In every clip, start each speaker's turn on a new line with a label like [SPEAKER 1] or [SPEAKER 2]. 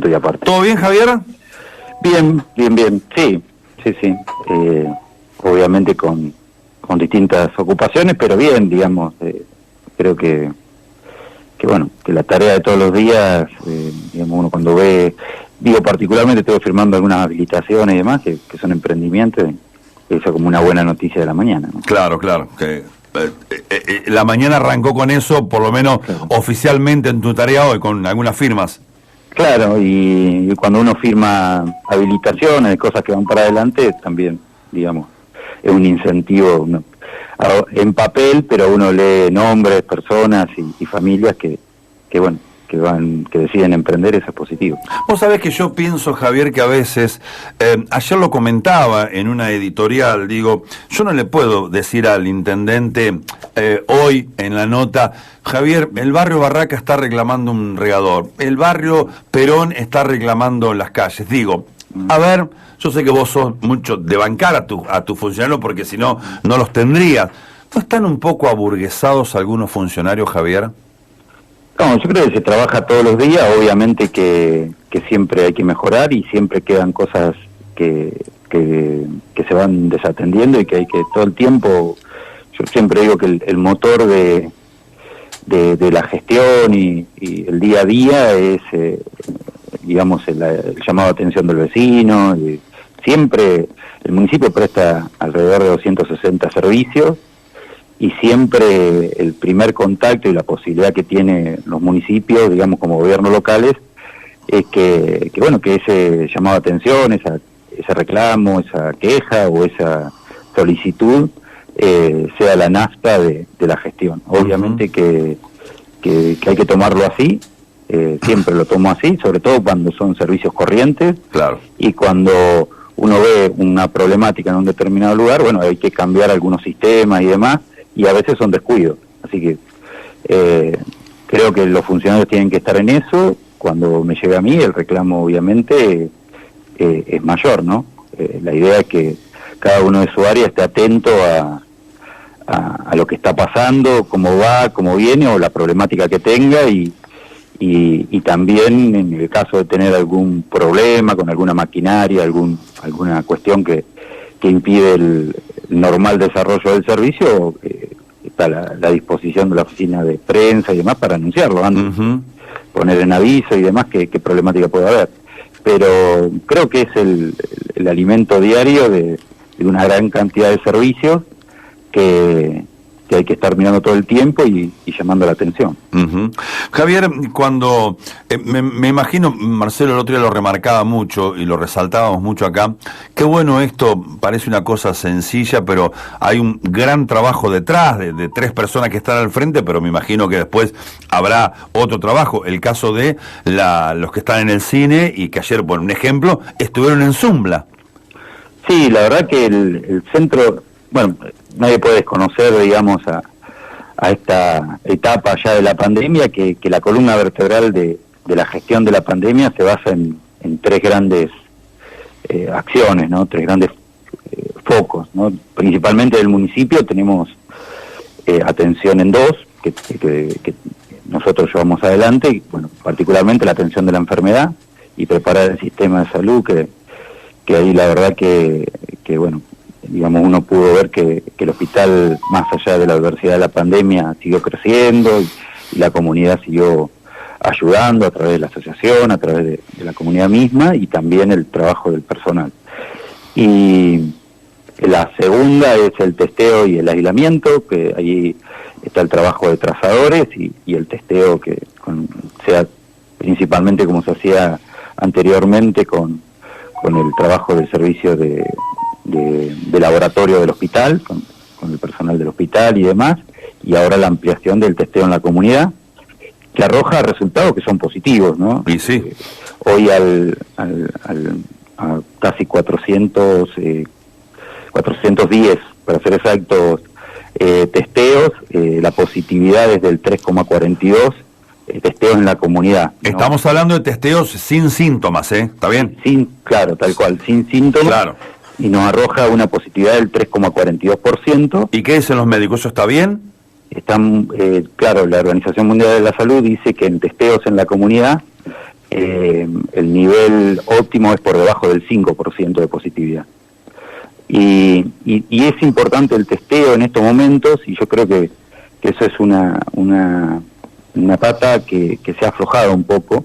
[SPEAKER 1] punto y aparte.
[SPEAKER 2] ¿Todo bien, Javier?
[SPEAKER 1] Bien, sí. Obviamente con distintas ocupaciones, pero bien, digamos, creo que bueno, que la tarea de todos los días, digamos, uno cuando ve, particularmente estoy firmando algunas habilitaciones y demás, que son emprendimientos, eso como una buena noticia de la mañana, ¿no?
[SPEAKER 2] Claro, que la mañana arrancó con eso, por lo menos oficialmente en tu tarea hoy, con algunas firmas.
[SPEAKER 1] Claro, y cuando uno firma habilitaciones, cosas que van para adelante, también, digamos, es un incentivo en papel, pero uno lee nombres, personas y familias que deciden emprender, eso es positivo.
[SPEAKER 2] Vos sabés que yo pienso, Javier, que a veces, ayer lo comentaba en una editorial, digo, yo no le puedo decir al intendente hoy en la nota, Javier, el barrio Barraca está reclamando un regador, el barrio Perón está reclamando las calles. Digo, a ver, yo sé que vos sos mucho de bancar a tu funcionario, porque si no, no los tendrías. ¿No están un poco aburguesados algunos funcionarios, Javier?
[SPEAKER 1] No, yo creo que se trabaja todos los días, obviamente que siempre hay que mejorar y siempre quedan cosas que se van desatendiendo y que hay que todo el tiempo, yo siempre digo que el motor de la gestión y el día a día es, digamos, el llamado a atención del vecino. Siempre el municipio presta alrededor de 260 servicios, y siempre el primer contacto y la posibilidad que tienen los municipios, digamos, como gobiernos locales, es que ese llamado de atención, ese reclamo, esa queja o esa solicitud sea la nafta de la gestión. Obviamente que hay que tomarlo así, siempre lo tomo así, sobre todo cuando son servicios corrientes. Claro. Y cuando uno ve una problemática en un determinado lugar, bueno, hay que cambiar algunos sistemas y demás, y a veces son descuidos. Así que creo que los funcionarios tienen que estar en eso. Cuando me llega a mí, el reclamo obviamente es mayor, ¿no? La idea es que cada uno de su área esté atento a lo que está pasando, cómo va, cómo viene, o la problemática que tenga, y también en el caso de tener algún problema con alguna maquinaria, alguna cuestión que impide el normal desarrollo del servicio, está a la disposición de la oficina de prensa y demás para anunciarlo antes, poner en aviso y demás qué problemática puede haber. Pero creo que es el alimento diario de una gran cantidad de servicios que hay que estar mirando todo el tiempo y llamando la atención.
[SPEAKER 2] Javier, cuando me imagino, Marcelo el otro día lo remarcaba mucho y lo resaltábamos mucho acá, qué bueno esto, parece una cosa sencilla, pero hay un gran trabajo detrás de 3 personas que están al frente, pero me imagino que después habrá otro trabajo. El caso de los que están en el cine y que ayer, por un ejemplo, estuvieron en Zumbla.
[SPEAKER 1] Sí, la verdad que el centro, bueno, nadie puede desconocer, digamos, a esta etapa ya de la pandemia, que la columna vertebral de la gestión de la pandemia se basa en 3 grandes acciones, ¿no? 3 grandes focos, ¿no? Principalmente del municipio tenemos atención en 2, que nosotros llevamos adelante, y, bueno, particularmente la atención de la enfermedad y preparar el sistema de salud, que ahí la verdad que bueno, digamos, uno pudo ver que el hospital, más allá de la adversidad de la pandemia, siguió creciendo y la comunidad siguió ayudando a través de la asociación, a través de la comunidad misma, y también el trabajo del personal. Y la segunda es el testeo y el aislamiento, que ahí está el trabajo de trazadores y el testeo que sea principalmente como se hacía anteriormente con el trabajo del servicio de laboratorio del hospital, con el personal del hospital y demás, y ahora la ampliación del testeo en la comunidad, que arroja resultados que son positivos, ¿no?
[SPEAKER 2] Y sí.
[SPEAKER 1] Hoy a casi 410, para ser exactos, testeos, la positividad es del 3,42, testeos en la comunidad, ¿no?
[SPEAKER 2] Estamos hablando de testeos sin síntomas, ¿está bien?
[SPEAKER 1] Claro, tal cual, sin síntomas. Claro. Y nos arroja una positividad del 3,42%.
[SPEAKER 2] ¿Y qué dicen los médicos? ¿Eso está bien?
[SPEAKER 1] Claro, la Organización Mundial de la Salud dice que en testeos en la comunidad el nivel óptimo es por debajo del 5% de positividad. Y es importante el testeo en estos momentos, y yo creo que eso es una pata que se ha aflojado un poco,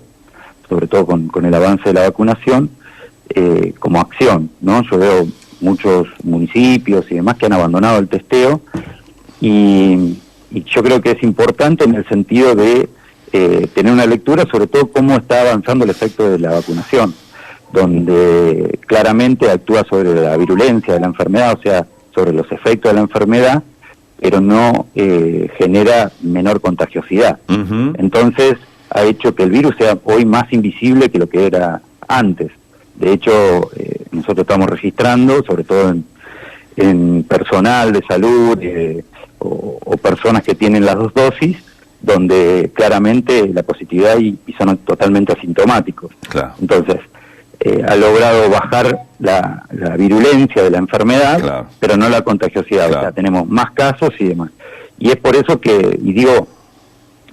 [SPEAKER 1] sobre todo con el avance de la vacunación, como acción, ¿no? Yo veo muchos municipios y demás que han abandonado el testeo, y yo creo que es importante en el sentido de tener una lectura sobre todo cómo está avanzando el efecto de la vacunación, donde claramente actúa sobre la virulencia de la enfermedad, o sea, sobre los efectos de la enfermedad, pero no genera menor contagiosidad. Uh-huh. Entonces, ha hecho que el virus sea hoy más invisible que lo que era antes. De hecho, nosotros estamos registrando, sobre todo en personal de salud o personas que tienen las 2 dosis, donde claramente la positividad y son totalmente asintomáticos. Claro. Entonces, ha logrado bajar la virulencia de la enfermedad, claro, pero no la contagiosidad. Claro. O sea, tenemos más casos y demás. Y es por eso que, y digo,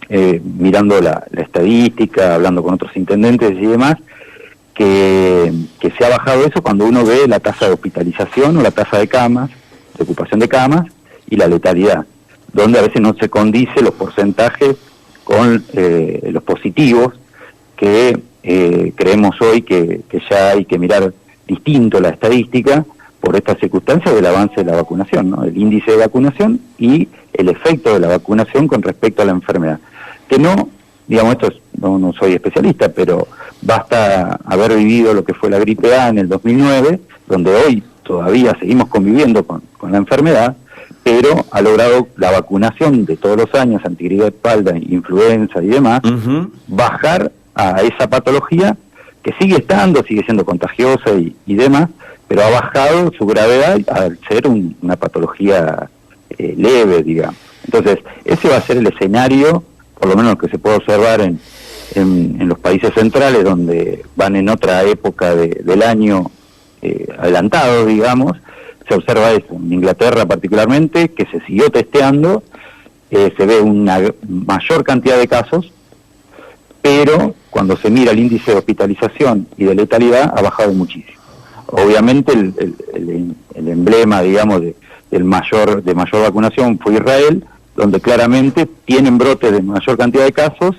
[SPEAKER 1] mirando la estadística, hablando con otros intendentes y demás, que se ha bajado eso cuando uno ve la tasa de hospitalización o la tasa de camas, de ocupación de camas, y la letalidad, donde a veces no se condice los porcentajes con los positivos, que creemos hoy que ya hay que mirar distinto la estadística por estas circunstancias del avance de la vacunación, ¿no? El índice de vacunación y el efecto de la vacunación con respecto a la enfermedad. Que no, digamos, no soy especialista, pero basta haber vivido lo que fue la gripe A en el 2009, donde hoy todavía seguimos conviviendo con la enfermedad, pero ha logrado la vacunación de todos los años, antigripe, espalda, influenza y demás, uh-huh, bajar a esa patología que sigue siendo contagiosa y demás, pero ha bajado su gravedad al ser una patología leve, digamos. Entonces, ese va a ser el escenario, por lo menos lo que se puede observar en los países centrales, donde van en otra época del año adelantado, digamos. Se observa eso. En Inglaterra particularmente, que se siguió testeando, se ve una mayor cantidad de casos, pero cuando se mira el índice de hospitalización y de letalidad ha bajado muchísimo. Obviamente el emblema, digamos, de mayor vacunación fue Israel, donde claramente tienen brotes de mayor cantidad de casos,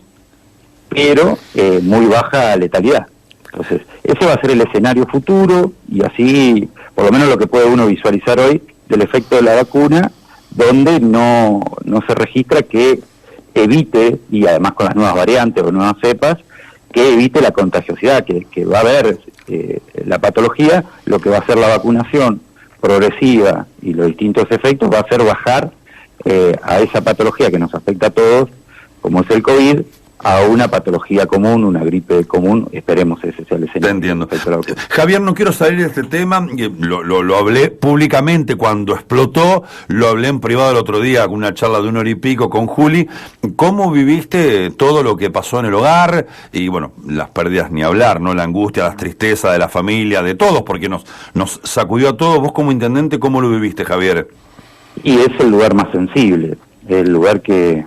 [SPEAKER 1] pero muy baja letalidad. Entonces, ese va a ser el escenario futuro, y así, por lo menos lo que puede uno visualizar hoy del efecto de la vacuna, donde no se registra que evite, y además con las nuevas variantes o nuevas cepas, que evite la contagiosidad, que va a haber la patología. Lo que va a hacer la vacunación progresiva y los distintos efectos va a hacer bajar a esa patología que nos afecta a todos, como es el COVID, a una patología común, una gripe común. Esperemos ese sea el escenario.
[SPEAKER 2] Te entiendo. Javier, no quiero salir de este tema, lo hablé públicamente cuando explotó, lo hablé en privado el otro día, con una charla de 1 hora y pico con Juli. ¿Cómo viviste todo lo que pasó en el hogar? Y bueno, las pérdidas ni hablar, ¿no? La angustia, las tristezas de la familia, de todos, porque nos sacudió a todos. Vos como intendente, ¿cómo lo viviste, Javier?
[SPEAKER 1] Y es el lugar más sensible, el lugar que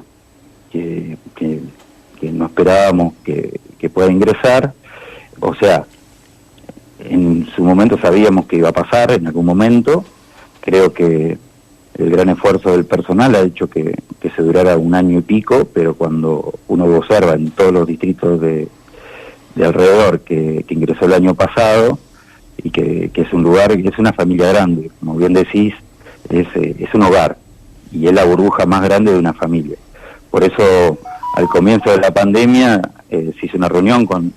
[SPEAKER 1] no esperábamos que pueda ingresar. O sea, en su momento sabíamos que iba a pasar en algún momento. Creo que el gran esfuerzo del personal ha hecho que se durara 1 año y pico, pero cuando uno observa en todos los distritos de alrededor que ingresó el año pasado, y que es un lugar, es una familia grande, como bien decís, es un hogar, y es la burbuja más grande de una familia. Por eso, al comienzo de la pandemia, se hizo una reunión con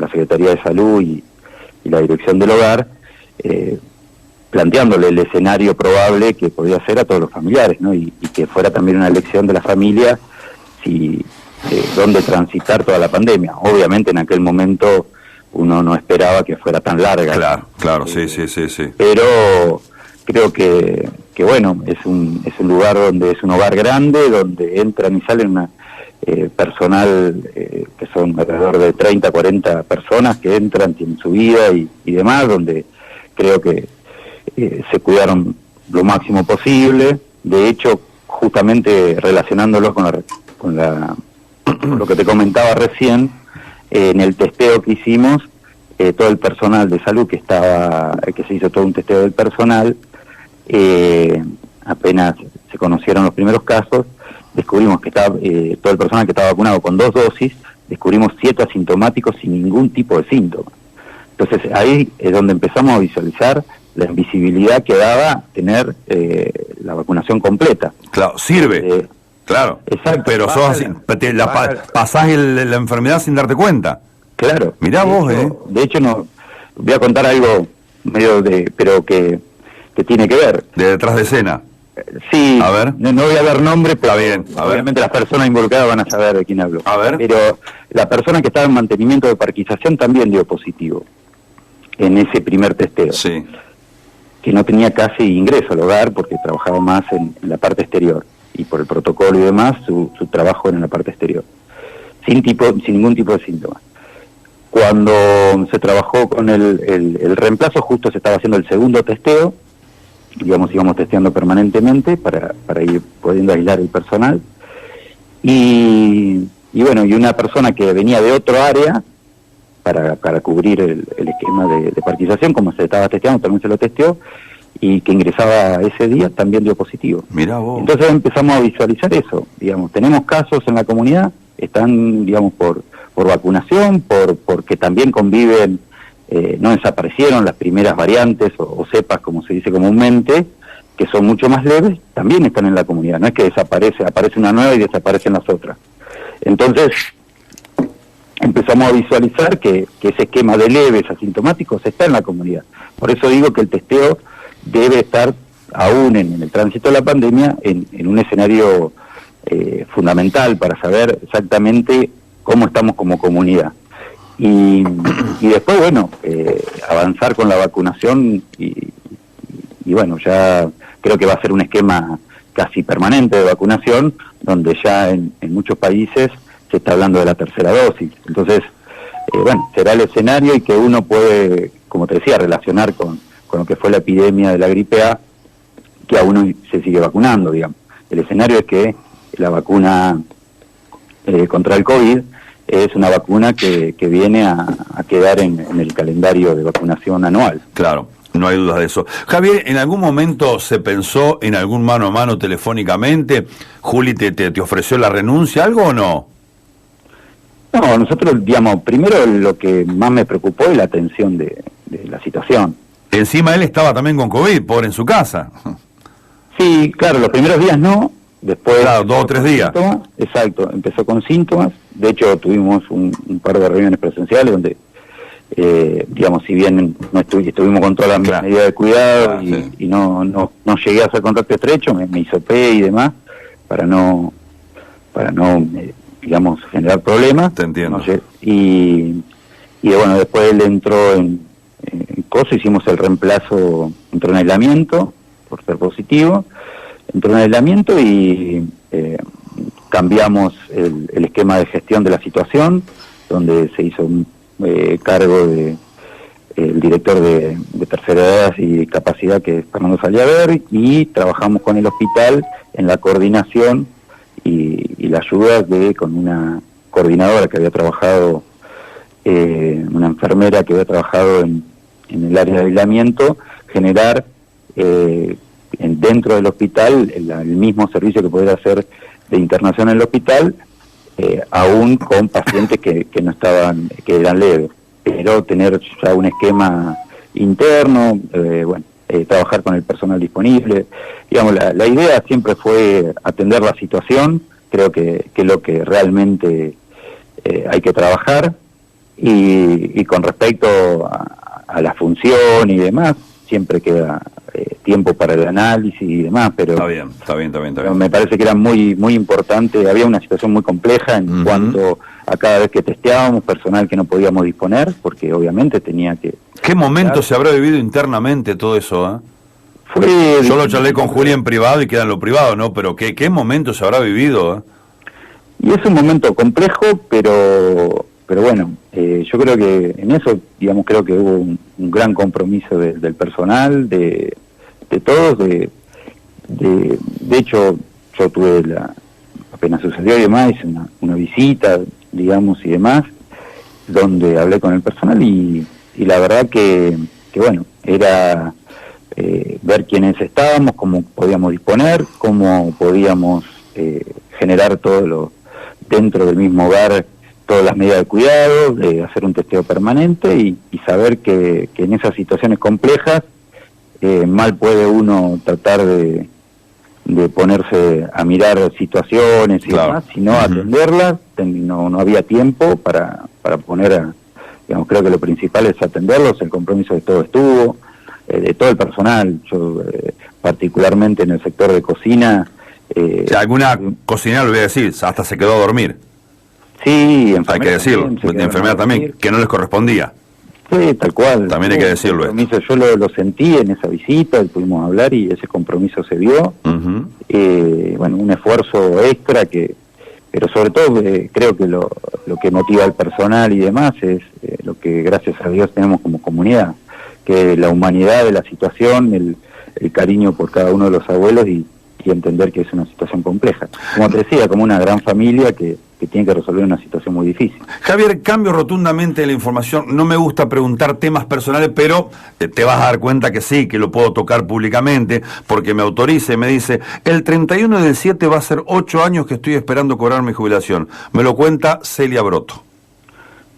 [SPEAKER 1] la Secretaría de Salud y la Dirección del Hogar, planteándole el escenario probable que podía ser a todos los familiares, ¿no? Y que fuera también una elección de la familia dónde transitar toda la pandemia. Obviamente en aquel momento uno no esperaba que fuera tan larga.
[SPEAKER 2] Claro, sí.
[SPEAKER 1] Pero creo que bueno, es un lugar donde es un hogar grande, donde entran y salen personal que son alrededor de 30, 40 personas que entran, tienen su vida y demás, donde creo que se cuidaron lo máximo posible. De hecho, justamente relacionándolo con lo que te comentaba recién, en el testeo que hicimos, todo el personal de salud que se hizo todo un testeo del personal, apenas se conocieron los primeros casos, descubrimos que estaba todo el personal que estaba vacunado con 2 dosis, descubrimos 7 asintomáticos sin ningún tipo de síntoma. Entonces ahí es donde empezamos a visualizar la invisibilidad que daba tener la vacunación completa.
[SPEAKER 2] Claro, sirve. Claro.
[SPEAKER 1] Exacto.
[SPEAKER 2] Pero pasás la enfermedad sin darte cuenta.
[SPEAKER 1] Claro.
[SPEAKER 2] Mirá vos,
[SPEAKER 1] De hecho, no, voy a contar algo medio pero que tiene que ver.
[SPEAKER 2] De detrás de escena.
[SPEAKER 1] Sí,
[SPEAKER 2] a ver.
[SPEAKER 1] No voy a dar nombre, pero
[SPEAKER 2] está bien,
[SPEAKER 1] obviamente las personas involucradas van a saber de quién hablo.
[SPEAKER 2] A ver.
[SPEAKER 1] Pero la persona que estaba en mantenimiento de parquización también dio positivo en ese primer testeo.
[SPEAKER 2] Sí.
[SPEAKER 1] Que no tenía casi ingreso al hogar porque trabajaba más en la parte exterior. Y por el protocolo y demás, su trabajo era en la parte exterior. Sin ningún tipo de síntomas. Cuando se trabajó con el reemplazo, justo se estaba haciendo el segundo testeo, digamos, íbamos testeando permanentemente para ir pudiendo aislar el personal. Y bueno, y una persona que venía de otro área, para cubrir el esquema de parquización, como se estaba testeando, también se lo testeó, y que ingresaba ese día también dio positivo.
[SPEAKER 2] Mirá vos.
[SPEAKER 1] Entonces empezamos a visualizar eso, digamos, tenemos casos en la comunidad, están, digamos, por vacunación, porque también conviven, no desaparecieron las primeras variantes o cepas, como se dice comúnmente, que son mucho más leves, también están en la comunidad, no es que aparece una nueva y desaparecen las otras. Entonces empezamos a visualizar que ese esquema de leves asintomáticos está en la comunidad. Por eso digo que el testeo debe estar aún en el tránsito de la pandemia en un escenario fundamental para saber exactamente cómo estamos como comunidad. Y después, bueno, avanzar con la vacunación y bueno, ya creo que va a ser un esquema casi permanente de vacunación, donde ya en muchos países se está hablando de la tercera dosis. Entonces, bueno, será el escenario y que uno puede, como te decía, relacionar con lo que fue la epidemia de la gripe A, que aún hoy se sigue vacunando, digamos. El escenario es que la vacuna contra el COVID es una vacuna que viene a quedar en el calendario de vacunación anual.
[SPEAKER 2] Claro, no hay dudas de eso. Javier, ¿en algún momento se pensó en algún mano a mano telefónicamente? ¿Juli te ofreció la renuncia, algo o no?
[SPEAKER 1] No, nosotros, digamos, primero lo que más me preocupó es la atención de la situación.
[SPEAKER 2] Encima él estaba también con COVID, pobre, en su casa.
[SPEAKER 1] Sí, claro, los primeros días no, después...
[SPEAKER 2] Claro, 2 o 3 días.
[SPEAKER 1] Exacto, empezó con síntomas, de hecho tuvimos un par de reuniones presenciales donde, digamos, si bien no estuvimos con todas las medidas de cuidado y no llegué a hacer contacto estrecho, me hisopé y demás, para no digamos, generar problemas.
[SPEAKER 2] Te entiendo.
[SPEAKER 1] No sé, y bueno, después él entró en coso, hicimos el reemplazo, entró en aislamiento por ser positivo, entró en aislamiento y cambiamos el esquema de gestión de la situación, donde se hizo un cargo de el director de tercera edad y capacidad, que es Fernando Saliaver, y trabajamos con el hospital en la coordinación y la ayuda con una coordinadora que había trabajado, una enfermera que había trabajado en el área de aislamiento, generar dentro del hospital el mismo servicio que pudiera hacer de internación en el hospital, aún con pacientes que no estaban, que eran leves, pero tener ya un esquema interno, bueno, trabajar con el personal disponible. Digamos, la idea siempre fue atender la situación, creo que es lo que realmente hay que trabajar, y con respecto a la función y demás, siempre queda tiempo para el análisis y demás, pero
[SPEAKER 2] Está bien.
[SPEAKER 1] me parece que era muy importante, había una situación muy compleja en cuanto a cada vez que testeábamos, personal que no podíamos disponer, porque obviamente tenía que...
[SPEAKER 2] ¿Qué momento se habrá vivido internamente todo eso?
[SPEAKER 1] Fue...
[SPEAKER 2] Yo lo charlé con Juli en privado y queda en lo privado, ¿no? Pero ¿qué momento se habrá vivido?
[SPEAKER 1] Y es un momento complejo, pero bueno, yo creo que en eso, digamos, creo que hubo un gran compromiso del personal, de todos, de hecho, yo tuve apenas sucedió y demás, hice una visita, digamos, y demás, donde hablé con el personal y la verdad que bueno, era ver quiénes estábamos, cómo podíamos disponer, cómo podíamos generar dentro del mismo hogar todas las medidas de cuidado, de hacer un testeo permanente y saber que en esas situaciones complejas mal puede uno tratar de ponerse a mirar situaciones y demás, sino atenderlas. No había tiempo para poner digamos, creo que lo principal es atenderlos, el compromiso de todo estuvo, de todo el personal. Yo particularmente en el sector de cocina,
[SPEAKER 2] alguna cocinera, lo voy a decir, hasta se quedó a dormir.
[SPEAKER 1] Sí,
[SPEAKER 2] hay que decirlo, de enfermera también, que no les correspondía.
[SPEAKER 1] Sí, tal cual.
[SPEAKER 2] También hay que decirlo.
[SPEAKER 1] Yo lo sentí en esa visita, pudimos hablar y ese compromiso se dio. Bueno, un esfuerzo extra pero sobre todo creo que lo que motiva al personal y demás es lo que gracias a Dios tenemos como comunidad, que la humanidad de la situación, el cariño por cada uno de los abuelos y entender que es una situación compleja. Como te decía, como una gran familia que tiene que resolver una situación muy difícil.
[SPEAKER 2] Javier, cambio rotundamente la información. No me gusta preguntar temas personales, pero te vas a dar cuenta que sí, que lo puedo tocar públicamente, porque me autoriza y me dice, el 31/7 va a ser 8 años que estoy esperando cobrar mi jubilación. Me lo cuenta Celia Broto.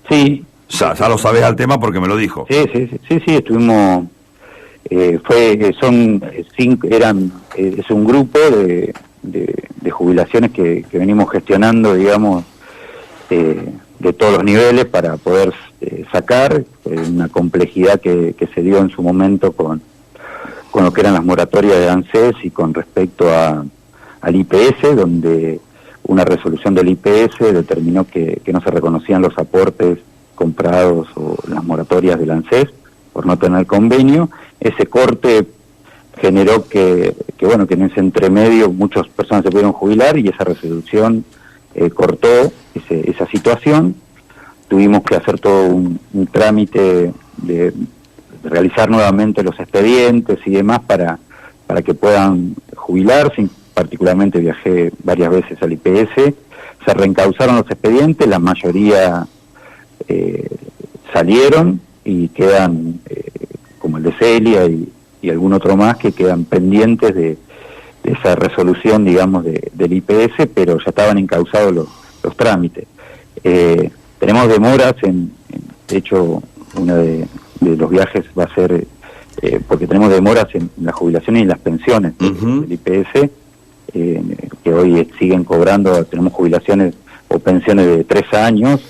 [SPEAKER 1] Sí.
[SPEAKER 2] Ya lo sabes al tema porque me lo dijo.
[SPEAKER 1] Sí, estuvimos... es un grupo de jubilaciones que venimos gestionando, digamos, de todos los niveles para poder sacar una complejidad que se dio en su momento con lo que eran las moratorias de ANSES y con respecto al IPS, donde una resolución del IPS determinó que no se reconocían los aportes comprados o las moratorias del ANSES por no tener convenio. Ese corte generó que en ese entremedio muchas personas se pudieron jubilar y esa resolución cortó esa situación. Tuvimos que hacer todo un trámite de realizar nuevamente los expedientes y demás para que puedan jubilarse. Particularmente viajé varias veces al IPS, se reencausaron los expedientes, la mayoría salieron y quedan como el de Celia y algún otro más que quedan pendientes de esa resolución, digamos, del IPS, pero ya estaban encausados los trámites. Tenemos demoras, de hecho, uno de los viajes va a ser, porque tenemos demoras en las jubilaciones y en las pensiones del IPS, que hoy siguen cobrando. Tenemos jubilaciones o pensiones de 3 años,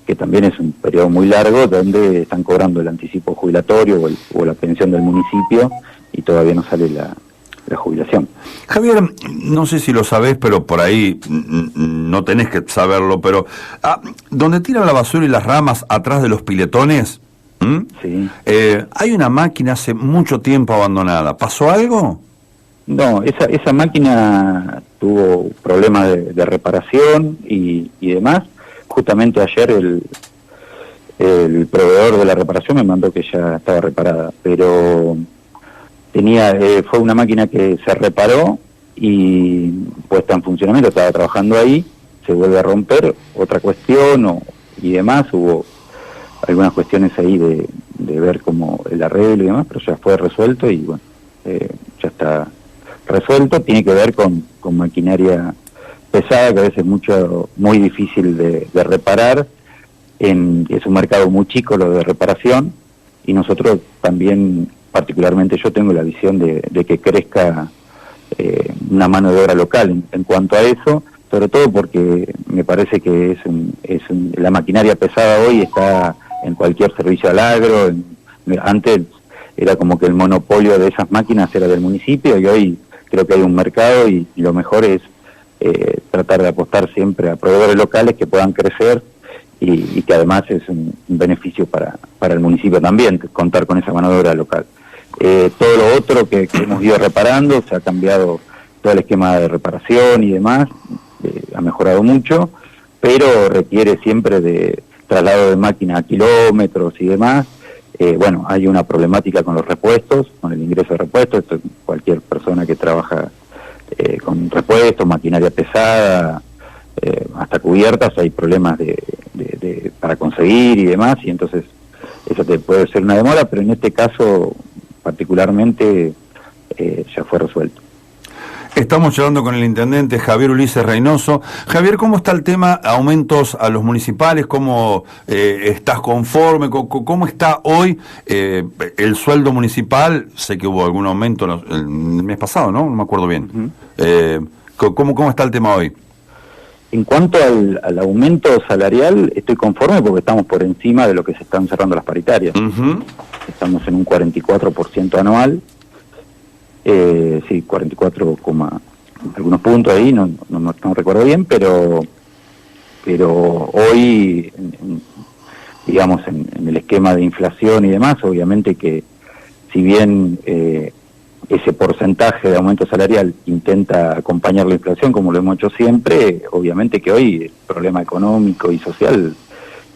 [SPEAKER 1] que también es un periodo muy largo, donde están cobrando el anticipo jubilatorio o la pensión del municipio y todavía no sale la jubilación.
[SPEAKER 2] Javier, no sé si lo sabés, pero por ahí no tenés que saberlo, pero donde tiran la basura y las ramas atrás de los piletones,
[SPEAKER 1] sí.
[SPEAKER 2] Hay una máquina hace mucho tiempo abandonada. ¿Pasó algo?
[SPEAKER 1] No, esa máquina tuvo problemas de reparación y demás. Justamente ayer el proveedor de la reparación me mandó que ya estaba reparada, pero fue una máquina que se reparó y puesta en funcionamiento, estaba trabajando ahí, se vuelve a romper, otra cuestión y demás. Hubo algunas cuestiones ahí de ver como el arreglo y demás, pero ya fue resuelto y bueno, ya está resuelto. Tiene que ver con maquinaria pesada, que a veces es muy difícil de reparar. Es un mercado muy chico lo de reparación, y nosotros también, particularmente yo, tengo la visión de que crezca una mano de obra local en cuanto a eso, sobre todo porque me parece que la maquinaria pesada hoy está en cualquier servicio al agro. Antes era como que el monopolio de esas máquinas era del municipio, y hoy creo que hay un mercado y lo mejor es tratar de apostar siempre a proveedores locales que puedan crecer y que además es un beneficio para el municipio también, contar con esa mano de obra local. Todo lo otro que hemos ido reparando, se ha cambiado todo el esquema de reparación y demás, ha mejorado mucho, pero requiere siempre de traslado de máquina a kilómetros y demás. Bueno, hay una problemática con los repuestos, con el ingreso de repuestos. Esto, cualquier persona que trabaja con repuestos, maquinaria pesada, hasta cubiertas, hay problemas para conseguir y demás, y entonces eso te puede ser una demora, pero en este caso particularmente ya fue resuelto.
[SPEAKER 2] Estamos hablando con el intendente Javier Ulises Reynoso. Javier, ¿cómo está el tema aumentos a los municipales? ¿Cómo estás conforme? ¿Cómo está hoy el sueldo municipal? Sé que hubo algún aumento el mes pasado, ¿no? No me acuerdo bien. ¿Cómo está el tema hoy?
[SPEAKER 1] En cuanto al aumento salarial, estoy conforme porque estamos por encima de lo que se están cerrando las paritarias. Estamos en un 44% anual. Sí, 44, algunos puntos ahí, no recuerdo bien, pero hoy, digamos, en el esquema de inflación y demás, obviamente que si bien ese porcentaje de aumento salarial intenta acompañar la inflación como lo hemos hecho siempre, obviamente que hoy el problema económico y social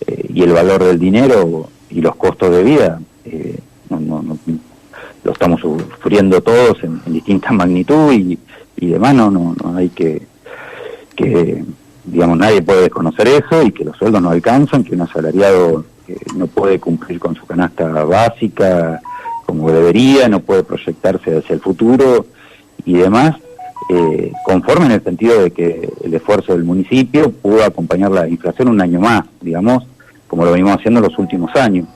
[SPEAKER 1] y el valor del dinero y los costos de vida lo estamos sufriendo todos en distinta magnitud y demás, no hay que digamos, nadie puede desconocer eso y que los sueldos no alcanzan, que un asalariado no puede cumplir con su canasta básica como debería, no puede proyectarse hacia el futuro y demás, conforme en el sentido de que el esfuerzo del municipio pudo acompañar la inflación un año más, digamos, como lo venimos haciendo en los últimos años.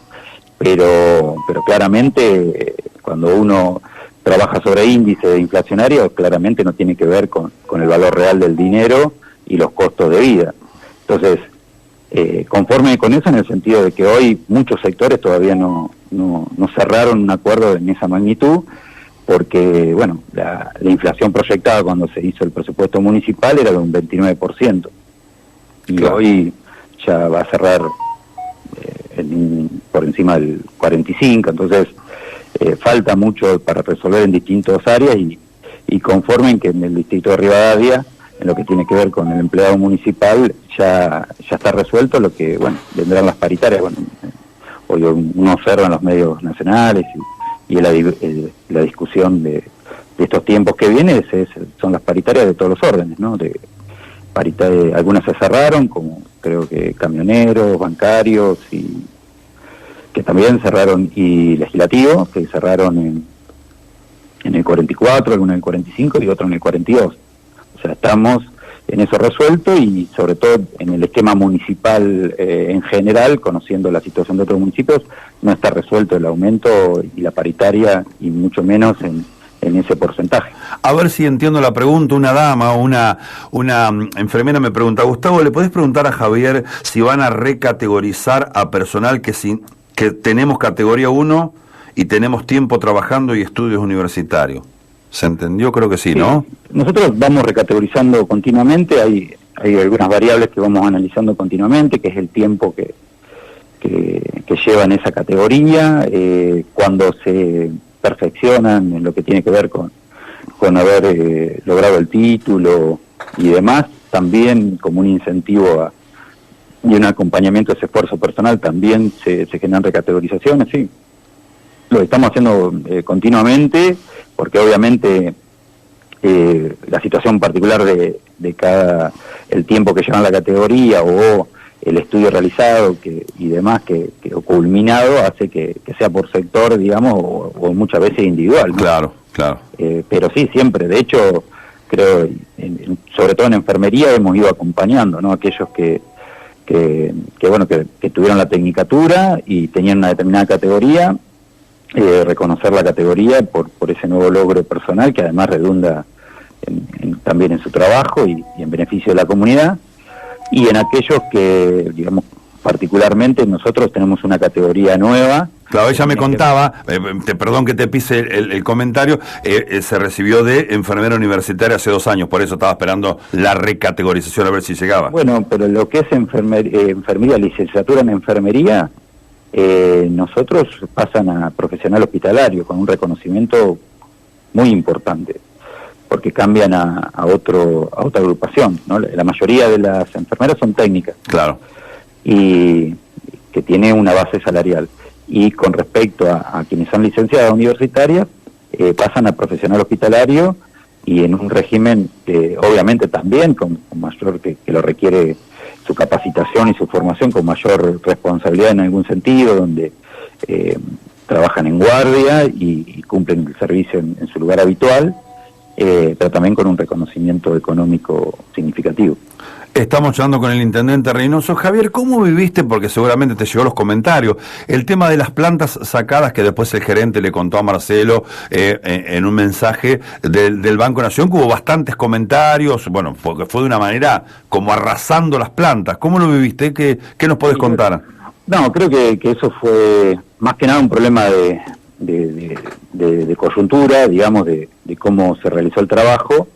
[SPEAKER 1] Pero claramente cuando uno trabaja sobre índices inflacionarios, claramente no tiene que ver con el valor real del dinero y los costos de vida. Entonces, conforme con eso en el sentido de que hoy muchos sectores todavía no cerraron un acuerdo en esa magnitud, porque bueno, la inflación proyectada cuando se hizo el presupuesto municipal era de un 29%, y claro, hoy ya va a cerrar por encima del 45%, entonces falta mucho para resolver en distintas áreas y conforme en que en el distrito de Rivadavia, en lo que tiene que ver con el empleado municipal, ya está resuelto, lo que, bueno, vendrán las paritarias. Bueno, hoy uno observa en los medios nacionales y la discusión de estos tiempos que vienen son las paritarias de todos los órdenes, ¿no? Algunas se cerraron, como creo que camioneros, bancarios, y que también cerraron, y legislativos, que cerraron en el 44, algunas en el 45 y otro en el 42. O sea, estamos en eso resuelto y sobre todo en el esquema municipal en general, conociendo la situación de otros municipios, no está resuelto el aumento y la paritaria, y mucho menos en ese porcentaje.
[SPEAKER 2] A ver si entiendo la pregunta. Una dama, una enfermera me pregunta: Gustavo, ¿le podés preguntar a Javier si van a recategorizar a personal que tenemos categoría 1 y tenemos tiempo trabajando y estudios universitarios? ¿Se entendió? Creo que sí, ¿no?
[SPEAKER 1] Nosotros vamos recategorizando continuamente, hay algunas variables que vamos analizando continuamente, que es el tiempo que lleva en esa categoría, cuando se perfeccionan en lo que tiene que ver con haber logrado el título y demás, también como un incentivo y un acompañamiento a ese esfuerzo personal, también se generan recategorizaciones, sí. Lo estamos haciendo continuamente, porque obviamente la situación particular de el tiempo que lleva en la categoría o el estudio realizado y demás que culminado hace que sea por sector, digamos, o muchas veces individual, ¿no?
[SPEAKER 2] Claro.
[SPEAKER 1] Pero sí, siempre, de hecho, creo, sobre todo en enfermería hemos ido acompañando, ¿no? Aquellos que tuvieron la tecnicatura y tenían una determinada categoría, reconocer la categoría por ese nuevo logro personal que además redunda también en su trabajo y en beneficio de la comunidad, y en aquellos que, digamos, particularmente nosotros tenemos una categoría nueva.
[SPEAKER 2] Claro, ella me contaba, perdón que te pise el comentario, se recibió de enfermera universitaria hace 2 años, por eso estaba esperando la recategorización a ver si llegaba.
[SPEAKER 1] Bueno, pero lo que es enfermería, licenciatura en enfermería, nosotros pasan a profesional hospitalario con un reconocimiento muy importante, porque cambian a otra agrupación, ¿no? La mayoría de las enfermeras son técnicas.
[SPEAKER 2] Claro.
[SPEAKER 1] Y que tiene una base salarial. Y con respecto a quienes son licenciadas universitarias, pasan a profesional hospitalario y en un régimen obviamente también con mayor, que lo requiere su capacitación y su formación, con mayor responsabilidad en algún sentido, donde trabajan en guardia y cumplen el servicio en su lugar habitual, pero también con un reconocimiento económico significativo.
[SPEAKER 2] Estamos charlando con el intendente Reynoso. Javier, ¿cómo viviste? Porque seguramente te llegó los comentarios. El tema de las plantas sacadas, que después el gerente le contó a Marcelo en un mensaje del Banco Nación, que hubo bastantes comentarios, bueno, porque fue de una manera como arrasando las plantas. ¿Cómo lo viviste? ¿Qué nos podés contar?
[SPEAKER 1] No, creo que eso fue más que nada un problema de coyuntura, digamos, de cómo se realizó el trabajo,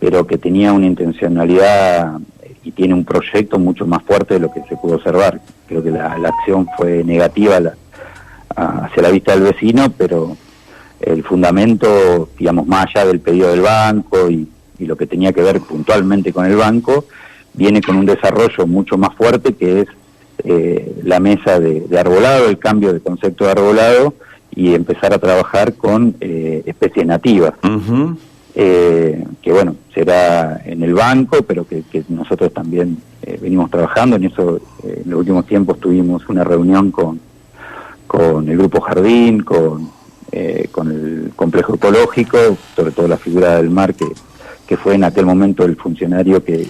[SPEAKER 1] pero que tenía una intencionalidad y tiene un proyecto mucho más fuerte de lo que se pudo observar. Creo que la acción fue negativa hacia la vista del vecino, pero el fundamento, digamos, más allá del pedido del banco y lo que tenía que ver puntualmente con el banco, viene con un desarrollo mucho más fuerte, que es la mesa de arbolado, el cambio de concepto de arbolado y empezar a trabajar con especies nativas.
[SPEAKER 2] Uh-huh.
[SPEAKER 1] Que bueno, será en el banco, pero que nosotros también venimos trabajando en eso. En los últimos tiempos tuvimos una reunión con el Grupo Jardín, con el complejo ecológico, sobre todo la figura del mar, que fue en aquel momento el funcionario que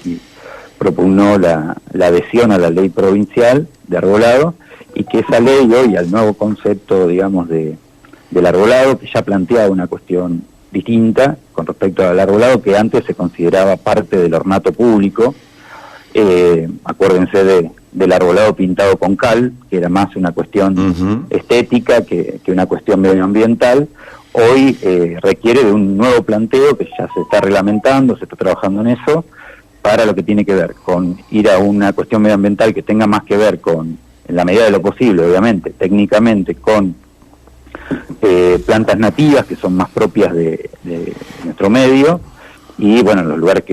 [SPEAKER 1] propugnó la adhesión a la ley provincial de arbolado, y que esa ley hoy, al nuevo concepto, digamos, del arbolado, que ya planteaba una cuestión distinta con respecto al arbolado, que antes se consideraba parte del ornato público. Acuérdense del arbolado pintado con cal, que era más una cuestión uh-huh. estética que una cuestión medioambiental. Hoy requiere de un nuevo planteo que ya se está reglamentando, se está trabajando en eso, para lo que tiene que ver con ir a una cuestión medioambiental que tenga más que ver con, en la medida de lo posible, obviamente, técnicamente, con plantas nativas que son más propias de nuestro medio, y bueno, en los lugares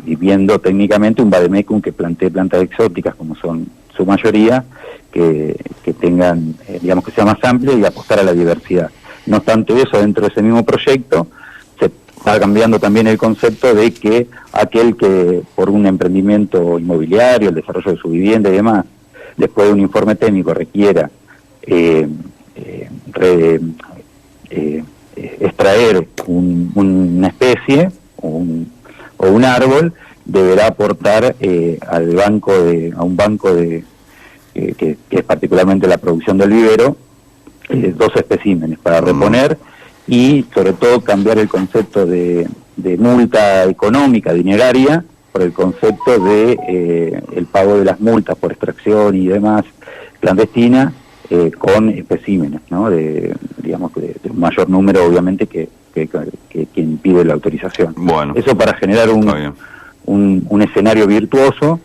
[SPEAKER 1] y viendo técnicamente un vademecum que plantee plantas exóticas, como son su mayoría, que tengan, digamos, que sea más amplio y apostar a la diversidad. No obstante eso, dentro de ese mismo proyecto se está cambiando también el concepto de que aquel que por un emprendimiento inmobiliario, el desarrollo de su vivienda y demás, después de un informe técnico requiera extraer una especie o un árbol, deberá aportar a un banco que es particularmente la producción del vivero, 2 especímenes para reponer, y sobre todo cambiar el concepto de multa económica, dineraria, por el concepto de el pago de las multas por extracción y demás clandestina, con especímenes, ¿no? Digamos de un mayor número, obviamente, que quien pide la autorización.
[SPEAKER 2] Bueno,
[SPEAKER 1] eso para generar un escenario virtuoso,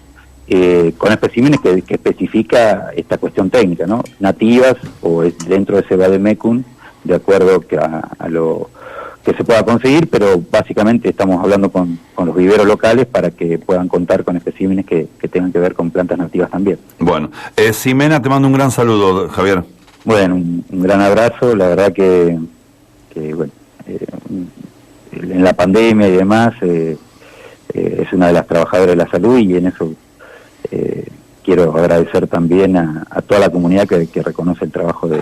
[SPEAKER 1] con especímenes que especifica esta cuestión técnica, ¿no? Nativas o dentro de ese vademecum, de acuerdo a lo que se pueda conseguir, pero básicamente estamos hablando con los viveros locales para que puedan contar con especímenes que tengan que ver con plantas nativas también.
[SPEAKER 2] Bueno, Ximena, te mando un gran saludo, Javier.
[SPEAKER 1] Bueno, un gran abrazo. La verdad que bueno, en la pandemia y demás, es una de las trabajadoras de la salud, y en eso quiero agradecer también a toda la comunidad que reconoce el trabajo de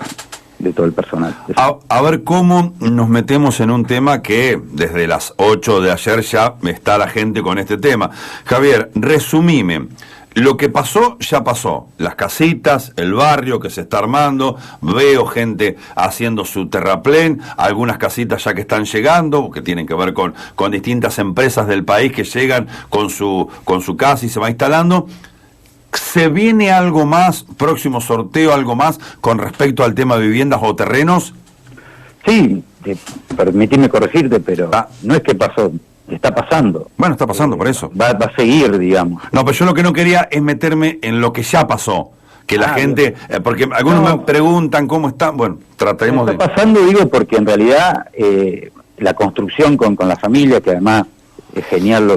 [SPEAKER 1] todo el personal.
[SPEAKER 2] A ver cómo nos metemos en un tema que desde las 8 de ayer ya está la gente con este tema. Javier, resumime. Lo que pasó, ya pasó. Las casitas, el barrio que se está armando, veo gente haciendo su terraplén, algunas casitas ya que están llegando, que tienen que ver con distintas empresas del país que llegan con su casa y se va instalando. ¿Se viene algo más, próximo sorteo, algo más con respecto al tema de viviendas o terrenos?
[SPEAKER 1] Sí, permitime corregirte, pero no es que pasó, está pasando.
[SPEAKER 2] Bueno, está pasando, por eso.
[SPEAKER 1] Va a seguir, digamos.
[SPEAKER 2] No, pero yo lo que no quería es meterme en lo que ya pasó. Que la gente, porque algunos me preguntan cómo está, bueno, trataremos
[SPEAKER 1] está pasando, digo, porque en realidad la construcción con la familia, que además es genial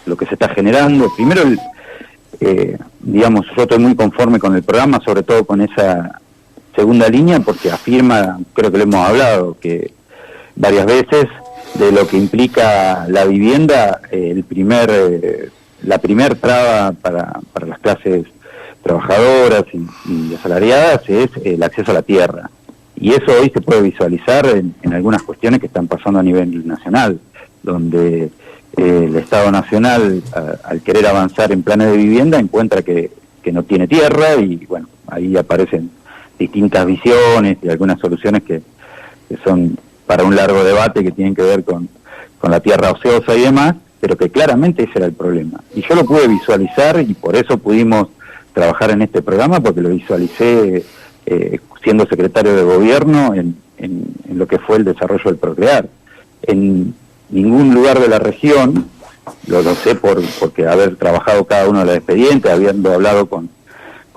[SPEAKER 1] lo que se está generando. Primero, digamos, yo estoy muy conforme con el programa, sobre todo con esa segunda línea, porque afirma, creo que lo hemos hablado que varias veces, de lo que implica la vivienda, la primer traba para las clases trabajadoras y asalariadas es el acceso a la tierra. Y eso hoy se puede visualizar en algunas cuestiones que están pasando a nivel nacional, donde el Estado Nacional, al querer avanzar en planes de vivienda, encuentra que no tiene tierra, y bueno, ahí aparecen distintas visiones y algunas soluciones que son para un largo debate, que tienen que ver con la tierra ociosa y demás, pero que claramente ese era el problema. Y yo lo pude visualizar, y por eso pudimos trabajar en este programa, porque lo visualicé siendo secretario de gobierno en lo que fue el desarrollo del Procrear. En ningún lugar de la región, lo sé porque haber trabajado cada uno de los expedientes, habiendo hablado con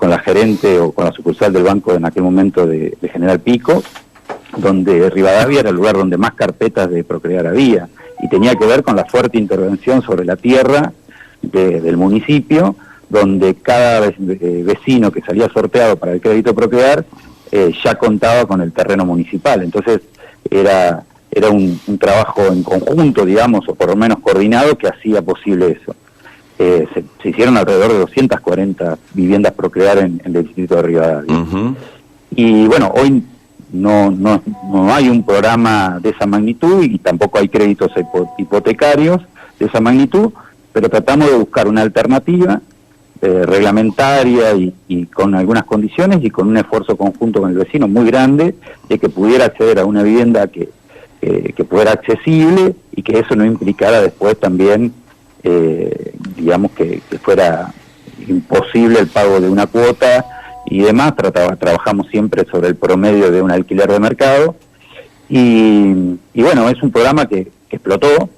[SPEAKER 1] la gerente o con la sucursal del banco en aquel momento de General Pico, donde Rivadavia era el lugar donde más carpetas de Procrear había, y tenía que ver con la fuerte intervención sobre la tierra del municipio, donde cada vecino que salía sorteado para el crédito Procrear ya contaba con el terreno municipal. Entonces era un trabajo en conjunto, digamos, o por lo menos coordinado, que hacía posible eso. Se hicieron alrededor de 240 viviendas Procrear en el distrito de Rivadavia. Uh-huh. Y bueno, hoy no hay un programa de esa magnitud, y tampoco hay créditos hipotecarios de esa magnitud, pero tratamos de buscar una alternativa reglamentaria y con algunas condiciones, y con un esfuerzo conjunto con el vecino muy grande, de que pudiera acceder a una vivienda que fuera accesible, y que eso no implicara después también, digamos, que fuera imposible el pago de una cuota y demás. Trabajamos siempre sobre el promedio de un alquiler de mercado, y bueno, es un programa que explotó,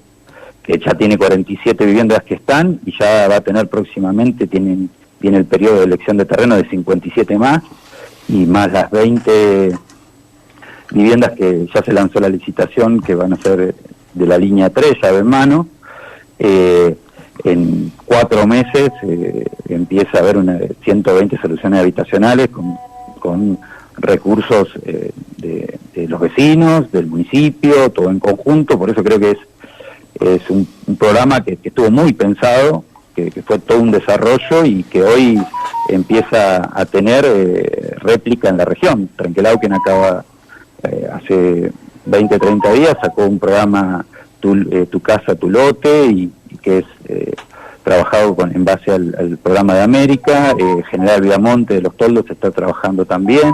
[SPEAKER 1] que ya tiene 47 viviendas que están, y ya va a tener próximamente, viene el periodo de elección de terreno de 57 más, y más las 20 viviendas que ya se lanzó la licitación, que van a ser de la línea 3, llave en mano. En 4 meses empieza a haber 120 soluciones habitacionales con recursos de los vecinos, del municipio, todo en conjunto. Por eso creo que es un programa que estuvo muy pensado, que fue todo un desarrollo, y que hoy empieza a tener réplica en la región. Trenquelauquen acaba, hace 20, 30 días, sacó un programa Tu Casa, Tu Lote, y que es trabajado en base al programa de América. General Viamonte de Los Toldos está trabajando también.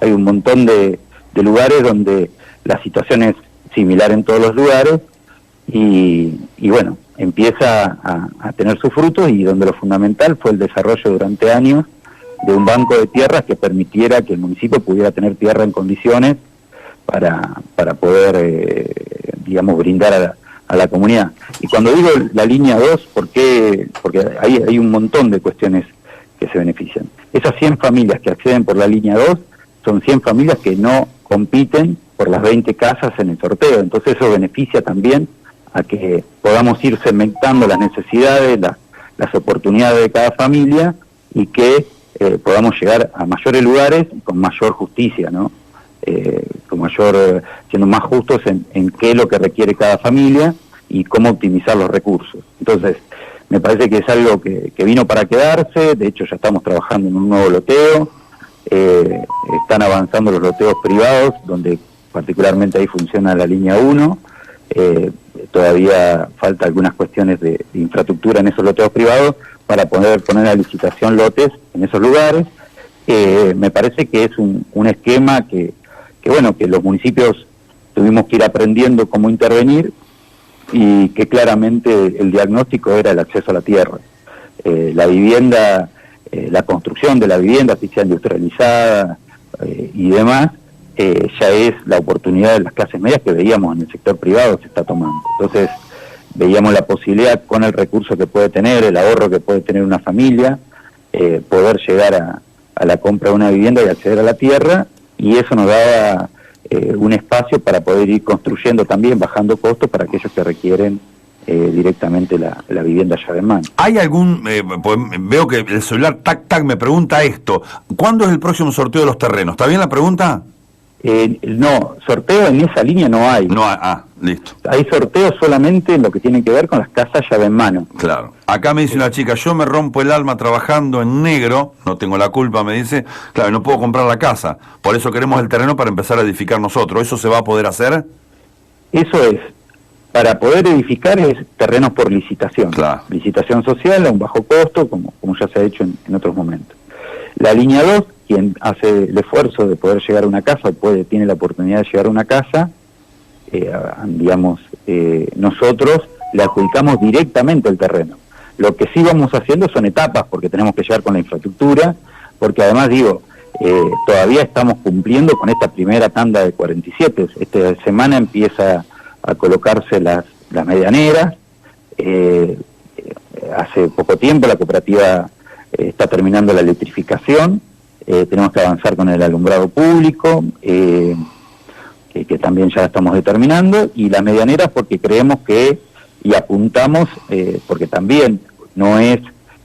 [SPEAKER 1] Hay un montón de lugares donde la situación es similar en todos los lugares, y bueno, empieza a tener sus frutos, y donde lo fundamental fue el desarrollo durante años de un banco de tierras que permitiera que el municipio pudiera tener tierra en condiciones para poder, digamos, brindar a la comunidad. Y cuando digo la línea 2, ¿por qué? Porque hay un montón de cuestiones que se benefician. Esas 100 familias que acceden por la línea 2 son 100 familias que no compiten por las 20 casas en el sorteo. Entonces eso beneficia también a que podamos ir segmentando las necesidades, las oportunidades de cada familia, y que podamos llegar a mayores lugares con mayor justicia, ¿no? Siendo más justos en qué es lo que requiere cada familia y cómo optimizar los recursos. Entonces, me parece que es algo que vino para quedarse. De hecho, ya estamos trabajando en un nuevo loteo. Están avanzando los loteos privados, donde particularmente ahí funciona la línea 1. Todavía falta algunas cuestiones de infraestructura en esos loteos privados para poder poner a licitación lotes en esos lugares. Me parece que es un esquema que bueno, que los municipios tuvimos que ir aprendiendo cómo intervenir, y que claramente el diagnóstico era el acceso a la tierra. La vivienda, la construcción de la vivienda, si sea industrializada y demás, ya es la oportunidad de las clases medias que veíamos en el sector privado se está tomando. Entonces veíamos la posibilidad, con el recurso que puede tener, el ahorro que puede tener una familia, poder llegar a la compra de una vivienda y acceder a la tierra, y eso nos daba un espacio para poder ir construyendo también, bajando costos para aquellos que requieren directamente la vivienda llave en mano.
[SPEAKER 2] ¿Hay algún, pues veo que el celular tac me pregunta esto, ¿cuándo es el próximo sorteo de los terrenos? ¿Está bien la pregunta?
[SPEAKER 1] No, sorteo en esa línea no hay.
[SPEAKER 2] No, listo.
[SPEAKER 1] Hay sorteos solamente en lo que tiene que ver con las casas llave en mano.
[SPEAKER 2] Claro. Acá me dice una chica, yo me rompo el alma trabajando en negro, no tengo la culpa, me dice, claro, no puedo comprar la casa, por eso queremos el terreno para empezar a edificar nosotros. ¿Eso se va a poder hacer?
[SPEAKER 1] Eso es, para poder edificar es terrenos por licitación.
[SPEAKER 2] Claro.
[SPEAKER 1] Licitación social a un bajo costo, como ya se ha hecho en otros momentos. La línea 2, quien hace el esfuerzo de poder llegar a una casa, tiene la oportunidad de llegar a una casa, nosotros le adjudicamos directamente el terreno. Lo que sí vamos haciendo son etapas, porque tenemos que llegar con la infraestructura, porque además todavía estamos cumpliendo con esta primera tanda de 47. Esta semana empieza a colocarse las medianeras. Hace poco tiempo la cooperativa está terminando la electrificación. Tenemos que avanzar con el alumbrado público, que también ya estamos determinando, y las medianeras porque creemos y apuntamos, porque también no es,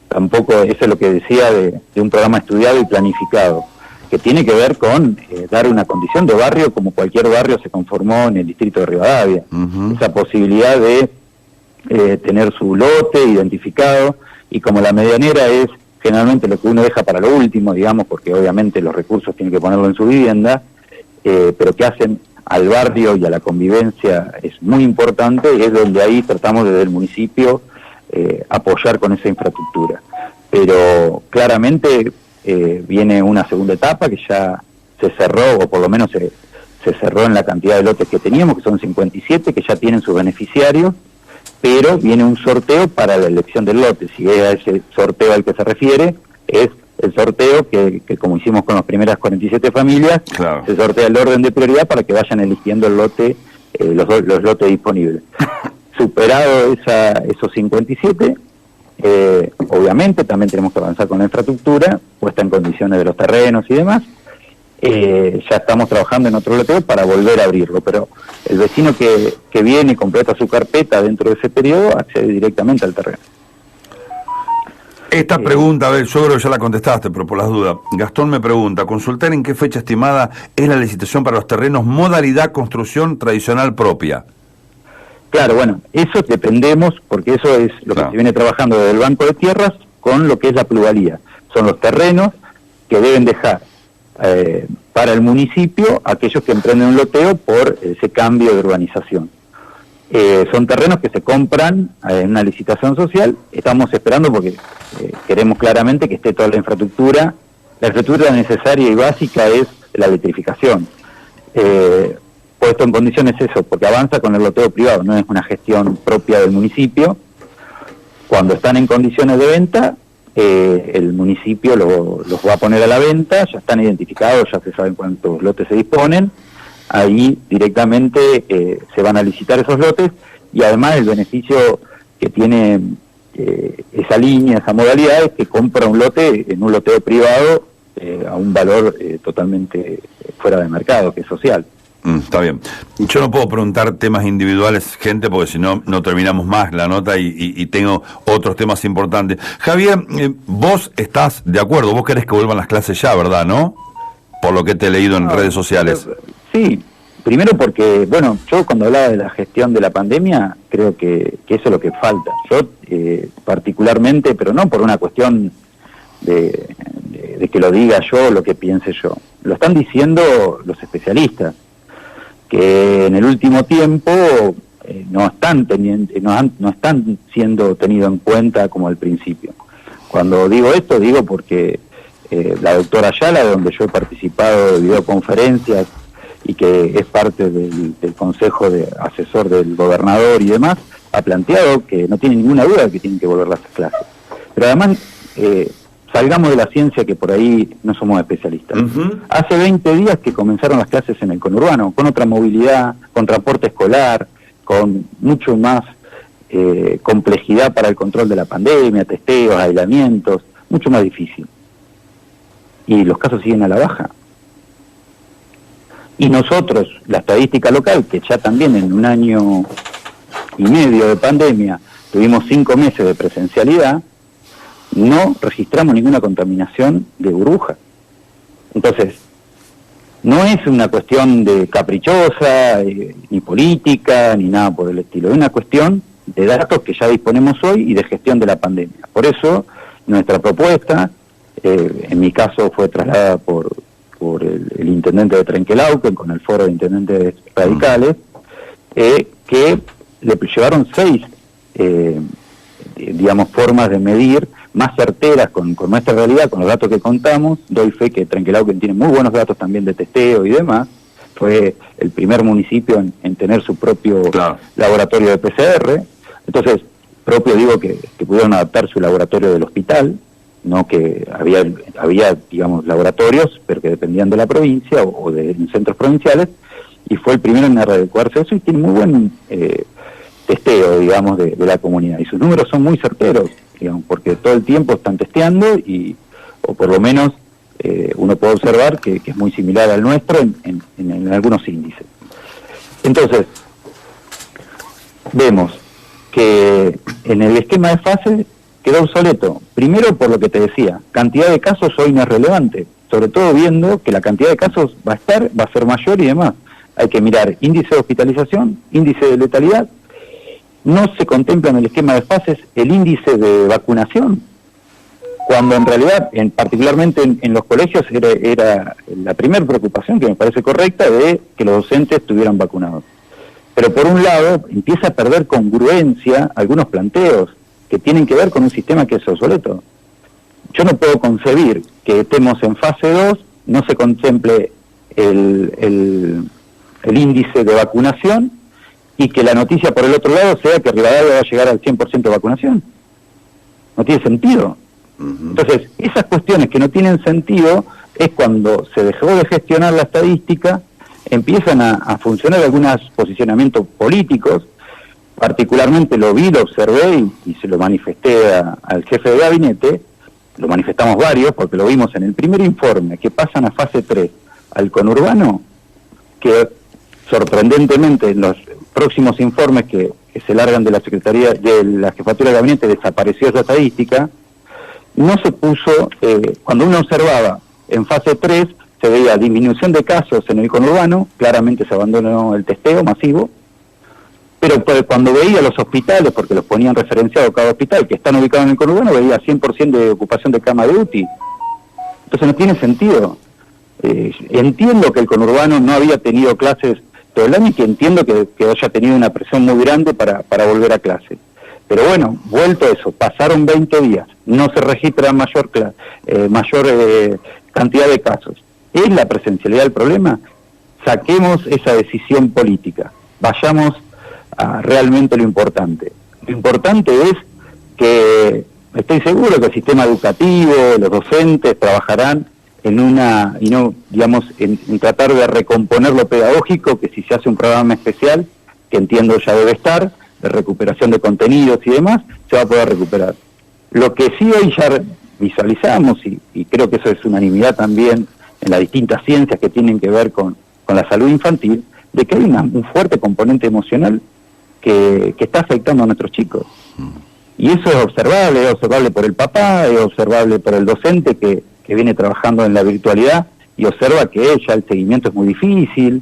[SPEAKER 1] tampoco, eso es lo que decía de un programa estudiado y planificado, que tiene que ver con dar una condición de barrio como cualquier barrio se conformó en el distrito de Rivadavia. Uh-huh. Esa posibilidad de tener su lote identificado, y como la medianera es generalmente lo que uno deja para lo último, digamos, porque obviamente los recursos tienen que ponerlo en su vivienda, pero que hacen al barrio y a la convivencia es muy importante, y es donde ahí tratamos desde el municipio apoyar con esa infraestructura. Pero claramente viene una segunda etapa que ya se cerró, o por lo menos se cerró en la cantidad de lotes que teníamos, que son 57, que ya tienen sus beneficiarios, pero viene un sorteo para la elección del lote. Si es a ese sorteo al que se refiere, es el sorteo que como hicimos con las primeras 47 familias, claro, se sortea el orden de prioridad para que vayan eligiendo el lote, los lotes disponibles. Superado esos 57, obviamente también tenemos que avanzar con la infraestructura, puesta en condiciones de los terrenos y demás. Ya estamos trabajando en otro loteo para volver a abrirlo, pero el vecino que viene y completa su carpeta dentro de ese periodo accede directamente al terreno.
[SPEAKER 2] Esta pregunta, a ver, yo creo que ya la contestaste, pero por las dudas. Gastón me pregunta, consultar en qué fecha estimada es la licitación para los terrenos, modalidad construcción tradicional propia.
[SPEAKER 1] Claro, bueno, eso dependemos, porque eso es lo que se viene trabajando desde el Banco de Tierras con lo que es la plusvalía. Son los terrenos que deben dejar para el municipio aquellos que emprenden un loteo por ese cambio de urbanización. Son terrenos que se compran en una licitación social. Estamos esperando porque queremos claramente que esté toda la infraestructura. La infraestructura necesaria y básica es la electrificación. Puesto en condiciones eso, porque avanza con el loteo privado, no es una gestión propia del municipio. Cuando están en condiciones de venta, el municipio los va a poner a la venta, ya están identificados, ya se saben cuántos lotes se disponen. Ahí directamente se van a licitar esos lotes, y además el beneficio que tiene esa línea, esa modalidad, es que compra un lote en un loteo privado a un valor totalmente fuera de mercado, que es social.
[SPEAKER 2] Está bien. Yo no puedo preguntar temas individuales, gente, porque si no, no terminamos más la nota y tengo otros temas importantes. Javier, vos estás de acuerdo, vos querés que vuelvan las clases ya, ¿verdad, no? Por lo que te he leído en redes sociales.
[SPEAKER 1] Sí, primero porque, bueno, yo cuando hablaba de la gestión de la pandemia, creo que eso es lo que falta. Yo particularmente, pero no por una cuestión de que lo diga yo o lo que piense yo. Lo están diciendo los especialistas, que en el último tiempo no están siendo tenidos en cuenta como al principio. Cuando digo esto, digo porque la doctora Ayala, donde yo he participado de videoconferencias y que es parte del consejo de asesor del gobernador y demás, ha planteado que no tiene ninguna duda de que tienen que volver las clases. Pero además, salgamos de la ciencia, que por ahí no somos especialistas. Uh-huh. Hace 20 días que comenzaron las clases en el conurbano, con otra movilidad, con transporte escolar, con mucho más complejidad para el control de la pandemia, testeos, aislamientos, mucho más difícil. Y los casos siguen a la baja. Y nosotros, la estadística local, que ya también en un año y medio de pandemia tuvimos 5 meses de presencialidad, no registramos ninguna contaminación de burbuja. Entonces, no es una cuestión de caprichosa, ni política, ni nada por el estilo. Es una cuestión de datos que ya disponemos hoy y de gestión de la pandemia. Por eso, nuestra propuesta, en mi caso fue trasladada por el intendente de Trenquelauquen con el foro de intendentes radicales, que le llevaron 6, digamos, formas de medir más certeras con nuestra realidad, con los datos que contamos. Doy fe que Trenquelauquen tiene muy buenos datos también de testeo y demás. Fue el primer municipio en tener su propio laboratorio de PCR. Entonces, propio digo que pudieron adaptar su laboratorio del hospital, no que había digamos, laboratorios, pero que dependían de la provincia o de centros provinciales, y fue el primero en adecuarse a eso y tiene muy buen testeo, digamos, de la comunidad. Y sus números son muy certeros, digamos, porque todo el tiempo están testeando o por lo menos uno puede observar que es muy similar al nuestro en algunos índices. Entonces, vemos que en el esquema de fases quedó obsoleto. Primero, por lo que te decía, cantidad de casos hoy no es relevante, sobre todo viendo que la cantidad de casos va a ser mayor y demás. Hay que mirar índice de hospitalización, índice de letalidad. No se contempla en el esquema de fases el índice de vacunación, cuando en realidad, particularmente en los colegios, era la primera preocupación, que me parece correcta, de que los docentes estuvieran vacunados. Pero por un lado, empieza a perder congruencia algunos planteos que tienen que ver con un sistema que es obsoleto. Yo no puedo concebir que estemos en fase 2, no se contemple el índice de vacunación y que la noticia por el otro lado sea que Rivadavia va a llegar al 100% de vacunación. No tiene sentido. Entonces, esas cuestiones que no tienen sentido es cuando se dejó de gestionar la estadística, empiezan a funcionar algunos posicionamientos políticos. Particularmente lo vi, lo observé y se lo manifesté al jefe de gabinete, lo manifestamos varios porque lo vimos en el primer informe, que pasan a fase 3 al conurbano, que sorprendentemente en los próximos informes que se largan de la Secretaría, de la Jefatura de Gabinete, desapareció esa estadística. No se puso, cuando uno observaba en fase 3, se veía disminución de casos en el conurbano, claramente se abandonó el testeo masivo, pero cuando veía los hospitales, porque los ponían referenciados cada hospital, que están ubicados en el conurbano, veía 100% de ocupación de cama de UTI. Entonces no tiene sentido. Entiendo que el conurbano no había tenido clases todo el año y que entiendo que haya tenido una presión muy grande para volver a clase. Pero bueno, vuelto a eso, pasaron 20 días, no se registra mayor cantidad de casos. ¿Es la presencialidad el problema? Saquemos esa decisión política, vayamos a realmente lo importante. Lo importante es que estoy seguro que el sistema educativo, los docentes trabajarán en en tratar de recomponer lo pedagógico, que si se hace un programa especial, que entiendo ya debe estar, de recuperación de contenidos y demás, se va a poder recuperar. Lo que sí hoy ya visualizamos, y creo que eso es unanimidad también en las distintas ciencias que tienen que ver con la salud infantil, de que hay un fuerte componente emocional que está afectando a nuestros chicos. Y eso es observable por el papá, es observable por el docente que viene trabajando en la virtualidad y observa que ya el seguimiento es muy difícil,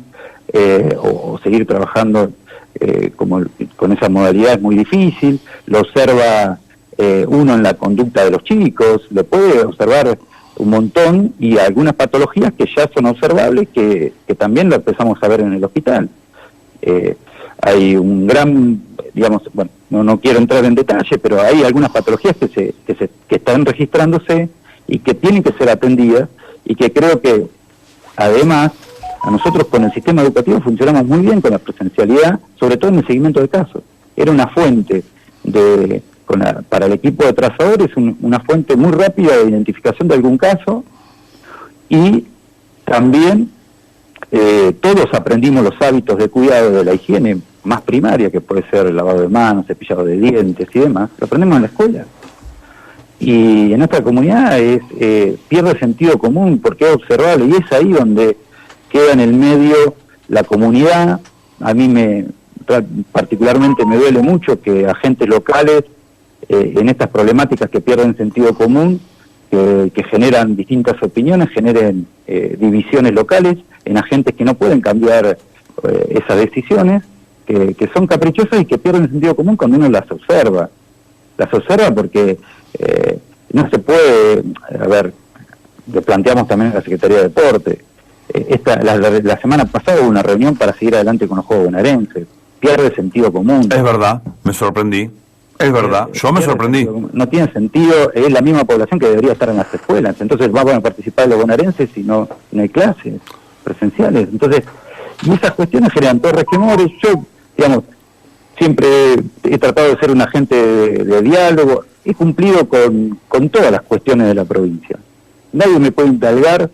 [SPEAKER 1] o seguir trabajando con esa modalidad es muy difícil, lo observa uno en la conducta de los chicos, lo puede observar un montón, y algunas patologías que ya son observables que también lo empezamos a ver en el hospital. Hay un gran, digamos, bueno, no quiero entrar en detalle, pero hay algunas patologías que están registrándose y que tienen que ser atendidas, y que creo que además a nosotros con el sistema educativo funcionamos muy bien con la presencialidad, sobre todo en el seguimiento de casos. Era una fuente para el equipo de trazadores, una fuente muy rápida de identificación de algún caso, y también todos aprendimos los hábitos de cuidado de la higiene más primaria, que puede ser el lavado de manos, cepillado de dientes y demás, lo aprendemos en la escuela. Y en nuestra comunidad pierde sentido común porque es observable, y es ahí donde queda en el medio la comunidad. A mí particularmente me duele mucho que agentes locales en estas problemáticas que pierden sentido común que generan distintas opiniones, generen divisiones locales en agentes que no pueden cambiar esas decisiones, que son caprichosas y que pierden sentido común cuando uno las observa. Las observa porque no se puede, a ver, le planteamos también en la Secretaría de Deporte, la semana pasada hubo una reunión para seguir adelante con los Juegos Bonaerenses, pierde sentido común.
[SPEAKER 2] Es verdad, me sorprendí. Es verdad, yo me sorprendí.
[SPEAKER 1] No tiene sentido, es la misma población que debería estar en las escuelas, entonces van a participar los bonaerenses si no hay clases presenciales. Entonces, y esas cuestiones generan todos resquemores. Yo, digamos, siempre he tratado de ser un agente de diálogo, he cumplido con todas las cuestiones de la provincia. Nadie me puede indalgar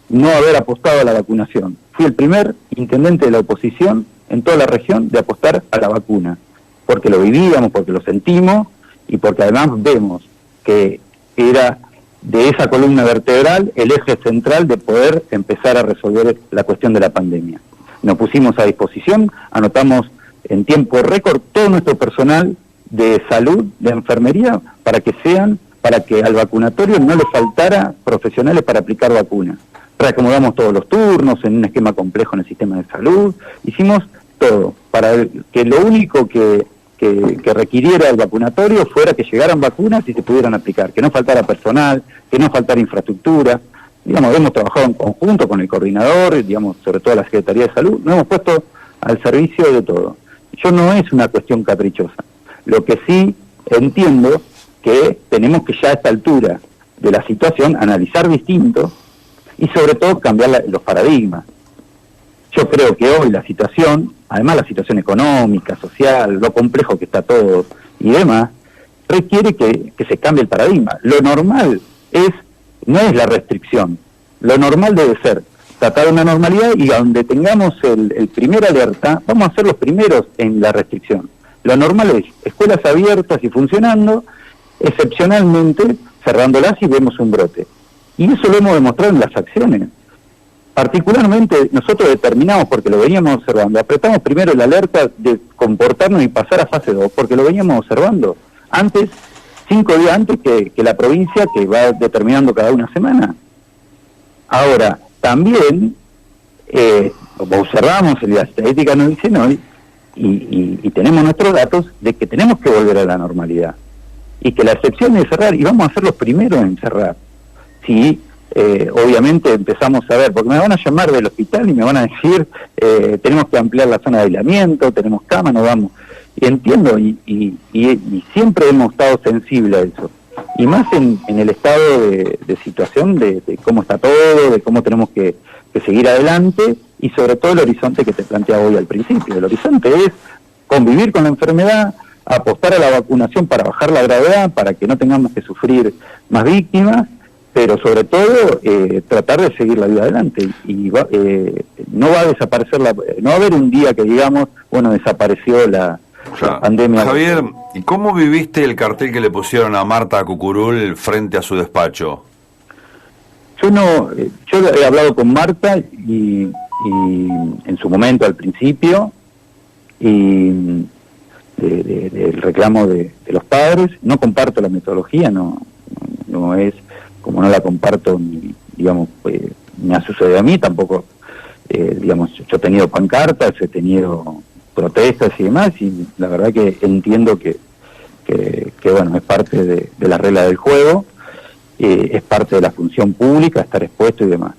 [SPEAKER 1] no haber apostado a la vacunación. Fui el primer intendente de la oposición en toda la región de apostar a la vacuna, porque lo vivíamos, porque lo sentimos y porque además vemos que era de esa columna vertebral el eje central de poder empezar a resolver la cuestión de la pandemia. Nos pusimos a disposición, anotamos en tiempo récord todo nuestro personal de salud, de enfermería, para que al vacunatorio no le faltara profesionales para aplicar vacunas. Reacomodamos todos los turnos en un esquema complejo en el sistema de salud, hicimos todo para que lo único que requiriera el vacunatorio fuera que llegaran vacunas y se pudieran aplicar, que no faltara personal, que no faltara infraestructura. Digamos, hemos trabajado en conjunto con el coordinador, digamos, sobre todo la Secretaría de Salud, nos hemos puesto al servicio de todo. Yo no es una cuestión caprichosa. Lo que sí entiendo que tenemos que ya a esta altura de la situación analizar distinto y sobre todo cambiar los paradigmas. Yo creo que hoy la situación, además la situación económica, social, lo complejo que está todo y demás, requiere que se cambie el paradigma. Lo normal no es la restricción, lo normal debe ser tratar una normalidad y donde tengamos el primer alerta, vamos a ser los primeros en la restricción. Lo normal es escuelas abiertas y funcionando, excepcionalmente cerrándolas y vemos un brote. Y eso lo hemos demostrado en las acciones. Particularmente nosotros determinamos, porque lo veníamos observando, apretamos primero la alerta de comportarnos y pasar a fase 2, porque lo veníamos observando antes, 5 días antes que la provincia, que va determinando cada una semana. Ahora, también observamos, la estadística nos dice hoy, y tenemos nuestros datos de que tenemos que volver a la normalidad, y que la excepción es cerrar, y vamos a ser los primeros en cerrar. Sí, obviamente empezamos a ver, porque me van a llamar del hospital y me van a decir, tenemos que ampliar la zona de aislamiento, tenemos cama, no vamos. Y entiendo, y siempre hemos estado sensibles a eso. Y más en el estado de situación, de cómo está todo, de cómo tenemos que seguir adelante, y sobre todo el horizonte que te planteaba hoy al principio. El horizonte es convivir con la enfermedad, apostar a la vacunación para bajar la gravedad, para que no tengamos que sufrir más víctimas, pero sobre todo tratar de seguir la vida adelante. Y no va a desaparecer no va a haber un día que digamos, bueno, desapareció la pandemia.
[SPEAKER 2] Javier, ¿y cómo viviste el cartel que le pusieron a Marta Cucurul frente a su despacho?
[SPEAKER 1] Yo he hablado con Marta y en su momento al principio y del reclamo de los padres. No comparto la metodología, no es como no la comparto, digamos, me ha sucedido a mí, tampoco, digamos, yo he tenido pancartas, he tenido protestas y demás, y la verdad que entiendo que bueno, es parte de la regla del juego, es parte de la función pública, estar expuesto y demás.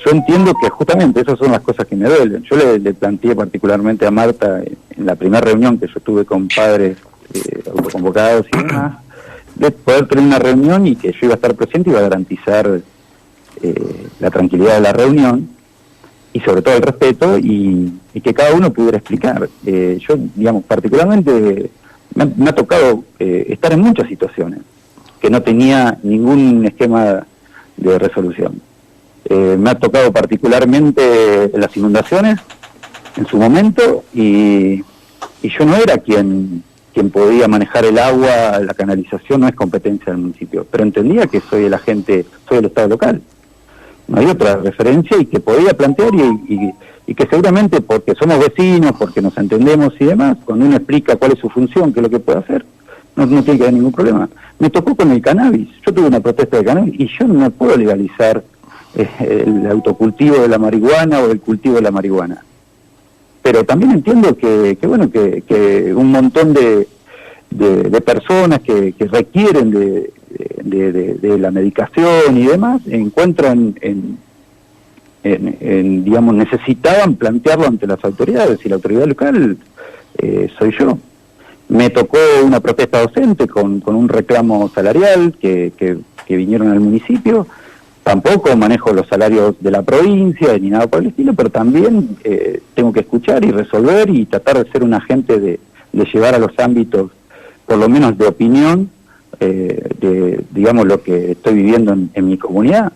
[SPEAKER 1] Yo entiendo que justamente esas son las cosas que me duelen. Yo le planteé particularmente a Marta en la primera reunión que yo tuve con padres autoconvocados y demás, de poder tener una reunión y que yo iba a estar presente y iba a garantizar la tranquilidad de la reunión y sobre todo el respeto y que cada uno pudiera explicar. Yo, digamos, particularmente me ha tocado estar en muchas situaciones que no tenía ningún esquema de resolución. Me ha tocado particularmente las inundaciones en su momento y yo no era quien podía manejar el agua, la canalización no es competencia del municipio, pero entendía que soy el agente, soy el Estado local. No hay otra referencia y que podía plantear y que seguramente porque somos vecinos, porque nos entendemos y demás, cuando uno explica cuál es su función, qué es lo que puede hacer, no tiene que haber ningún problema. Me tocó con el cannabis, yo tuve una protesta de cannabis y yo no puedo legalizar el autocultivo de la marihuana o el cultivo de la marihuana. Pero también entiendo que un montón de personas que requieren de la medicación y demás encuentran digamos, necesitaban plantearlo ante las autoridades, y la autoridad local soy yo. Me tocó una protesta docente con un reclamo salarial que vinieron al municipio. Tampoco manejo los salarios de la provincia ni nada por el estilo, pero también tengo que escuchar y resolver y tratar de ser un agente de llevar a los ámbitos, por lo menos de opinión, de digamos lo que estoy viviendo en mi comunidad.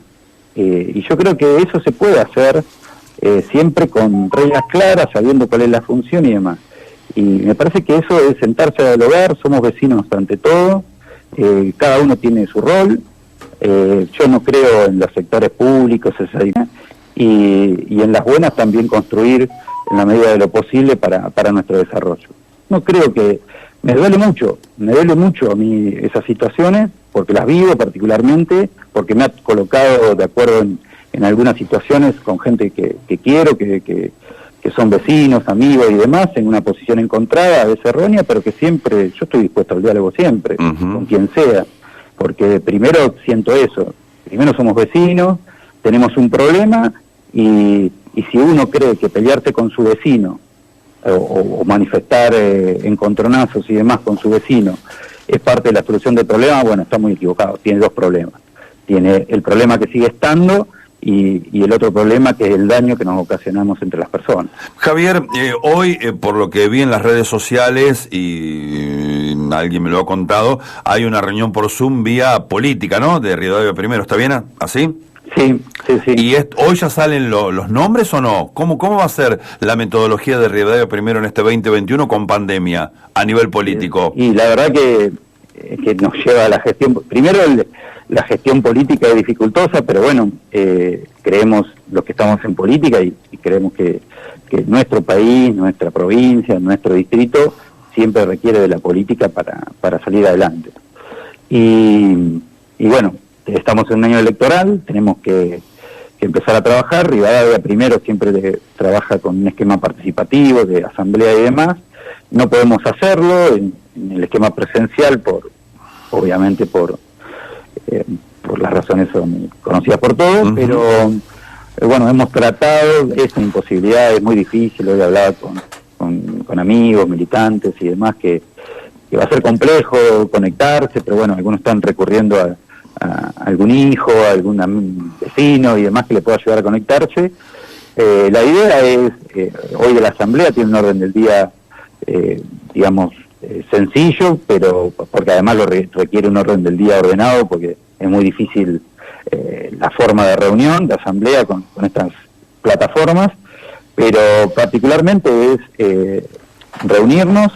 [SPEAKER 1] Y yo creo que eso se puede hacer siempre con reglas claras, sabiendo cuál es la función y demás. Y me parece que eso es sentarse a dialogar, somos vecinos ante todo, cada uno tiene su rol. Yo no creo en los sectores públicos, y en las buenas también construir en la medida de lo posible para nuestro desarrollo. No creo que... Me duele mucho a mí esas situaciones, porque las vivo particularmente, porque me ha colocado de acuerdo en algunas situaciones con gente que quiero, que son vecinos, amigos y demás, en una posición encontrada, a veces errónea, pero que siempre, yo estoy dispuesto al diálogo siempre, con quien sea, porque primero siento eso, primero somos vecinos, tenemos un problema, y si uno cree que pelearse con su vecino, o manifestar encontronazos y demás con su vecino es parte de la solución del problema, bueno, está muy equivocado, tiene dos problemas. Tiene el problema que sigue estando y el otro problema que es el daño que nos ocasionamos entre las personas.
[SPEAKER 2] Javier, hoy, por lo que vi en las redes sociales y alguien me lo ha contado, hay una reunión por Zoom vía política, ¿no?, de Rivadavia Primero, ¿está bien así?
[SPEAKER 1] Sí.
[SPEAKER 2] ¿Y hoy ya salen los nombres o no? ¿Cómo va a ser la metodología de Rivadavia Primero en este 2021 con pandemia a nivel político?
[SPEAKER 1] Y la verdad que nos lleva a la gestión... Primero, la gestión política es dificultosa, pero bueno, creemos los que estamos en política y creemos que nuestro país, nuestra provincia, nuestro distrito siempre requiere de la política para salir adelante. Y bueno, estamos en un año electoral, tenemos que empezar a trabajar. Rivadavia Primero siempre trabaja con un esquema participativo de asamblea y demás. No podemos hacerlo en el esquema presencial, obviamente por las razones son conocidas por todos, pero bueno, hemos tratado, es una imposibilidad, es muy difícil. Hoy hablaba con amigos, militantes y demás, que va a ser complejo conectarse, pero bueno, algunos están recurriendo a algún hijo, a algún vecino y demás que le pueda ayudar a conectarse. La idea es, hoy de la asamblea tiene un orden del día, digamos, sencillo, pero porque además requiere un orden del día ordenado, porque es muy difícil la forma de reunión, de asamblea con estas plataformas, pero particularmente es reunirnos,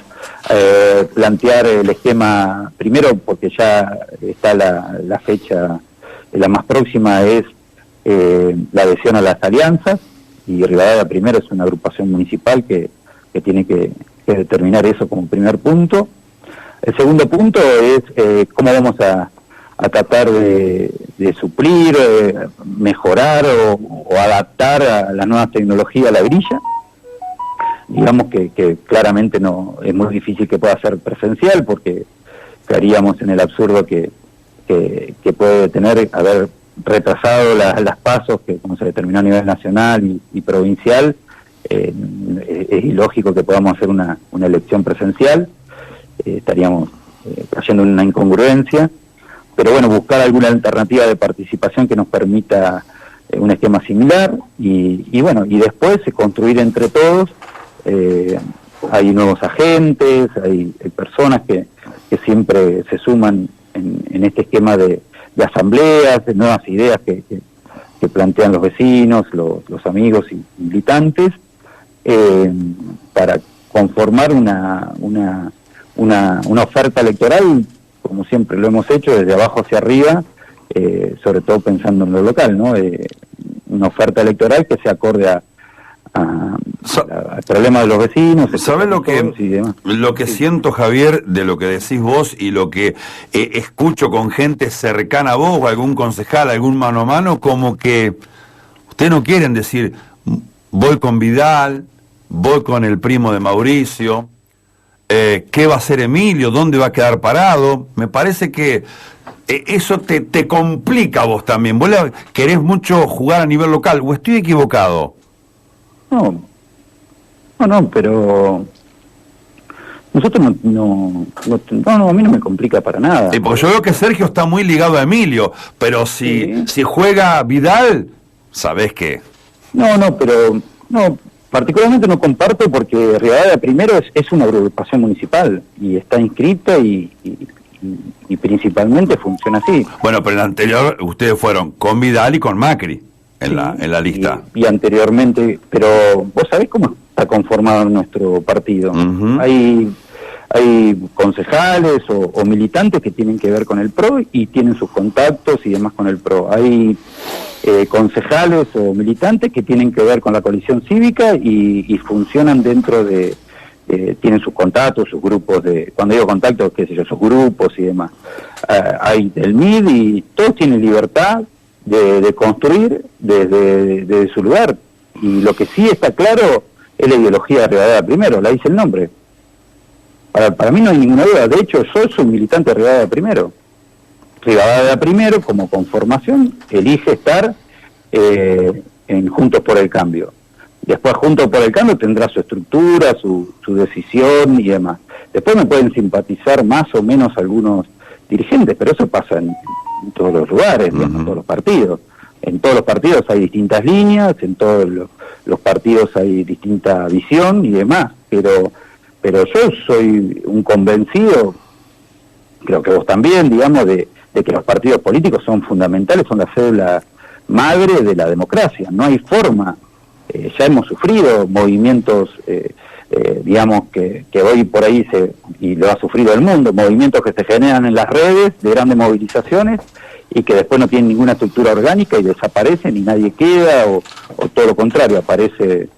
[SPEAKER 1] plantear el esquema, primero porque ya está la fecha, la más próxima es la adhesión a las alianzas, y Rivadavia Primero es una agrupación municipal que tiene que determinar eso como primer punto. El segundo punto es cómo vamos a tratar de suplir, mejorar o adaptar a la nueva tecnología a la grilla. Digamos que claramente no es muy difícil que pueda ser presencial, porque caeríamos en el absurdo que puede haber retrasado las pasos, que como se determinó a nivel nacional y provincial. Es ilógico que podamos hacer una elección presencial, estaríamos cayendo en una incongruencia, pero bueno, buscar alguna alternativa de participación que nos permita un esquema similar, y bueno, y después construir entre todos. Hay nuevos agentes, hay personas que siempre se suman en este esquema de asambleas, de nuevas ideas que plantean los vecinos, los amigos y militantes, para conformar una oferta electoral, como siempre lo hemos hecho, desde abajo hacia arriba, sobre todo pensando en lo local, ¿no? Una oferta electoral que se acorde a al problema de los vecinos.
[SPEAKER 2] ¿Sabes lo que siento, Javier, de lo que decís vos y lo que escucho con gente cercana a vos, o algún concejal, algún mano a mano, como que ustedes no quieren decir, voy con Vidal, voy con el primo de Mauricio, ¿qué va a hacer Emilio? ¿Dónde va a quedar parado? Me parece que eso te complica a vos también. Vos querés mucho jugar a nivel local, ¿o estoy equivocado?
[SPEAKER 1] No, pero nosotros a mí no me complica para nada.
[SPEAKER 2] Porque yo veo que Sergio está muy ligado a Emilio, pero si juega Vidal, ¿sabés qué?
[SPEAKER 1] Pero particularmente no comparto porque Rivadavia Primero es una agrupación municipal y está inscrita y principalmente funciona así.
[SPEAKER 2] Bueno, pero en el anterior ustedes fueron con Vidal y con Macri en la lista.
[SPEAKER 1] Y anteriormente, pero vos sabés cómo está conformado nuestro partido.
[SPEAKER 2] Uh-huh.
[SPEAKER 1] Hay concejales o militantes que tienen que ver con el PRO y tienen sus contactos y demás con el PRO. Hay concejales o militantes que tienen que ver con la coalición cívica y funcionan dentro de... tienen sus contactos, sus grupos cuando digo contactos, qué sé yo, sus grupos y demás. Hay del MID y todos tienen libertad de construir desde su lugar. Y lo que sí está claro es la ideología de Rivadavia Primero, la dice el nombre. Para mí no hay ninguna duda. De hecho, yo soy militante de Rivadavia Primero. Rivadavia Primero, como conformación, elige estar en Juntos por el Cambio. Después Juntos por el Cambio tendrá su estructura, su decisión y demás. Después me pueden simpatizar más o menos algunos dirigentes, pero eso pasa en todos los lugares, digamos, en todos los partidos. En todos los partidos hay distintas líneas, en todos los partidos hay distinta visión y demás, pero yo soy un convencido, creo que vos también, digamos, de que los partidos políticos son fundamentales, son la célula madre de la democracia. No hay forma, ya hemos sufrido movimientos, digamos, que hoy por ahí y lo ha sufrido el mundo, movimientos que se generan en las redes de grandes movilizaciones y que después no tienen ninguna estructura orgánica y desaparecen y nadie queda, o todo lo contrario, aparece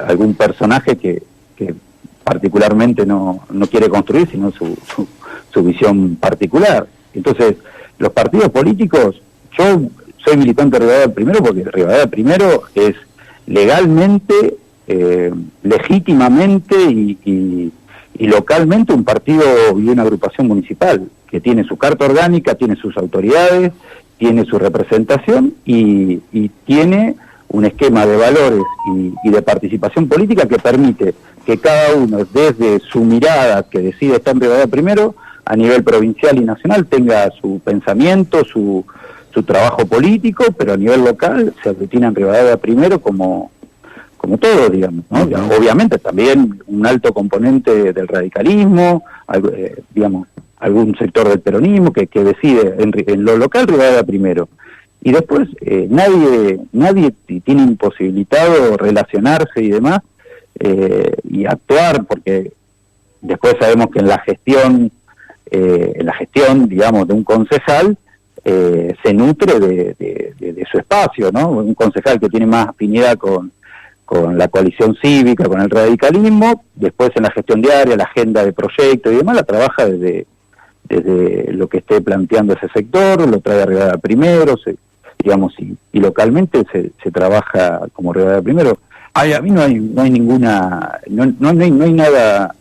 [SPEAKER 1] algún personaje que particularmente no quiere construir, sino su visión particular. Entonces, los partidos políticos, yo soy militante de Rivadavia Primero porque Rivadavia Primero es legalmente, legítimamente y localmente un partido y una agrupación municipal que tiene su carta orgánica, tiene sus autoridades, tiene su representación y tiene un esquema de valores y de participación política que permite que cada uno, desde su mirada que decide estar en Rivadavia Primero, a nivel provincial y nacional, tenga su pensamiento, su trabajo político, pero a nivel local se aglutina en Rivadavia Primero como todo, digamos, ¿no? Uh-huh. Obviamente también un alto componente del radicalismo, digamos, algún sector del peronismo que decide en lo local Rivadavia Primero. Y después nadie tiene imposibilitado relacionarse y demás, y actuar, porque después sabemos que en la gestión, digamos, de un concejal, se nutre de su espacio, ¿no? Un concejal que tiene más afinidad con la coalición cívica, con el radicalismo, después en la gestión diaria, la agenda de proyectos y demás, la trabaja desde lo que esté planteando ese sector, lo trae a Rivadavia Primero, digamos, y localmente se trabaja como Rivadavia Primero. A mí no hay ninguna, no hay nada,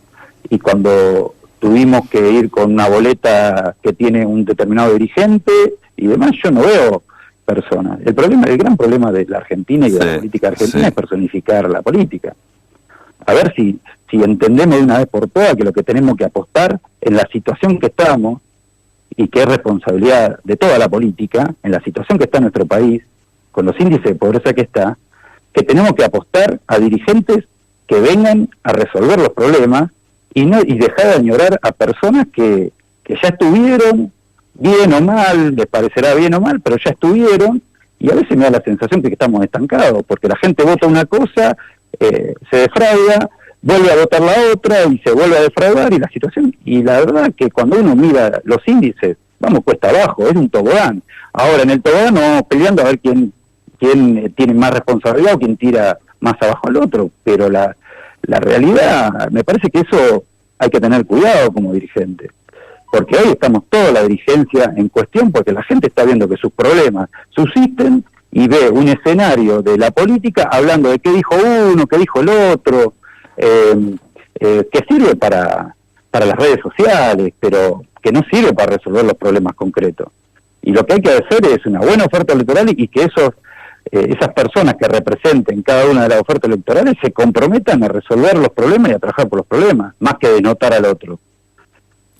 [SPEAKER 1] y cuando tuvimos que ir con una boleta que tiene un determinado dirigente y demás, yo no veo personas. El gran problema de la Argentina y de la política argentina es personificar la política. A ver si entendemos de una vez por todas que lo que tenemos que apostar en la situación que estamos, y que es responsabilidad de toda la política, en la situación que está en nuestro país, con los índices de pobreza que está, que tenemos que apostar a dirigentes que vengan a resolver los problemas y dejar de añorar a personas que ya estuvieron, bien o mal, les parecerá bien o mal, pero ya estuvieron, y a veces me da la sensación de que estamos estancados, porque la gente vota una cosa, se defrauda, vuelve a votar la otra y se vuelve a defraudar, y la verdad que cuando uno mira los índices, vamos cuesta abajo, es un tobogán. Ahora en el tobogán nos vamos peleando a ver quién tiene más responsabilidad o quién tira más abajo al otro, pero la realidad, me parece que eso hay que tener cuidado como dirigente, porque hoy estamos toda la dirigencia en cuestión porque la gente está viendo que sus problemas subsisten y ve un escenario de la política hablando de qué dijo uno, qué dijo el otro, que sirve para las redes sociales, pero que no sirve para resolver los problemas concretos. Y lo que hay que hacer es una buena oferta electoral y que esas personas que representen cada una de las ofertas electorales se comprometan a resolver los problemas y a trabajar por los problemas, más que denotar al otro.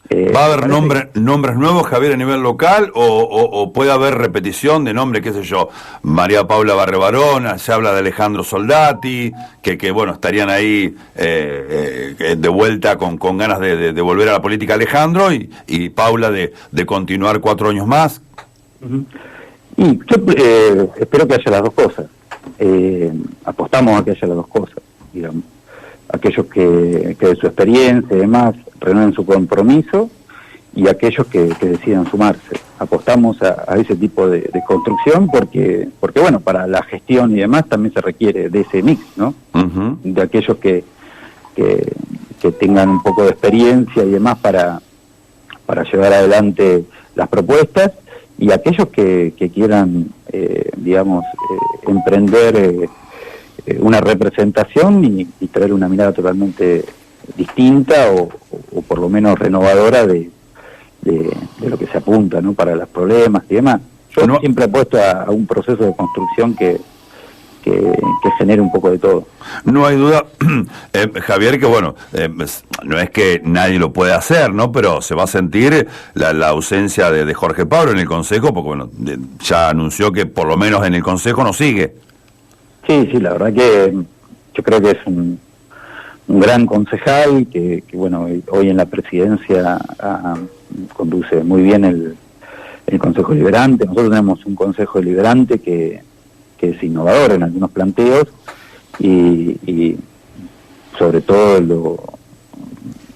[SPEAKER 2] ¿Va a haber nombres nuevos, Javier, a nivel local o puede haber repetición de nombres, qué sé yo, María Paula Barrebarona, se habla de Alejandro Soldati, que bueno, estarían ahí de vuelta con ganas de volver a la política Alejandro y Paula de continuar 4 años más?
[SPEAKER 1] Y yo espero que haya las dos cosas. Apostamos a que haya las dos cosas, digamos. Aquellos que de su experiencia y demás renueven su compromiso y aquellos que decidan sumarse. Apostamos a ese tipo de construcción porque bueno, para la gestión y demás también se requiere de ese mix, ¿no? Uh-huh. De aquellos que tengan un poco de experiencia y demás para llevar adelante las propuestas y aquellos que quieran, emprender una representación y traer una mirada totalmente distinta o por lo menos renovadora de lo que se apunta, ¿no? Para los problemas y demás. Yo siempre apuesto a un proceso de construcción que genere un poco de todo.
[SPEAKER 2] No hay duda, Javier, que bueno, no es que nadie lo puede hacer, ¿no? Pero se va a sentir la ausencia de Jorge Pablo en el Consejo, porque bueno, ya anunció que por lo menos en el Consejo no sigue.
[SPEAKER 1] Sí, la verdad que yo creo que es un gran concejal que bueno, hoy en la presidencia conduce muy bien el Consejo Deliberante. Nosotros tenemos un Consejo Deliberante que es innovador en algunos planteos y sobre todo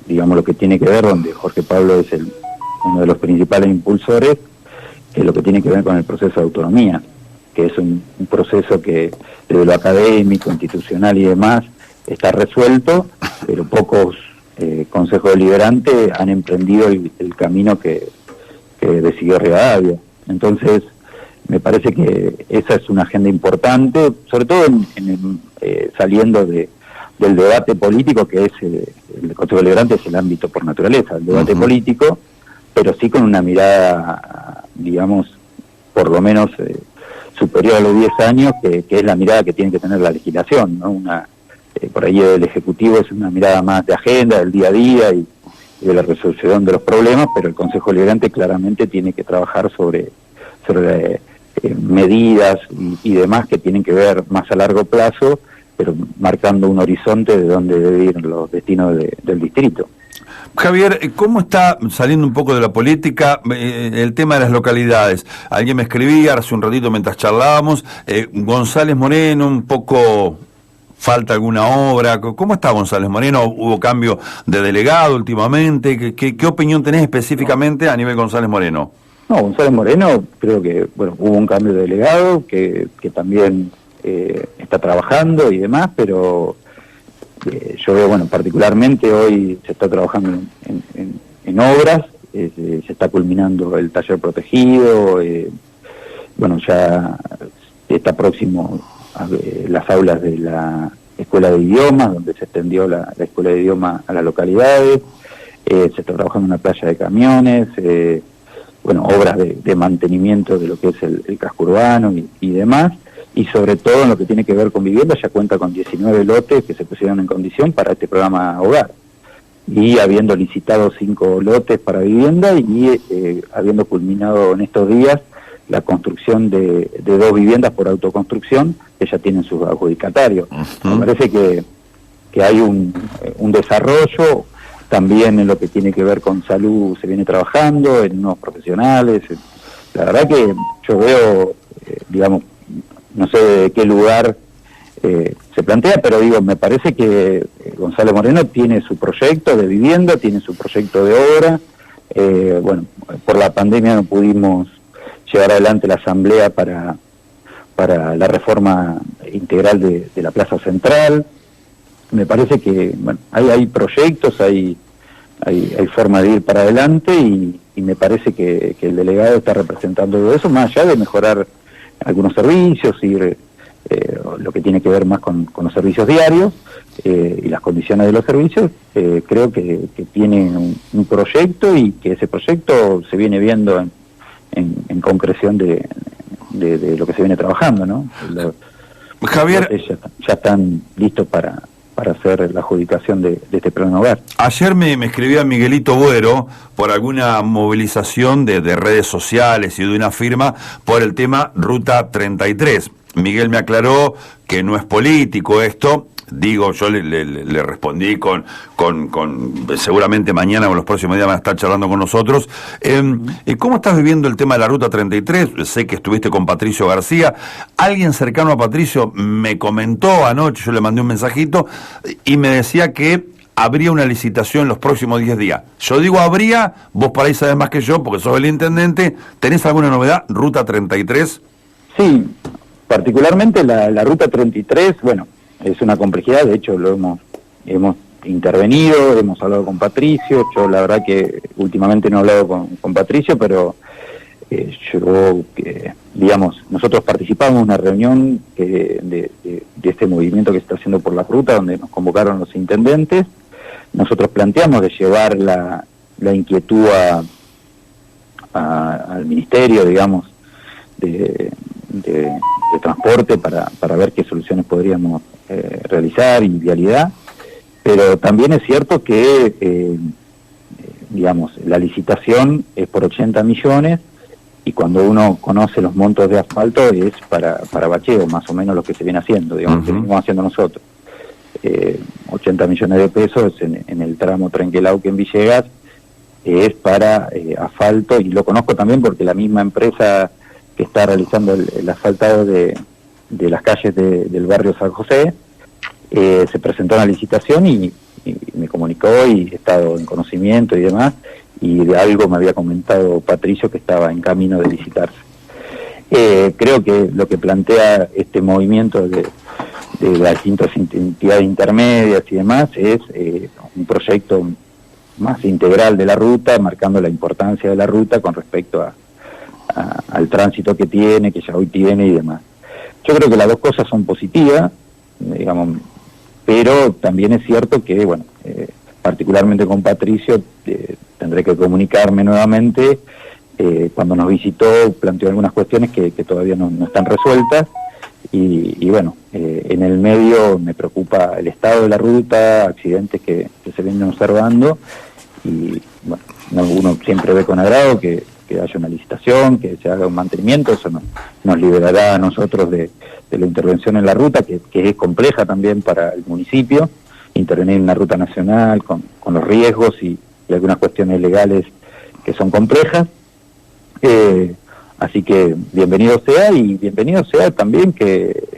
[SPEAKER 1] lo que tiene que ver, donde Jorge Pablo es uno de los principales impulsores, que es lo que tiene que ver con el proceso de autonomía, que es un proceso que desde lo académico, institucional y demás está resuelto, pero pocos consejos deliberantes han emprendido el camino que decidió Rivadavia. Entonces, me parece que esa es una agenda importante, sobre todo saliendo del debate político, que es el Consejo Deliberante es el ámbito por naturaleza, el debate uh-huh. político, pero sí con una mirada, por lo menos superior a los 10 años, que es la mirada que tiene que tener la legislación, ¿no? Por ahí el Ejecutivo es una mirada más de agenda, del día a día y de la resolución de los problemas, pero el Consejo Deliberante claramente tiene que trabajar sobre medidas y demás que tienen que ver más a largo plazo, pero marcando un horizonte de dónde deben ir los destinos del distrito.
[SPEAKER 2] Javier, ¿cómo está saliendo un poco de la política el tema de las localidades? Alguien me escribía hace un ratito mientras charlábamos, González Moreno, un poco falta alguna obra. ¿Cómo está González Moreno? ¿Hubo cambio de delegado últimamente? ¿Qué opinión tenés específicamente a nivel González Moreno?
[SPEAKER 1] No, González Moreno, creo que hubo un cambio de delegado que también está trabajando y demás, pero yo veo, particularmente hoy se está trabajando en obras, se está culminando el taller protegido, ya está próximo a las aulas de la Escuela de Idiomas, donde se extendió la Escuela de Idiomas a las localidades, se está trabajando en una playa de camiones, obras de mantenimiento de lo que es el casco urbano y demás, y sobre todo en lo que tiene que ver con vivienda, ya cuenta con 19 lotes que se pusieron en condición para este programa Hogar, y habiendo licitado 5 lotes para vivienda y habiendo culminado en estos días la construcción de 2 viviendas por autoconstrucción que ya tienen sus adjudicatarios. Uh-huh. Me parece que hay un desarrollo. También en lo que tiene que ver con salud se viene trabajando, en nuevos profesionales. La verdad que yo veo, no sé de qué lugar se plantea, pero me parece que González Moreno tiene su proyecto de vivienda, tiene su proyecto de obra. Por la pandemia no pudimos llevar adelante la asamblea para para la reforma integral de la Plaza Central. Me parece que bueno, hay proyectos, hay forma de ir para adelante y me parece que el delegado está representando todo eso, más allá de mejorar algunos servicios y lo que tiene que ver más con los servicios diarios y las condiciones de los servicios. Creo que tiene un proyecto y que ese proyecto se viene viendo en concreción de lo que se viene trabajando, ¿no?
[SPEAKER 2] Javier,
[SPEAKER 1] ya están listos para hacer la adjudicación de este plan hogar.
[SPEAKER 2] Ayer me escribía Miguelito Buero por alguna movilización de redes sociales y de una firma por el tema Ruta 33. Miguel me aclaró que no es político esto. Digo, yo le respondí con seguramente mañana o los próximos días van a estar charlando con nosotros. ¿Cómo estás viviendo el tema de la Ruta 33? Sé que estuviste con Patricio García. Alguien cercano a Patricio me comentó anoche, yo le mandé un mensajito, y me decía que habría una licitación los próximos 10 días. Yo digo habría, vos por ahí sabés más que yo, porque sos el intendente. ¿Tenés alguna novedad? Ruta 33.
[SPEAKER 1] Sí, particularmente la Ruta 33, bueno, es una complejidad. De hecho lo hemos intervenido, hemos hablado con Patricio. Yo la verdad que últimamente no he hablado con Patricio, pero digamos, nosotros participamos en una reunión de este movimiento que se está haciendo por la ruta, donde nos convocaron los intendentes. Nosotros planteamos de llevar la inquietud al ministerio, digamos, de transporte para ver qué soluciones podríamos realizar y vialidad, pero también es cierto que digamos, la licitación es por 80 millones y cuando uno conoce los montos de asfalto es para bacheo, más o menos lo que se viene haciendo, digamos, que venimos haciendo nosotros. 80 millones de pesos en el tramo Trenquelauquen-Villegas es para asfalto, y lo conozco también porque la misma empresa que está realizando el asfaltado de las calles del barrio San José, se presentó en la licitación y me comunicó y he estado en conocimiento y demás, y de algo me había comentado Patricio que estaba en camino de licitarse. Creo que lo que plantea este movimiento de las distintas entidades intermedias y demás es un proyecto más integral de la ruta, marcando la importancia de la ruta con respecto al tránsito que tiene, que ya hoy tiene y demás. Yo creo que las dos cosas son positivas, digamos, pero también es cierto que, bueno, particularmente con Patricio, tendré que comunicarme nuevamente. Cuando nos visitó planteó algunas cuestiones que todavía no están resueltas, y bueno, en el medio me preocupa el estado de la ruta, accidentes que se vienen observando, y bueno, uno siempre ve con agrado que haya una licitación, que se haga un mantenimiento. Eso nos liberará a nosotros de la intervención en la ruta, que es compleja también para el municipio, intervenir en una ruta nacional con los riesgos y algunas cuestiones legales que son complejas. Así que bienvenido sea, y bienvenido sea también que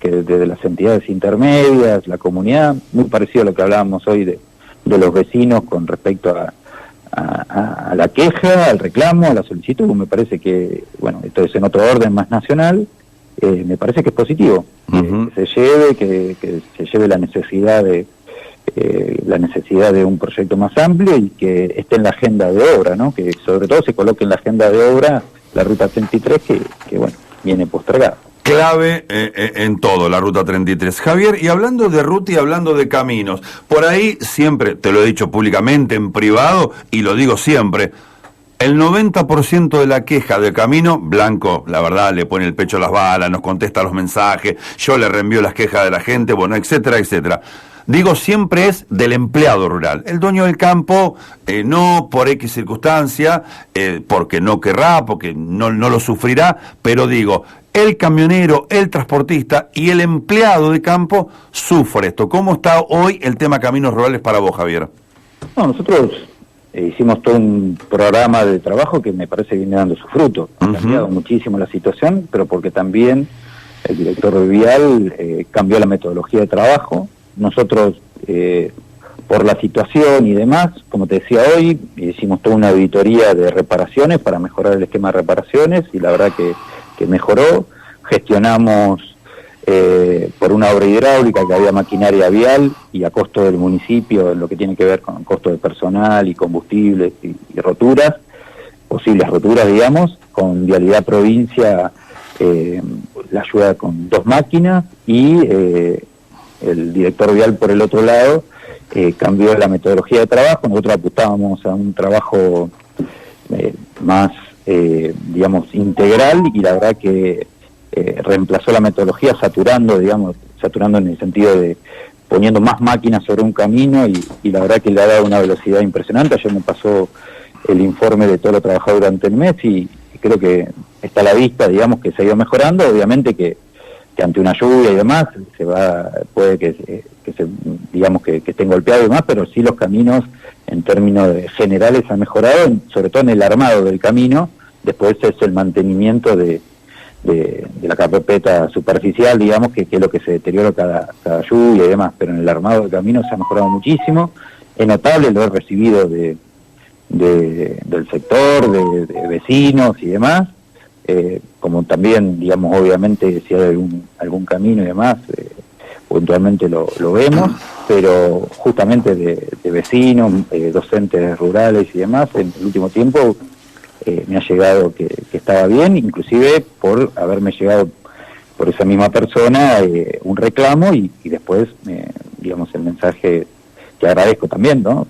[SPEAKER 1] desde las entidades intermedias, la comunidad, muy parecido a lo que hablábamos hoy de los vecinos con respecto a la queja, al reclamo, a la solicitud. Me parece que, bueno, esto es en otro orden más nacional. Me parece que es positivo que se lleve la necesidad de un proyecto más amplio y que esté en la agenda de obra, ¿no? Que sobre todo se coloque en la agenda de obra la Ruta 33, que bueno, viene postergada.
[SPEAKER 2] Clave en todo, la Ruta 33. Javier, y hablando de ruta y hablando de caminos, por ahí siempre, te lo he dicho públicamente, en privado, y lo digo siempre, el 90% de la queja de camino, Blanco, la verdad, le pone el pecho a las balas, nos contesta los mensajes, yo le reenvío las quejas de la gente, bueno, etcétera, etcétera. Digo, siempre es del empleado rural. El dueño del campo, no por X circunstancia, porque no querrá, porque no lo sufrirá, pero digo, el camionero, el transportista y el empleado de campo sufre esto. ¿Cómo está hoy el tema caminos rurales para vos, Javier?
[SPEAKER 1] No, nosotros hicimos todo un programa de trabajo que me parece que viene dando su fruto. Ha cambiado muchísimo la situación, pero porque también el director de Vial cambió la metodología de trabajo. Nosotros, por la situación y demás, como te decía hoy, hicimos toda una auditoría de reparaciones para mejorar el esquema de reparaciones, y la verdad que mejoró. gestionamos por una obra hidráulica que había maquinaria vial y a costo del municipio en lo que tiene que ver con costo de personal y combustibles y roturas, posibles roturas, digamos, con Vialidad Provincia la ayuda con 2 máquinas y el director vial por el otro lado cambió la metodología de trabajo. Nosotros apuntábamos a un trabajo más, digamos, integral, y la verdad que reemplazó la metodología saturando en el sentido de poniendo más máquinas sobre un camino, y la verdad que le ha dado una velocidad impresionante. Ayer me pasó el informe de todo lo trabajado durante el mes y creo que está a la vista, digamos, que se ha ido mejorando. Obviamente que ante una lluvia y demás puede que estén golpeados y demás, pero sí los caminos en términos generales han mejorado, sobre todo en el armado del camino. Después es el mantenimiento de la carpeta superficial, digamos, que es lo que se deteriora cada lluvia y demás, pero en el armado del camino se ha mejorado muchísimo. Es notable, lo he recibido del sector, de vecinos y demás, como también, digamos, obviamente si hay algún camino y demás, puntualmente lo vemos, pero justamente de vecinos, docentes rurales y demás, en el último tiempo me ha llegado que estaba bien, inclusive por haberme llegado por esa misma persona un reclamo y después, digamos, el mensaje que agradezco también, ¿no?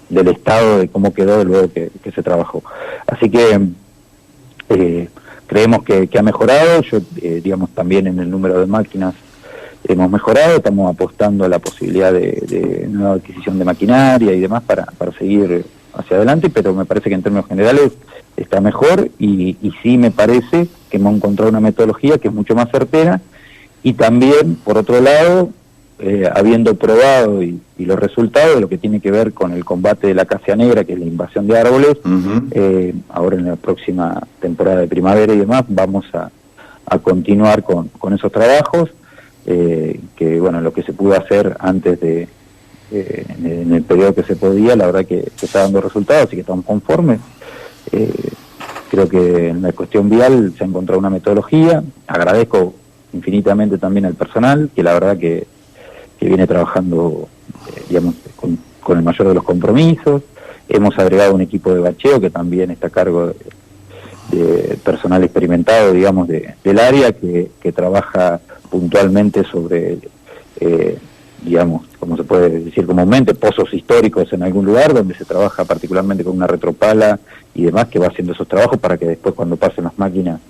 [SPEAKER 1] Del estado de cómo quedó luego que se trabajó. Así que creemos que ha mejorado. Yo, digamos, también en el número de máquinas hemos mejorado. Estamos apostando a la posibilidad de nueva adquisición de maquinaria y demás para seguir hacia adelante, pero me parece que en términos generales está mejor, y sí me parece que hemos encontrado una metodología que es mucho más certera, y también, por otro lado, habiendo probado y los resultados de lo que tiene que ver con el combate de la acacia negra, que es la invasión de árboles, ahora en la próxima temporada de primavera y demás vamos a continuar con esos trabajos, que bueno, lo que se pudo hacer antes en el periodo que se podía, la verdad que está dando resultados y que estamos conformes. Creo que en la cuestión vial se ha encontrado una metodología. Agradezco infinitamente también al personal, que la verdad que viene trabajando, digamos, con el mayor de los compromisos. Hemos agregado un equipo de bacheo que también está a cargo de personal experimentado, digamos, del área, que trabaja puntualmente sobre, digamos, como se puede decir comúnmente, pozos históricos en algún lugar, donde se trabaja particularmente con una retropala y demás, que va haciendo esos trabajos para que después, cuando pasen las máquinas,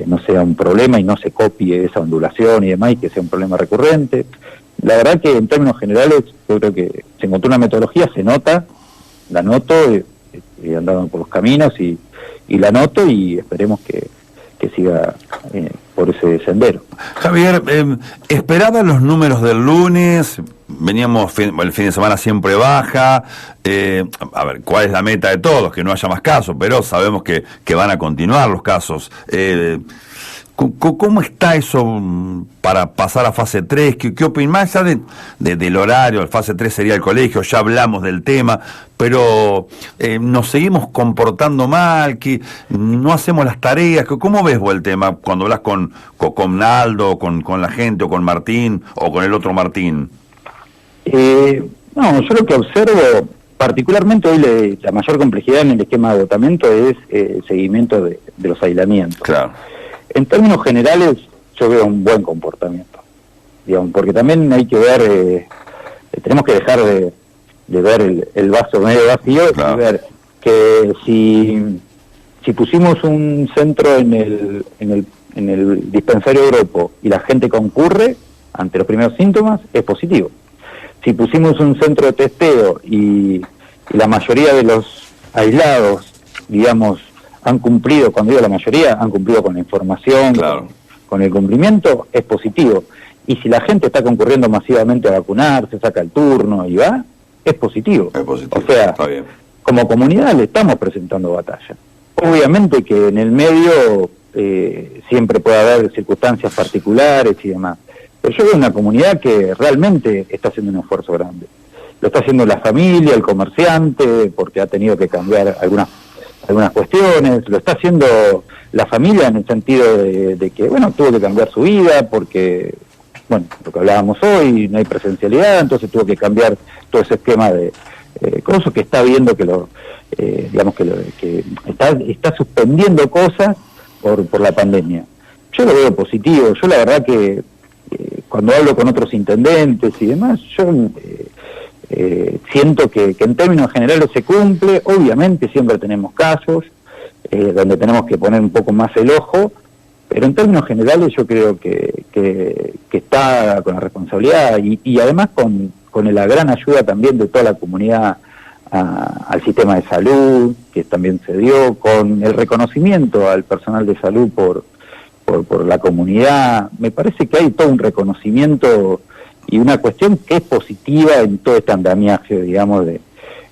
[SPEAKER 1] no sea un problema y no se copie esa ondulación y demás, y que sea un problema recurrente. La verdad que en términos generales yo creo que se encontró una metodología, se nota, la noto, he andado por los caminos y la noto, y esperemos que siga por ese sendero.
[SPEAKER 2] Javier, ¿esperaba los números del lunes? Veníamos, el fin de semana siempre baja. A ver, ¿cuál es la meta de todos? Que no haya más casos, pero sabemos que van a continuar los casos. ¿Cómo está eso para pasar a fase 3? ¿Qué opinan? Más allá del horario, el fase 3 sería el colegio, ya hablamos del tema, pero nos seguimos comportando mal, que no hacemos las tareas. ¿Cómo ves vos el tema cuando hablas con Naldo, con la gente, o con Martín, o con el otro Martín?
[SPEAKER 1] No, yo lo que observo, particularmente hoy la mayor complejidad en el esquema de agotamiento es el seguimiento de los aislamientos.
[SPEAKER 2] Claro.
[SPEAKER 1] En términos generales, yo veo un buen comportamiento, digamos, porque también hay que ver, tenemos que dejar de ver el vaso medio vacío, claro, y ver que si pusimos un centro en el dispensario Gropo y la gente concurre ante los primeros síntomas, es positivo. Si pusimos un centro de testeo y la mayoría de los aislados, digamos, han cumplido, cuando digo la mayoría, han cumplido con la información, claro, con el cumplimiento, es positivo. Y si la gente está concurriendo masivamente a vacunarse, saca el turno y va, es positivo.
[SPEAKER 2] Es positivo.
[SPEAKER 1] O sea, como comunidad le estamos presentando batalla. Obviamente que en el medio siempre puede haber circunstancias particulares y demás, pero yo veo una comunidad que realmente está haciendo un esfuerzo grande. Lo está haciendo la familia, el comerciante, porque ha tenido que cambiar algunas algunas cuestiones, lo está haciendo la familia en el sentido de que, bueno, tuvo que cambiar su vida porque, bueno, lo que hablábamos hoy, no hay presencialidad, entonces tuvo que cambiar todo ese esquema de cosas que está viendo que digamos que está suspendiendo cosas por la pandemia. Yo lo veo positivo, yo la verdad que cuando hablo con otros intendentes y demás, yo siento que en términos generales se cumple. Obviamente siempre tenemos casos donde tenemos que poner un poco más el ojo, pero en términos generales yo creo que está con la responsabilidad y además con la gran ayuda también de toda la comunidad al sistema de salud, que también se dio, con el reconocimiento al personal de salud por la comunidad. Me parece que hay todo un reconocimiento y una cuestión que es positiva en todo este andamiaje, digamos, de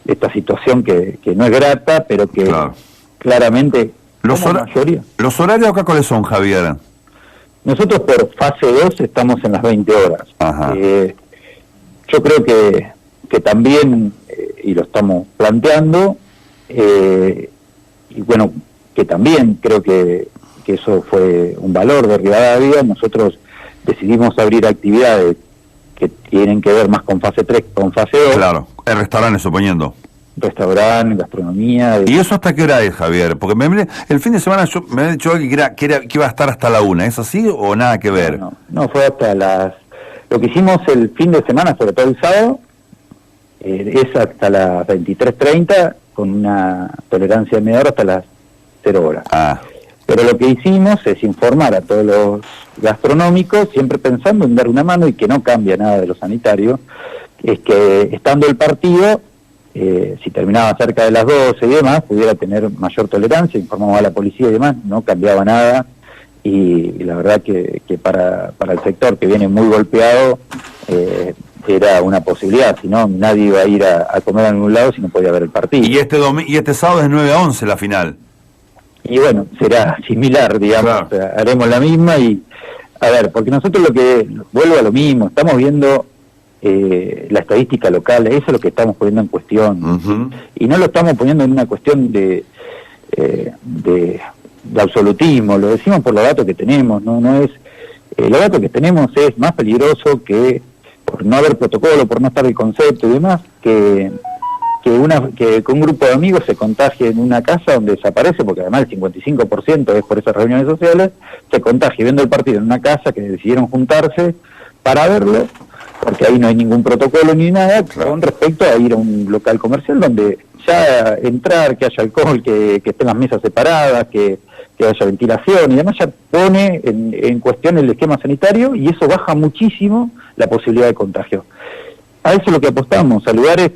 [SPEAKER 1] esta situación que no es grata, pero que claro, claramente
[SPEAKER 2] los horarios acá, ¿cuáles son, Javier?
[SPEAKER 1] Nosotros por fase 2 estamos en las 20 horas. Yo creo que también, y lo estamos planteando, y bueno, que también creo que eso fue un valor de Rivadavia. Nosotros decidimos abrir actividades que tienen que ver más con fase 3 que con fase 2.
[SPEAKER 2] Claro, el restaurante, suponiendo.
[SPEAKER 1] Restaurante, gastronomía.
[SPEAKER 2] ¿Y eso hasta qué hora es, Javier? Porque el fin de semana me había dicho alguien que iba a estar hasta la 1. ¿Es así o nada que ver?
[SPEAKER 1] No, fue hasta lo que hicimos el fin de semana, sobre todo el sábado, es hasta las 23:30, con una tolerancia de media hora hasta las 0 horas. Pero lo que hicimos es informar a todos los gastronómicos, siempre pensando en dar una mano y que no cambia nada de lo sanitario, es que estando el partido, si terminaba cerca de las 12 y demás, pudiera tener mayor tolerancia. Informamos a la policía y demás, no cambiaba nada, y la verdad que para el sector que viene muy golpeado, era una posibilidad. Si no, nadie iba a ir a comer a ningún lado si no podía ver el partido.
[SPEAKER 2] Y este sábado es 9 a 11 la final.
[SPEAKER 1] Y bueno, será similar, digamos, claro. O sea, haremos la misma y, a ver, porque nosotros vuelvo a lo mismo, estamos viendo la estadística local, eso es lo que estamos poniendo en cuestión, y no lo estamos poniendo en una cuestión de absolutismo, lo decimos por los datos que tenemos, no es, los datos que tenemos es más peligroso que por no haber protocolo, por no estar el concepto y demás, que un grupo de amigos se contagie en una casa donde desaparece, porque además el 55% es por esas reuniones sociales, se contagie viendo el partido en una casa que decidieron juntarse para verlo, porque ahí no hay ningún protocolo ni nada, claro, con respecto a ir a un local comercial donde ya entrar, que haya alcohol, que estén las mesas separadas, que haya ventilación, y además ya pone en cuestión el esquema sanitario, y eso baja muchísimo la posibilidad de contagio. A eso es lo que apostamos, a lugares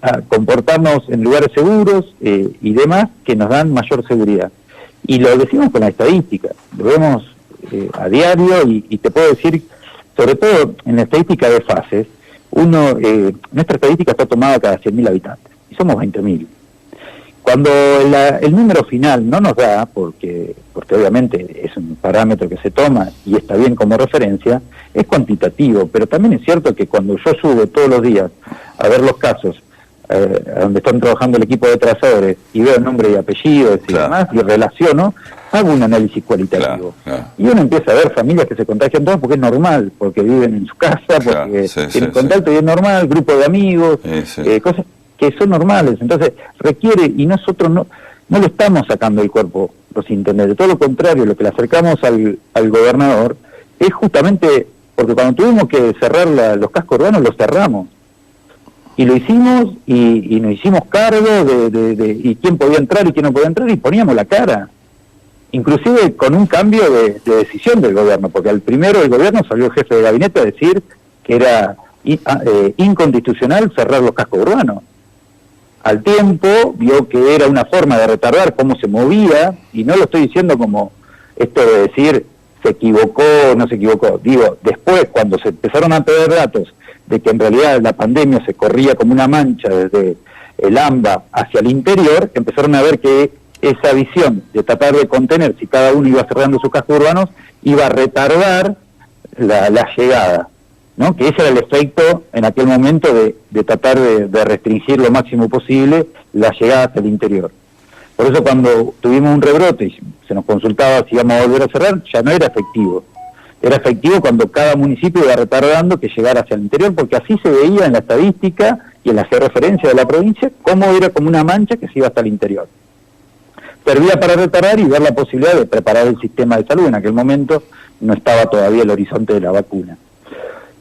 [SPEAKER 1] a comportarnos en lugares seguros y demás, que nos dan mayor seguridad. Y lo decimos con la estadística, lo vemos a diario, y te puedo decir, sobre todo en la estadística de fases, nuestra estadística está tomada cada 100.000 habitantes, y somos 20.000. Cuando el número final no nos da, porque obviamente es un parámetro que se toma y está bien como referencia, es cuantitativo, pero también es cierto que cuando yo subo todos los días a ver los casos, a donde están trabajando el equipo de trazadores, y veo nombre y apellidos y demás, y relaciono, hago un análisis cualitativo. Y uno empieza a ver familias que se contagian todas porque es normal, porque viven en su casa, porque tienen contacto y es normal, grupo de amigos, cosas que son normales. Entonces requiere, y nosotros no lo estamos sacando del cuerpo los intendentes, todo lo contrario, lo que le acercamos al gobernador es justamente porque cuando tuvimos que cerrar los cascos urbanos, los cerramos. Y lo hicimos, y nos hicimos cargo y quién podía entrar y quién no podía entrar, y poníamos la cara. Inclusive con un cambio de decisión del gobierno, porque al primero del gobierno salió el jefe de gabinete a decir que era inconstitucional cerrar los cascos urbanos. Al tiempo vio que era una forma de retardar cómo se movía, y no lo estoy diciendo como esto de decir se equivocó o no se equivocó. Digo, después cuando se empezaron a pedir datos de que en realidad la pandemia se corría como una mancha desde el AMBA hacia el interior, empezaron a ver que esa visión de tratar de contener, si cada uno iba cerrando sus cascos urbanos, iba a retardar la llegada, ¿no? Que ese era el efecto en aquel momento de tratar de restringir lo máximo posible la llegada hacia el interior. Por eso cuando tuvimos un rebrote y se nos consultaba si íbamos a volver a cerrar, ya no era efectivo. Era efectivo cuando cada municipio iba retardando que llegara hacia el interior, porque así se veía en la estadística y en la georreferencia de la provincia cómo era como una mancha que se iba hasta el interior. Servía para retardar y ver la posibilidad de preparar el sistema de salud. En aquel momento no estaba todavía el horizonte de la vacuna.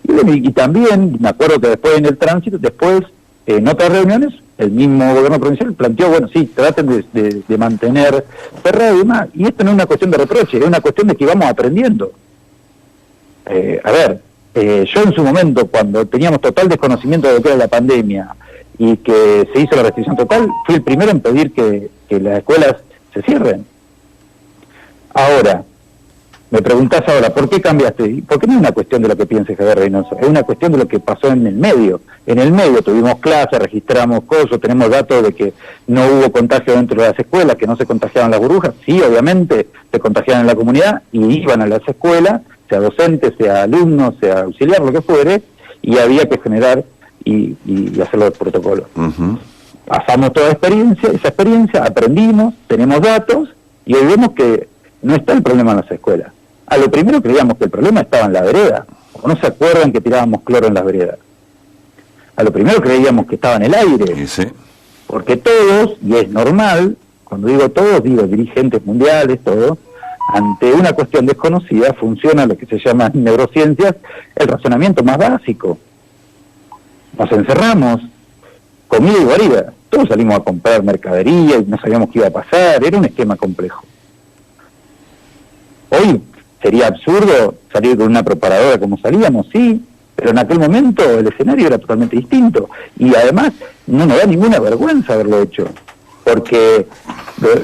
[SPEAKER 1] Y también, me acuerdo que después en el tránsito, después en otras reuniones, el mismo gobierno provincial planteó, bueno, sí, traten de mantener cerrado y demás. Y esto no es una cuestión de reproche, es una cuestión de que vamos aprendiendo. Yo en su momento, cuando teníamos total desconocimiento de lo que era la pandemia y que se hizo la restricción total, fui el primero en pedir que las escuelas se cierren. Ahora, me preguntás ahora, ¿por qué cambiaste? Porque no es una cuestión de lo que piense Javier Reynoso, es una cuestión de lo que pasó en el medio. En el medio tuvimos clases, registramos cosas, tenemos datos de que no hubo contagio dentro de las escuelas, que no se contagiaban las burbujas. Sí, obviamente, se contagiaban en la comunidad y iban a las escuelas, sea docente, sea alumno, sea auxiliar, lo que fuere, y había que generar y hacerlo de protocolo. Pasamos toda esa experiencia, aprendimos, tenemos datos, y hoy vemos que no está el problema en las escuelas. A lo primero creíamos que el problema estaba en la vereda, o no se acuerdan que tirábamos cloro en las veredas. A lo primero creíamos que estaba en el aire,
[SPEAKER 2] sí.
[SPEAKER 1] Porque todos, y es normal, cuando digo todos, digo dirigentes mundiales, todos, ante una cuestión desconocida funciona lo que se llama en neurociencias el razonamiento más básico. Nos encerramos, comida y guarida, todos salimos a comprar mercadería y no sabíamos qué iba a pasar, era un esquema complejo. Hoy sería absurdo salir con una preparadora como salíamos, sí, pero en aquel momento el escenario era totalmente distinto y además no nos da ninguna vergüenza haberlo hecho, porque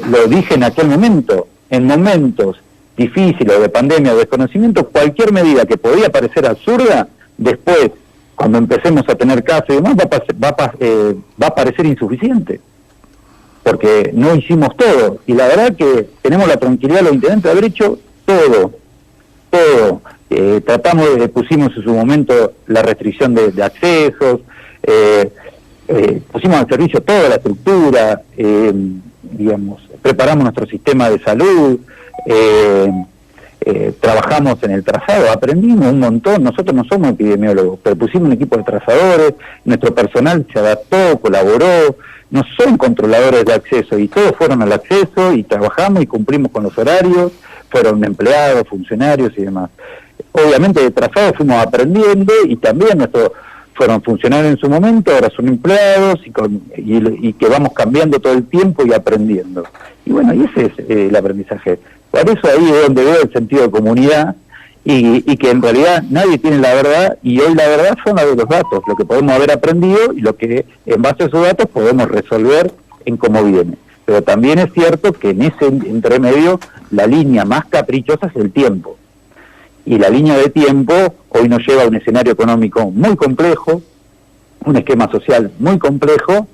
[SPEAKER 1] lo dije en aquel momento, en momentos difíciles de pandemia o desconocimiento, cualquier medida que podía parecer absurda, después, cuando empecemos a tener casos y demás, va a parecer insuficiente, porque no hicimos todo, y la verdad que tenemos la tranquilidad los intendentes de haber hecho todo. Pusimos en su momento la restricción de accesos, pusimos al servicio toda la estructura, preparamos nuestro sistema de salud, trabajamos en el trazado, aprendimos un montón. Nosotros no somos epidemiólogos, pero pusimos un equipo de trazadores, nuestro personal se adaptó, colaboró, no son controladores de acceso y todos fueron al acceso y trabajamos y cumplimos con los horarios, fueron empleados, funcionarios y demás. Obviamente de trazado fuimos aprendiendo y también fueron funcionarios en su momento, ahora son empleados y que vamos cambiando todo el tiempo y aprendiendo. Y bueno, y ese es el aprendizaje. Por eso ahí es donde veo el sentido de comunidad y que en realidad nadie tiene la verdad y hoy la verdad son la de los datos, lo que podemos haber aprendido y lo que en base a esos datos podemos resolver en cómo viene. Pero también es cierto que en ese entremedio la línea más caprichosa es el tiempo. Y la línea de tiempo hoy nos lleva a un escenario económico muy complejo, un esquema social muy complejo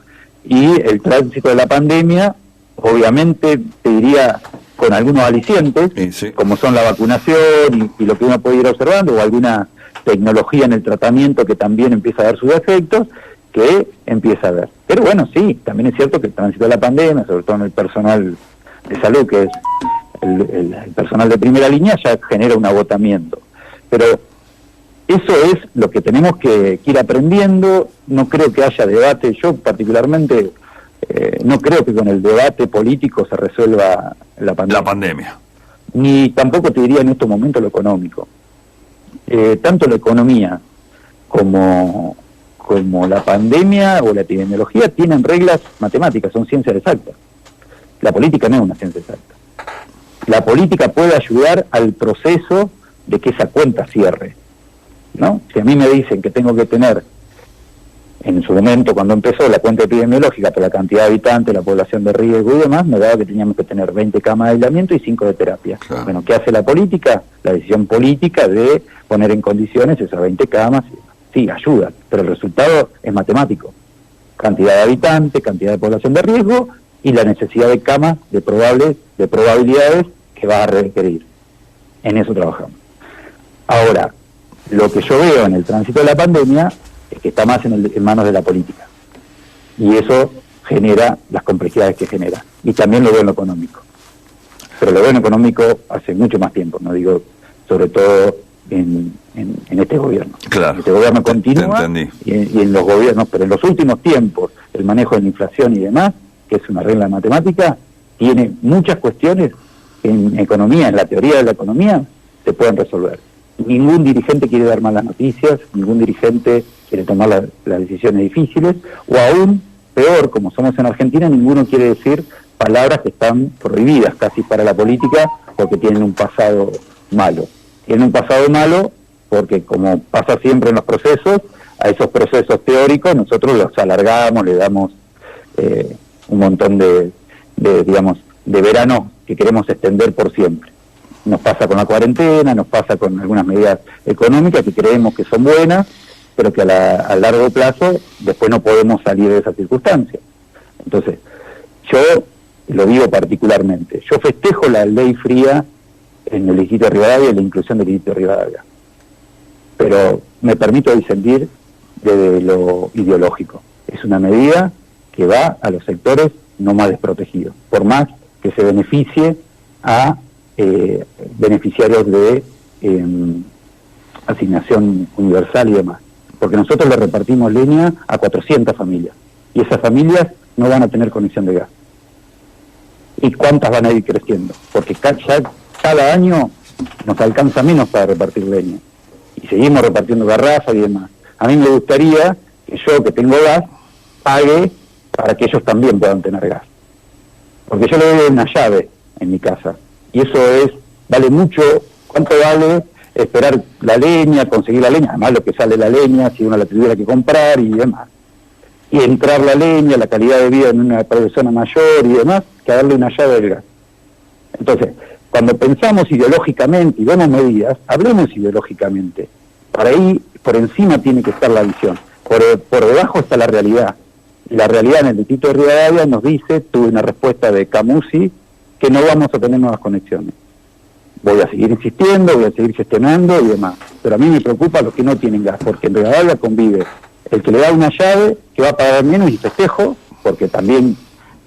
[SPEAKER 1] y el tránsito de la pandemia, obviamente, te diría, con algunos alicientes, sí, como son la vacunación y lo que uno puede ir observando, o alguna tecnología en el tratamiento que también empieza a dar sus efectos, que empieza a ver. Pero bueno, sí, también es cierto que el tránsito de la pandemia, sobre todo en el personal de salud, que es el personal de primera línea, ya genera un agotamiento. Pero eso es lo que tenemos que ir aprendiendo. No creo que haya debate. Yo particularmente no creo que con el debate político se resuelva la pandemia. Ni tampoco te diría en estos momentos lo económico. Tanto la economía como la pandemia o la epidemiología tienen reglas matemáticas, son ciencias exactas. La política no es una ciencia exacta. La política puede ayudar al proceso de que esa cuenta cierre, ¿no? Si a mí me dicen que tengo que tener, en su momento cuando empezó la cuenta epidemiológica por la cantidad de habitantes, la población de riesgo y demás, me daba que teníamos que tener 20 camas de aislamiento y 5 de terapia. Claro. Bueno, ¿qué hace la política? La decisión política de poner en condiciones esas 20 camas, sí, ayuda, pero el resultado es matemático. Cantidad de habitantes, cantidad de población de riesgo y la necesidad de camas de probabilidades que va a requerir. En eso trabajamos. Ahora, lo que yo veo en el tránsito de la pandemia es que está más en manos de la política. Y eso genera las complejidades que genera. y también lo veo en lo económico. Pero lo veo en lo económico hace mucho más tiempo, no digo sobre todo en este gobierno.
[SPEAKER 2] Claro.
[SPEAKER 1] Este gobierno continúa y en los gobiernos, pero en los últimos tiempos, el manejo de la inflación y demás, que es una regla matemática, tiene muchas cuestiones que en economía, en la teoría de la economía, se pueden resolver. Ningún dirigente quiere dar malas noticias, ningún dirigente quiere tomar las decisiones difíciles, o aún peor, como somos en Argentina, ninguno quiere decir palabras que están prohibidas casi para la política porque tienen un pasado malo. Tienen un pasado malo porque, como pasa siempre en los procesos, a esos procesos teóricos nosotros los alargamos, le damos un montón de verano que queremos extender por siempre. Nos pasa con la cuarentena, nos pasa con algunas medidas económicas que creemos que son buenas, pero que a largo plazo después no podemos salir de esa circunstancia. Entonces, yo lo digo particularmente, yo festejo la ley fría en el distrito de Rivadavia y la inclusión del distrito de Rivadavia, pero me permito disentir de lo ideológico. Es una medida que va a los sectores no más desprotegidos, por más que se beneficie a beneficiarios de asignación universal y demás, porque nosotros le repartimos leña a 400 familias, y esas familias no van a tener conexión de gas. ¿Y cuántas van a ir creciendo? Porque ya cada año nos alcanza menos para repartir leña, y seguimos repartiendo garrafas y demás. A mí me gustaría que yo, que tengo gas, pague para que ellos también puedan tener gas, porque yo le doy una llave en mi casa, y eso vale mucho. ¿Cuánto vale esperar la leña, conseguir la leña? Además lo que sale la leña, si uno la tuviera que comprar y demás. Y entrar la leña, la calidad de vida en una persona mayor y demás, que darle una llave del gas. Entonces, cuando pensamos ideológicamente y vemos medidas, hablemos ideológicamente. Para ahí, por encima tiene que estar la visión. Por debajo está la realidad. Y la realidad en el distrito de Rivadavia nos dice, tuve una respuesta de Camusi, que no vamos a tener nuevas conexiones. Voy a seguir insistiendo, voy a seguir gestionando y demás. Pero a mí me preocupa los que no tienen gas, porque en Rivadavia convive el que le da una llave, que va a pagar menos, y festejo, porque también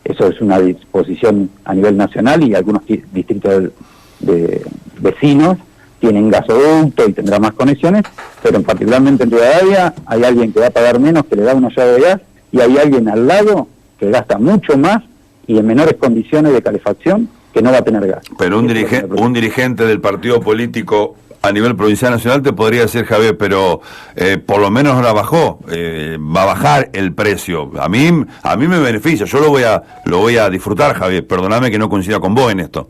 [SPEAKER 1] eso es una disposición a nivel nacional, y algunos distritos de vecinos tienen gasoducto y tendrán más conexiones, pero particularmente en Rivadavia hay alguien que va a pagar menos, que le da una llave de gas, y hay alguien al lado que gasta mucho más y en menores condiciones de calefacción, que no va a tener gas.
[SPEAKER 2] Pero un dirigente del partido político a nivel provincial nacional te podría decir, Javier, pero por lo menos ahora bajó, va a bajar el precio. A mí me beneficia, yo lo voy a disfrutar, Javier. Perdóname que no coincida con vos en esto.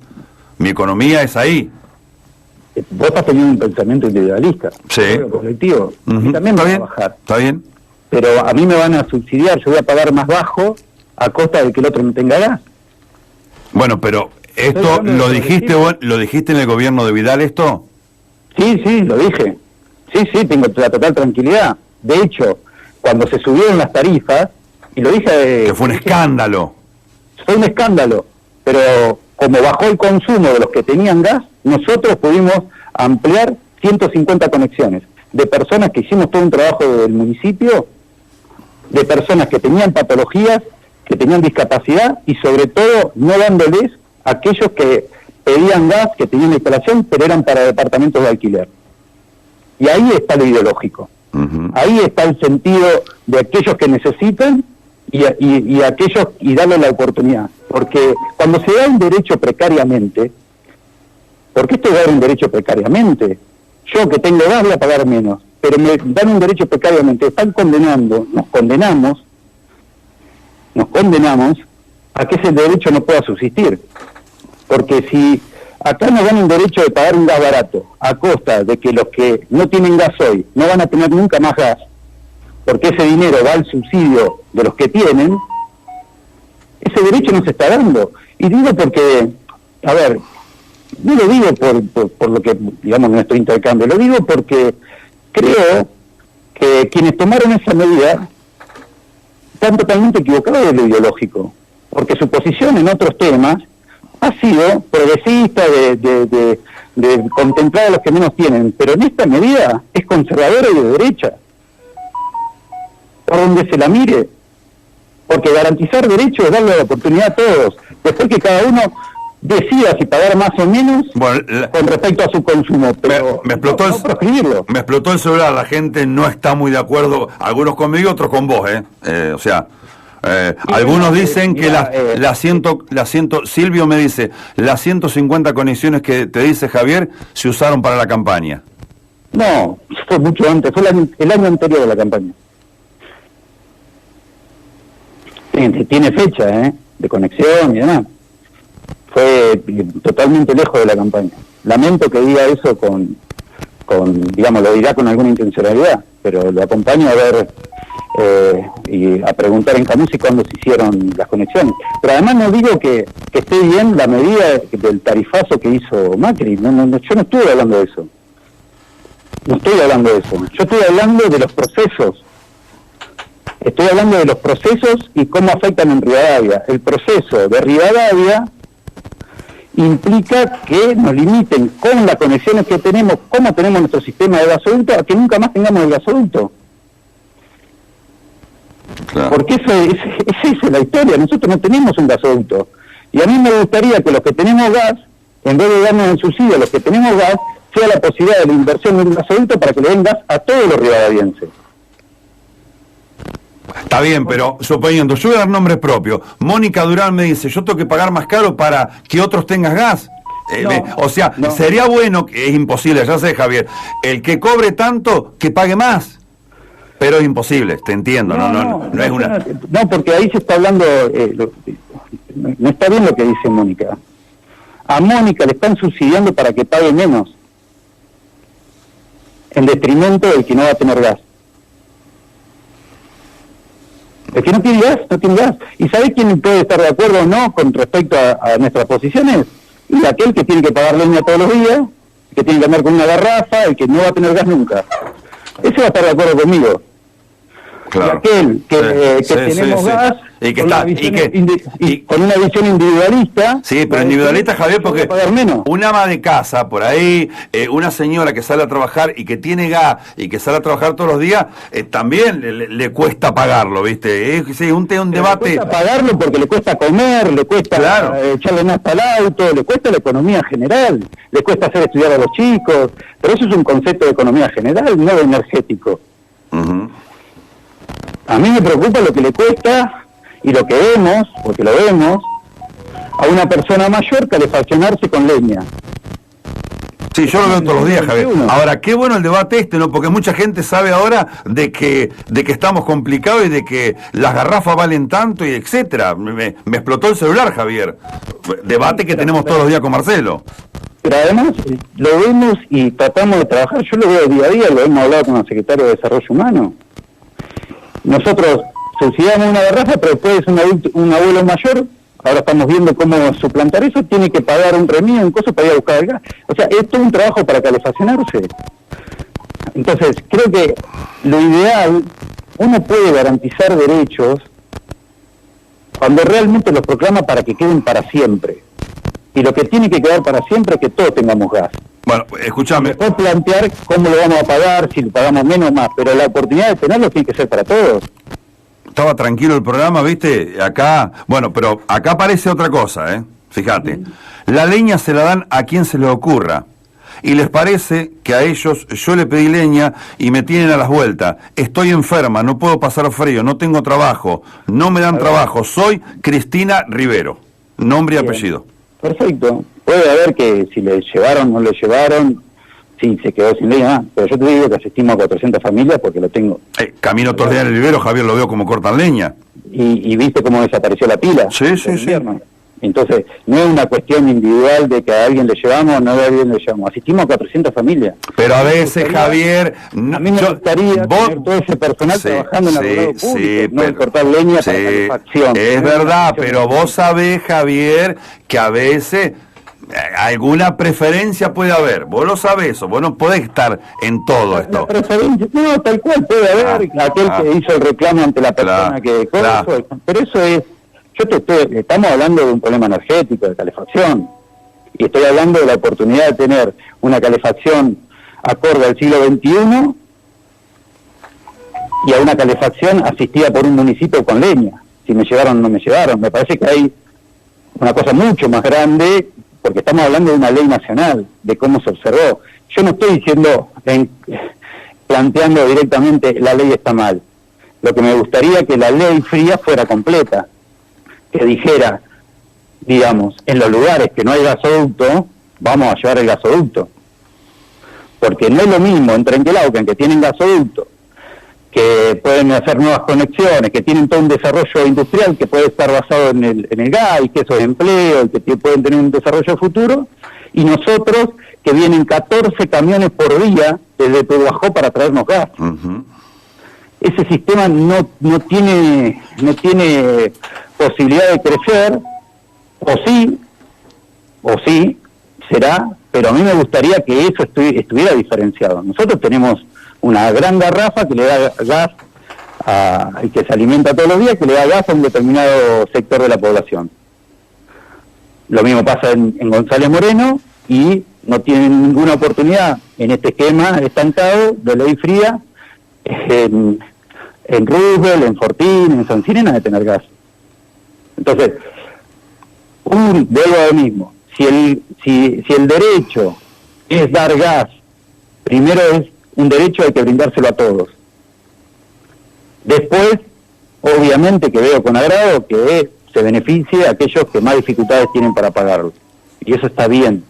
[SPEAKER 2] Mi economía es ahí.
[SPEAKER 1] Vos estás teniendo un pensamiento individualista.
[SPEAKER 2] Sí.
[SPEAKER 1] Colectivo. Y también va a bajar.
[SPEAKER 2] Está bien.
[SPEAKER 1] Pero a mí me van a subsidiar, yo voy a pagar más bajo a costa de que el otro no tenga gas.
[SPEAKER 2] Bueno, pero esto lo dijiste en el gobierno de Vidal, ¿esto?
[SPEAKER 1] Sí, lo dije. Sí, tengo la total tranquilidad. De hecho, cuando se subieron las tarifas, y lo dije...
[SPEAKER 2] Que fue un escándalo.
[SPEAKER 1] Fue un escándalo, pero como bajó el consumo de los que tenían gas, nosotros pudimos ampliar 150 conexiones de personas que hicimos todo un trabajo del municipio, de personas que tenían patologías, que tenían discapacidad, y sobre todo no dándoles a aquellos que pedían gas, que tenían instalación, pero eran para departamentos de alquiler. Y ahí está lo ideológico. Ahí está el sentido de aquellos que necesitan y aquellos, y darle la oportunidad. Porque cuando se da un derecho precariamente, porque esto es dar un derecho precariamente, yo que tengo gas voy a pagar menos, pero me dan un derecho precariamente, están condenando, nos condenamos a que ese derecho no pueda subsistir. Porque si acá nos dan un derecho de pagar un gas barato, a costa de que los que no tienen gas hoy no van a tener nunca más gas, porque ese dinero va al subsidio de los que tienen, ese derecho no se está dando. Y digo porque, a ver, no lo digo por lo que, digamos, nuestro intercambio, lo digo porque creo que quienes tomaron esa medida están totalmente equivocados de lo ideológico, porque su posición en otros temas ha sido progresista, de contemplar a los que menos tienen, pero en esta medida es conservadora y de derecha, por donde se la mire, porque garantizar derechos es darle la oportunidad a todos, Después que cada uno decida si pagar más o menos con respecto a su consumo, pero
[SPEAKER 2] me explotó me explotó el celular, la gente no está muy de acuerdo, algunos conmigo, otros con vos, o sea, algunos dicen que Silvio me dice, las 150 conexiones que te dice Javier se usaron para la campaña.
[SPEAKER 1] No, fue mucho antes, fue el año anterior de la campaña. Tiene fecha, de conexión y demás. Fue totalmente lejos de la campaña. Lamento que diga eso digamos, lo dirá con alguna intencionalidad, pero lo acompaño a ver y a preguntar en Camusi cuándo se hicieron las conexiones. Pero además no digo que esté bien la medida del tarifazo que hizo Macri, yo no estuve hablando de eso. No estoy hablando de eso, yo estoy hablando de los procesos. Estoy hablando de los procesos y cómo afectan en Rivadavia. El proceso de Rivadavia implica que nos limiten con las conexiones que tenemos, cómo tenemos nuestro sistema de gasoducto, a que nunca más tengamos el gasoducto. Claro. Porque esa es la historia, nosotros no tenemos un gasoducto. Y a mí me gustaría que los que tenemos gas, en vez de darnos el subsidio a los que tenemos gas, sea la posibilidad de la inversión en un gasoducto para que le den gas a todos los rivadavienses.
[SPEAKER 2] Está bien, pero suponiendo, yo voy a dar nombres propios. Mónica Durán me dice, yo tengo que pagar más caro para que otros tengan gas. Sería bueno, que es imposible, ya sé, Javier, el que cobre tanto, que pague más. Pero es imposible, te entiendo, no es una...
[SPEAKER 1] No, porque ahí se está hablando, no está bien lo que dice Mónica. A Mónica le están subsidiando para que pague menos, en detrimento del que no va a tener gas. El que no tiene gas, no tiene gas. ¿Y sabés quién puede estar de acuerdo o no con respecto a nuestras posiciones? Y aquel que tiene que pagar leña todos los días, que tiene que andar con una garrafa, el que no va a tener gas nunca. Ese va a estar de acuerdo conmigo.
[SPEAKER 2] Claro.
[SPEAKER 1] Y aquel que tenemos gas,
[SPEAKER 2] y que
[SPEAKER 1] con una visión individualista.
[SPEAKER 2] Sí, pero individualista, Javier, porque una ama de casa por ahí, una señora que sale a trabajar y que tiene gas y que sale a trabajar todos los días, también le cuesta pagarlo, ¿viste? Es un debate.
[SPEAKER 1] Le cuesta pagarlo porque le cuesta comer, le cuesta echarle nafta al auto, le cuesta la economía general, le cuesta hacer estudiar a los chicos, pero eso es un concepto de economía general, no de energético. A mí me preocupa lo que le cuesta y lo que vemos, porque lo vemos, a una persona mayor calefaccionarse con leña.
[SPEAKER 2] Sí, yo lo veo todos los días, Javier. Ahora, qué bueno el debate ¿no? Porque mucha gente sabe ahora de que estamos complicados y de que las garrafas valen tanto y etcétera. Me explotó el celular, Javier. Debate que tenemos todos los días con Marcelo.
[SPEAKER 1] Pero además lo vemos y tratamos de trabajar. Yo lo veo día a día, lo hemos hablado con el secretario de Desarrollo Humano. Nosotros subsidiamos una garrafa, pero después un abuelo mayor, ahora estamos viendo cómo suplantar eso, tiene que pagar un remío, un coso para ir a buscar el gas. O sea, es todo un trabajo para calefaccionarse. Entonces, creo que lo ideal, uno puede garantizar derechos cuando realmente los proclama para que queden para siempre. Y lo que tiene que quedar para siempre es que todos tengamos gas.
[SPEAKER 2] Bueno, escúchame.
[SPEAKER 1] Después plantear cómo lo vamos a pagar, si lo pagamos menos o más, pero la oportunidad de tenerlo tiene que ser para todos.
[SPEAKER 2] Estaba tranquilo el programa, ¿viste? Acá, bueno, pero acá aparece otra cosa, Fíjate. La leña se la dan a quien se le ocurra. Y les parece que a ellos, yo le pedí leña y me tienen a las vueltas. Estoy enferma, no puedo pasar frío, no tengo trabajo, no me dan trabajo. Soy Cristina Rivero, nombre y apellido.
[SPEAKER 1] Perfecto. Puede haber que si le llevaron o no le llevaron, sí, se quedó sin leña, pero yo te digo que asistimos a 400 familias porque lo tengo.
[SPEAKER 2] Camino todos los días en el vivero, Javier, lo veo como cortan leña.
[SPEAKER 1] Y viste cómo desapareció la pila.
[SPEAKER 2] Sí.
[SPEAKER 1] Entonces, no es una cuestión individual de que a alguien le llevamos o no a alguien le llevamos. Asistimos a 400 familias.
[SPEAKER 2] Pero a veces, Javier...
[SPEAKER 1] A mí me gustaría tener todo ese personal trabajando en el alumbrado público, no cortar leña para calefacción.
[SPEAKER 2] Es verdad, pero vos sabés, Javier, que a veces... alguna preferencia puede haber, vos lo sabés, o vos no podés estar en todo esto.
[SPEAKER 1] Preferencia, no, tal cual puede haber, aquel que hizo el reclamo ante la persona pero eso es, estamos hablando de un problema energético, de calefacción, y estoy hablando de la oportunidad de tener una calefacción acorde al siglo XXI y a una calefacción asistida por un municipio con leña, si me llevaron o no me llevaron. Me parece que hay una cosa mucho más grande, porque estamos hablando de una ley nacional, de cómo se observó. Yo no estoy diciendo, planteando directamente la ley está mal. Lo que me gustaría que la ley fría fuera completa, que dijera, digamos, en los lugares que no hay gasoducto, vamos a llevar el gasoducto. Porque no es lo mismo en Trenquelauquen, que tienen gasoducto, que pueden hacer nuevas conexiones, que tienen todo un desarrollo industrial que puede estar basado en el gas, y que eso es empleo, y que pueden tener un desarrollo futuro, y nosotros, que vienen 14 camiones por día desde Pehuajó para traernos gas.
[SPEAKER 2] Uh-huh.
[SPEAKER 1] Ese sistema no tiene posibilidad de crecer, o sí, será, pero a mí me gustaría que eso estuviera diferenciado. Nosotros tenemos una gran garrafa que le da gas y que se alimenta todos los días, que le da gas a un determinado sector de la población. Lo mismo pasa en González Moreno, y no tienen ninguna oportunidad en este esquema estancado de ley fría en Roosevelt, en Fortín, en San Sirena, de tener gas. Entonces, vuelvo a lo mismo, si el derecho es dar gas, primero es un derecho, hay que brindárselo a todos. Después, obviamente que veo con agrado que se beneficie a aquellos que más dificultades tienen para pagarlo. Y eso está bien.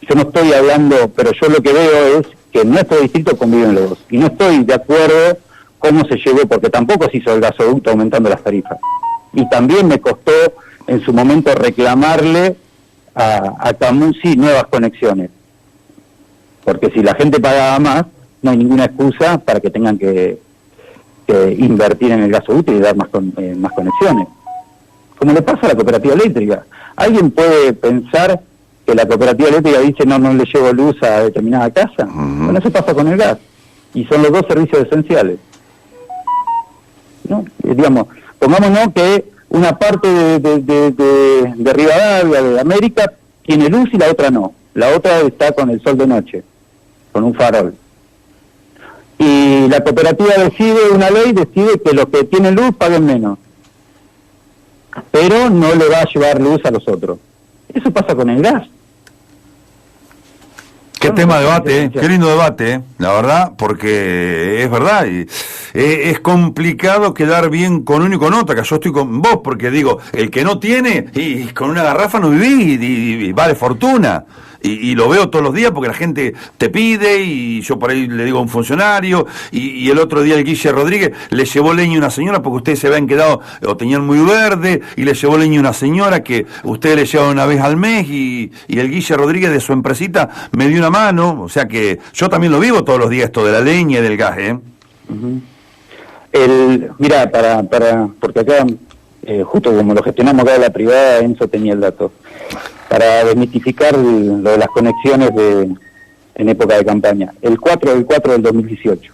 [SPEAKER 1] Yo no estoy hablando, pero yo lo que veo es que en nuestro distrito conviven los dos. Y no estoy de acuerdo cómo se llegó, porque tampoco se hizo el gasoducto aumentando las tarifas. Y también me costó en su momento reclamarle a Camusi nuevas conexiones. Porque si la gente pagaba más, no hay ninguna excusa para que tengan que invertir en el gasoducto y dar más conexiones. Como le pasa a la cooperativa eléctrica. ¿Alguien puede pensar que la cooperativa eléctrica dice no le llevo luz a determinada casa?
[SPEAKER 2] Uh-huh.
[SPEAKER 1] Bueno, eso pasa con el gas. Y son los dos servicios esenciales. ¿No? Digamos, pongámonos que una parte de Rivadavia, de América, tiene luz y la otra no. La otra está con el sol de noche, con un farol. Y la cooperativa decide que los que tienen luz paguen menos, pero no le va a llevar luz a los otros. Eso pasa con el gas.
[SPEAKER 2] Qué tema de debate, qué lindo debate, la verdad, porque es verdad, y es complicado quedar bien con uno y con otra, que yo estoy con vos, porque digo, el que no tiene, y con una garrafa no viví, y vale fortuna. Y lo veo todos los días porque la gente te pide, y yo por ahí le digo a un funcionario, y el otro día el Guille Rodríguez le llevó leña a una señora porque ustedes se habían quedado o tenían muy verde, y le llevó leña a una señora que ustedes le llevan una vez al mes, y el Guille Rodríguez de su empresita me dio una mano. O sea que yo también lo vivo todos los días, esto de la leña y del gas, ¿eh?
[SPEAKER 1] Uh-huh. Mira, porque acá, justo como lo gestionamos acá de la privada, Enzo tenía el dato. Para desmitificar lo de las conexiones en época de campaña. El 4 del 4 del 2018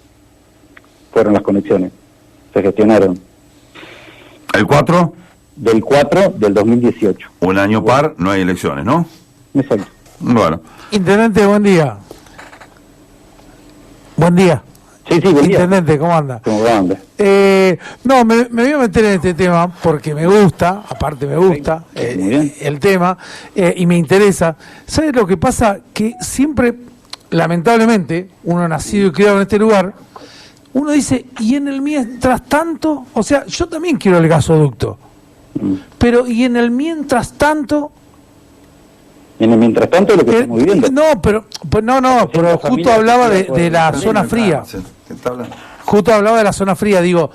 [SPEAKER 1] fueron las conexiones, se gestionaron.
[SPEAKER 2] ¿El 4?
[SPEAKER 1] Del 4 del 2018.
[SPEAKER 2] Un año par, no hay elecciones, ¿no?
[SPEAKER 1] Exacto.
[SPEAKER 2] Bueno.
[SPEAKER 3] Intendente, buen día. Buen día.
[SPEAKER 1] Sí, buen día.
[SPEAKER 3] Intendente, ¿cómo anda?
[SPEAKER 1] ¿Cómo anda?
[SPEAKER 3] No, me voy a meter en este tema porque me gusta, aparte me gusta el tema, y me interesa. ¿Sabes lo que pasa? Que siempre, lamentablemente, uno nacido y criado en este lugar, uno dice, y en el mientras tanto, o sea, yo también quiero el gasoducto, pero y en el mientras tanto...
[SPEAKER 1] En el mientras tanto lo que estamos viviendo.
[SPEAKER 3] No, pero justo hablaba de la zona fría. Justo hablaba de la zona fría, digo,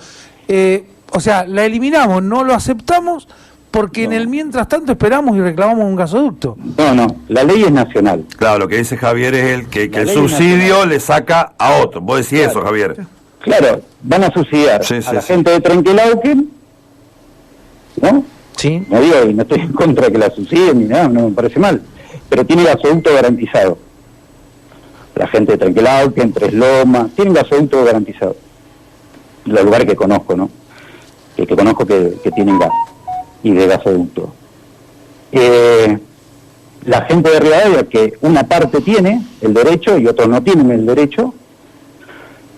[SPEAKER 3] o sea, la eliminamos, no lo aceptamos porque en el mientras tanto esperamos y reclamamos un gasoducto.
[SPEAKER 1] No, la ley es nacional.
[SPEAKER 2] Claro, lo que dice Javier es que el subsidio le saca a otro. Vos decís eso, Javier.
[SPEAKER 1] Claro, van a subsidiar a la gente de Trenquelauquen, ¿no?
[SPEAKER 3] Sí.
[SPEAKER 1] No digo, y no estoy en contra de que la subsidien ni nada, no me parece mal, pero tiene gasoducto garantizado. La gente de Trenquelauquen, Tres Lomas, tienen gasoducto garantizado. Los lugares que conozco, ¿no? Que conozco que tienen gas y de gasoducto. La gente de Rivadavia, que una parte tiene el derecho y otros no tienen el derecho,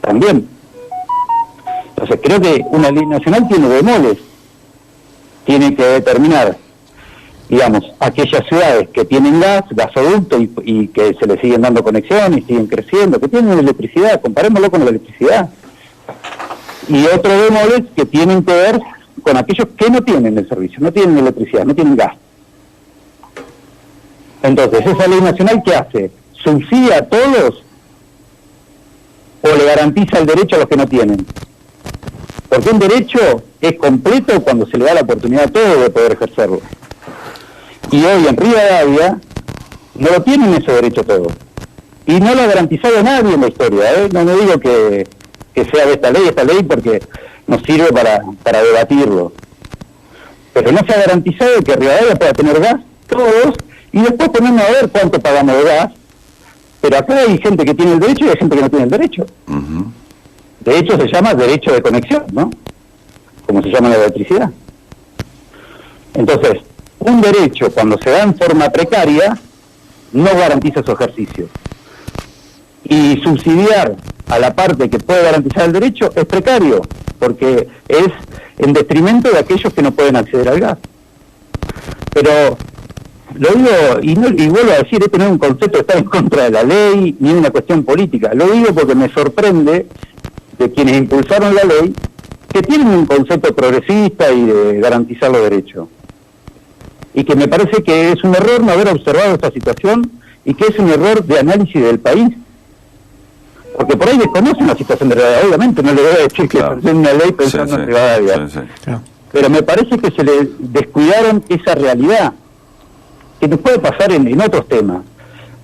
[SPEAKER 1] también. Entonces creo que una ley nacional tiene bemoles. Tiene que determinar digamos, aquellas ciudades que tienen gasoducto y que se le siguen dando conexiones, siguen creciendo, que tienen electricidad, comparémoslo con la electricidad. Y otro bemoles que tienen que ver con aquellos que no tienen el servicio, no tienen electricidad, no tienen gas. Entonces, esa ley nacional, ¿qué hace? ¿Subsidia a todos o le garantiza el derecho a los que no tienen? Porque un derecho es completo cuando se le da la oportunidad a todos de poder ejercerlo. Y hoy en Rivadavia no lo tienen ese derecho todos. Y no lo ha garantizado nadie en la historia, ¿eh? No me digo que sea de esta ley porque nos sirve para debatirlo. Pero no se ha garantizado que Rivadavia pueda tener gas, todos, y después ponernos a ver cuánto pagamos de gas. Pero acá hay gente que tiene el derecho y hay gente que no tiene el derecho.
[SPEAKER 2] Uh-huh.
[SPEAKER 1] De hecho se llama derecho de conexión, ¿no? Como se llama la electricidad. Entonces, un derecho cuando se da en forma precaria no garantiza su ejercicio. Y subsidiar a la parte que puede garantizar el derecho es precario, porque es en detrimento de aquellos que no pueden acceder al gas. Pero lo digo, y vuelvo a decir, este no es un concepto de estar en contra de la ley, ni una cuestión política. Lo digo porque me sorprende de quienes impulsaron la ley, que tienen un concepto progresista y de garantizar los derechos. Y que me parece que es un error no haber observado esta situación y que es un error de análisis del país. Porque por ahí desconocen la situación de Rivadavia. Obviamente no le voy a decir que presenten una ley pensando en Rivadavia. Pero me parece que se le descuidaron esa realidad, que nos puede pasar en otros temas,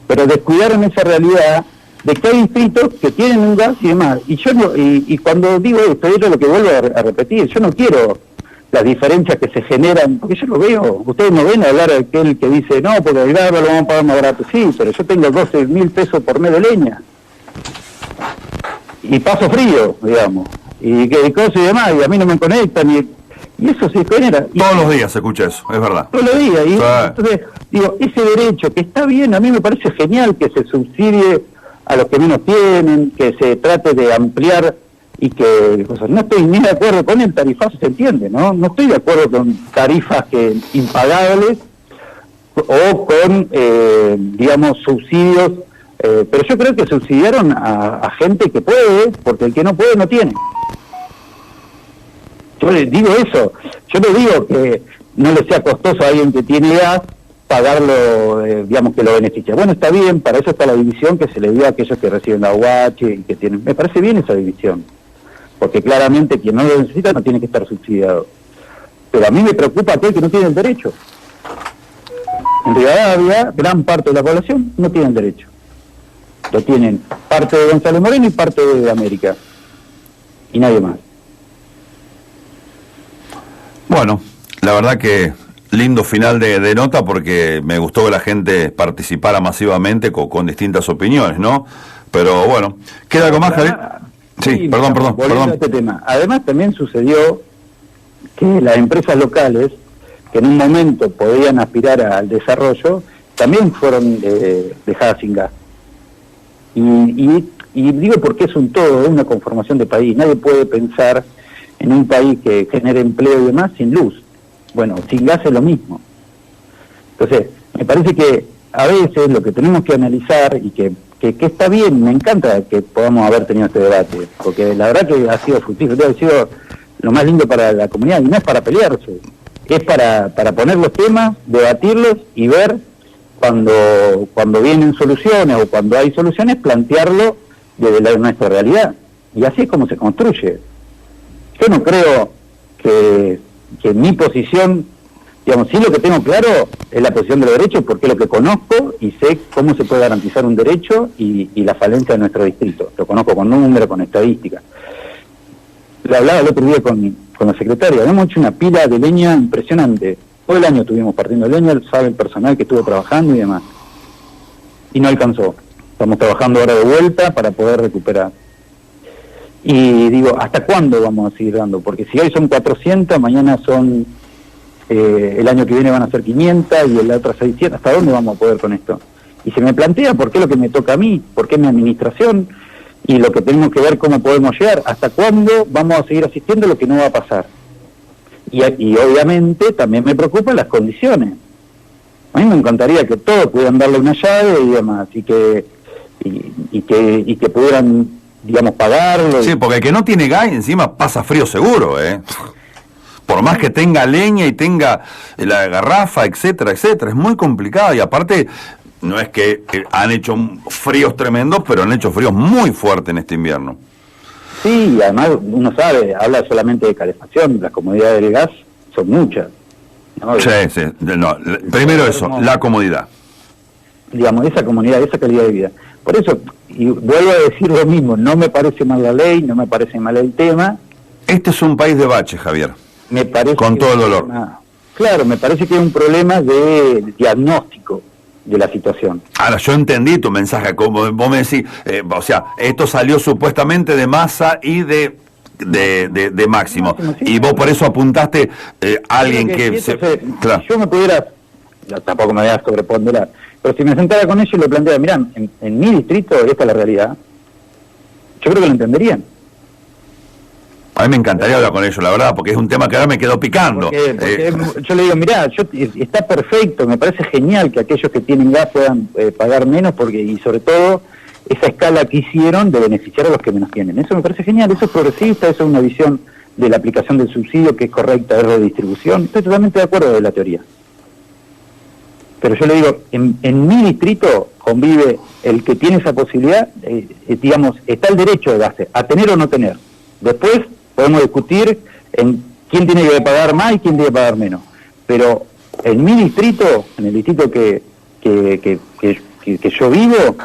[SPEAKER 1] pero descuidaron esa realidad de que hay distritos que tienen un gas y demás. Y yo no, y cuando digo esto, es lo que vuelvo a repetir, yo no quiero las diferencias que se generan, porque yo lo veo, ustedes no ven hablar de aquel que dice, no, porque el gas lo vamos a pagar más barato, sí, pero yo tengo 12.000 pesos por mes de leña, y paso frío, digamos, y que cosas y demás, y a mí no me conectan, y eso se genera.
[SPEAKER 2] Todos los días se escucha eso, es verdad.
[SPEAKER 1] Todos los días, y entonces, digo, ese derecho que está bien, a mí me parece genial que se subsidie a los que menos tienen, que se trate de ampliar y que no estoy ni de acuerdo con el tarifazo, se entiende, ¿no? No estoy de acuerdo con tarifas impagables o con, digamos, subsidios, pero yo creo que subsidiaron a gente que puede, porque el que no puede no tiene. Yo les digo eso, yo no digo que no le sea costoso a alguien que tiene gas pagarlo, digamos, que lo beneficia. Bueno, está bien, para eso está la división que se le dio a aquellos que reciben la UH y que tienen. Me parece bien esa división, porque claramente quien no lo necesita no tiene que estar subsidiado. Pero a mí me preocupa aquel que no tiene el derecho. En Rivadavia, gran parte de la población no tiene el derecho. Lo tienen parte de Gonzalo Moreno y parte de América. Y nadie más.
[SPEAKER 2] Bueno, la verdad que lindo final de nota, porque me gustó que la gente participara masivamente con distintas opiniones, ¿no? Pero bueno, ¿queda algo más, Javier? Sí, perdón.
[SPEAKER 1] A este tema. Además también sucedió que las empresas locales, que en un momento podían aspirar al desarrollo, también fueron dejadas sin gas. Y digo porque es un todo, es una conformación de país. Nadie puede pensar en un país que genere empleo y demás sin luz. Bueno, sin gas es lo mismo. Entonces, me parece que a veces lo que tenemos que analizar y que está bien, me encanta que podamos haber tenido este debate, porque la verdad que ha sido fructífero, ha sido lo más lindo para la comunidad, y no es para pelearse, es para poner los temas, debatirlos y ver cuando vienen soluciones o cuando hay soluciones, plantearlo desde nuestra realidad. Y así es como se construye. Yo no creo que mi posición, digamos, sí, lo que tengo claro es la posición de los derechos, porque es lo que conozco y sé cómo se puede garantizar un derecho y la falencia de nuestro distrito. Lo conozco con números, con estadísticas. Lo hablaba el otro día con la secretaria, hemos hecho una pila de leña impresionante. Todo el año estuvimos partiendo leña, sabe el personal que estuvo trabajando y demás. Y no alcanzó. Estamos trabajando ahora de vuelta para poder recuperar. Y digo, ¿hasta cuándo vamos a seguir dando? Porque si hoy son 400, mañana son, el año que viene van a ser 500 y la otra 600. ¿Hasta dónde vamos a poder con esto? Y se me plantea por qué lo que me toca a mí, por qué mi administración, y lo que tenemos que ver cómo podemos llegar. ¿Hasta cuándo vamos a seguir asistiendo a lo que no va a pasar? Y obviamente también me preocupan las condiciones. A mí me encantaría que todos pudieran darle una llave y demás, y que pudieran, digamos, pagarlo.
[SPEAKER 2] Sí, porque el que no tiene gas encima pasa frío seguro, por más que tenga leña y tenga la garrafa, etcétera, etcétera, es muy complicado. Y aparte, no es que han hecho fríos tremendos, pero han hecho fríos muy fuertes en este invierno.
[SPEAKER 1] Sí, y además uno sabe, habla solamente de calefacción, las comodidades del gas son muchas, ¿no?
[SPEAKER 2] Sí, sí, no, primero eso, la comodidad.
[SPEAKER 1] Digamos, esa comunidad, esa calidad de vida. Por eso, y vuelvo a decir lo mismo, no me parece mal la ley, no me parece mal el tema.
[SPEAKER 2] Este es un país de baches, Javier.
[SPEAKER 1] Me parece
[SPEAKER 2] con todo el dolor.
[SPEAKER 1] Claro, me parece que hay un problema de diagnóstico de la situación.
[SPEAKER 2] Ahora, yo entendí tu mensaje, como vos me decís, o sea, esto salió supuestamente de Massa y de Máximo, sí, y vos por eso apuntaste a alguien que
[SPEAKER 1] claro. Si yo me pudiera, tampoco me voy a sobreponderar, pero si me sentara con ellos y le planteara, mirá, en mi distrito esta es la realidad, yo creo que lo entenderían.
[SPEAKER 2] A mí me encantaría hablar con ellos, la verdad, porque es un tema que ahora me quedó picando.
[SPEAKER 1] Porque yo le digo, mirá, está perfecto, me parece genial que aquellos que tienen gas puedan pagar menos, porque y sobre todo esa escala que hicieron de beneficiar a los que menos tienen. Eso me parece genial, eso es progresista, eso es una visión de la aplicación del subsidio que es correcta, de redistribución. Estoy totalmente de acuerdo de la teoría. Pero yo le digo, en mi distrito convive el que tiene esa posibilidad, digamos, está el derecho de gas, a tener o no tener. Después podemos discutir en quién tiene que pagar más y quién tiene que pagar menos. Pero en mi distrito, en el distrito que yo vivo,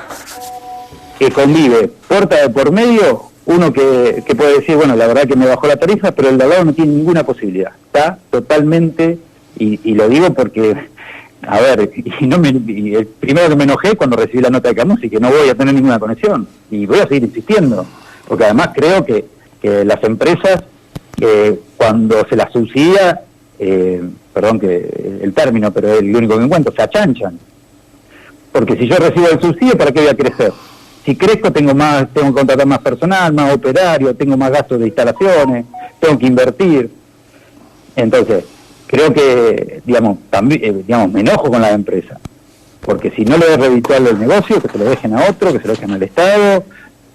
[SPEAKER 1] convive puerta de por medio, uno que puede decir, bueno, la verdad que me bajó la tarifa, pero el de al lado no tiene ninguna posibilidad. Está totalmente, y lo digo porque, a ver, y el primero que me enojé cuando recibí la nota de Camus y que no voy a tener ninguna conexión. Y voy a seguir insistiendo, porque además creo que las empresas, cuando se las subsidia, perdón que el término, pero es el único que encuentro, se achanchan. Porque si yo recibo el subsidio, ¿para qué voy a crecer? Si crezco tengo que contratar más personal, más operario, tengo más gastos de instalaciones, tengo que invertir. Entonces, creo que, digamos, también, me enojo con la empresa. Porque si no le es redituable el negocio, que se lo dejen a otro, que se lo dejen al Estado,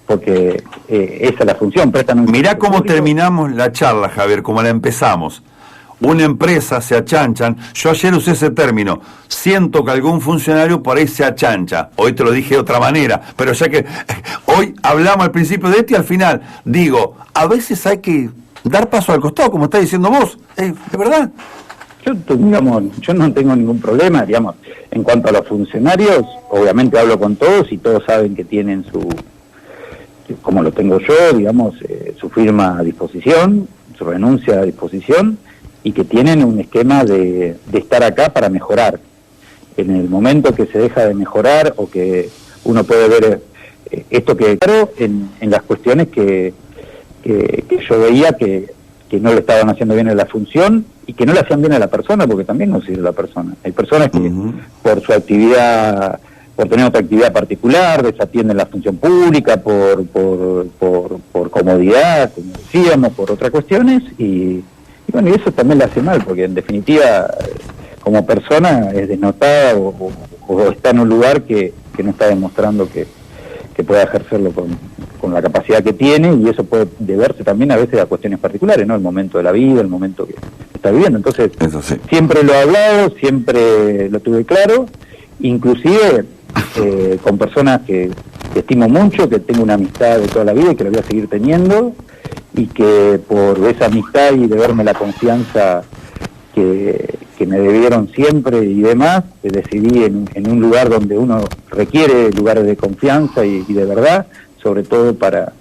[SPEAKER 1] porque esa es la función.
[SPEAKER 2] Mirá cómo terminamos la charla, Javier, como la empezamos. Una empresa se achanchan, yo ayer usé ese término, siento que algún funcionario por ahí se achancha, hoy te lo dije de otra manera, pero ya que hoy hablamos al principio de esto y al final, digo, a veces hay que dar paso al costado, como estás diciendo vos, ¿de verdad?
[SPEAKER 1] Yo no tengo ningún problema, digamos, en cuanto a los funcionarios, obviamente hablo con todos y todos saben que tienen como lo tengo yo, digamos, su firma a disposición, su renuncia a disposición, y que tienen un esquema de estar acá para mejorar. En el momento que se deja de mejorar o que uno puede ver esto que claro en las cuestiones que yo veía que no le estaban haciendo bien a la función y que no le hacían bien a la persona, porque también no sirve la persona. Hay personas que por su actividad, por tener otra actividad particular, desatienden la función pública por comodidad, como decíamos, por otras cuestiones, y bueno, y eso también le hace mal, porque en definitiva, como persona es desnotada o está en un lugar que no está demostrando que pueda ejercerlo con la capacidad que tiene, y eso puede deberse también a veces a cuestiones particulares, ¿no? El momento de la vida, el momento que está viviendo. Entonces, sí, siempre lo he hablado, siempre lo tuve claro, inclusive con personas que estimo mucho, que tengo una amistad de toda la vida y que la voy a seguir teniendo, y que por esa amistad y de verme la confianza que me debieron siempre y demás, decidí en un lugar donde uno requiere lugares de confianza y de verdad, sobre todo para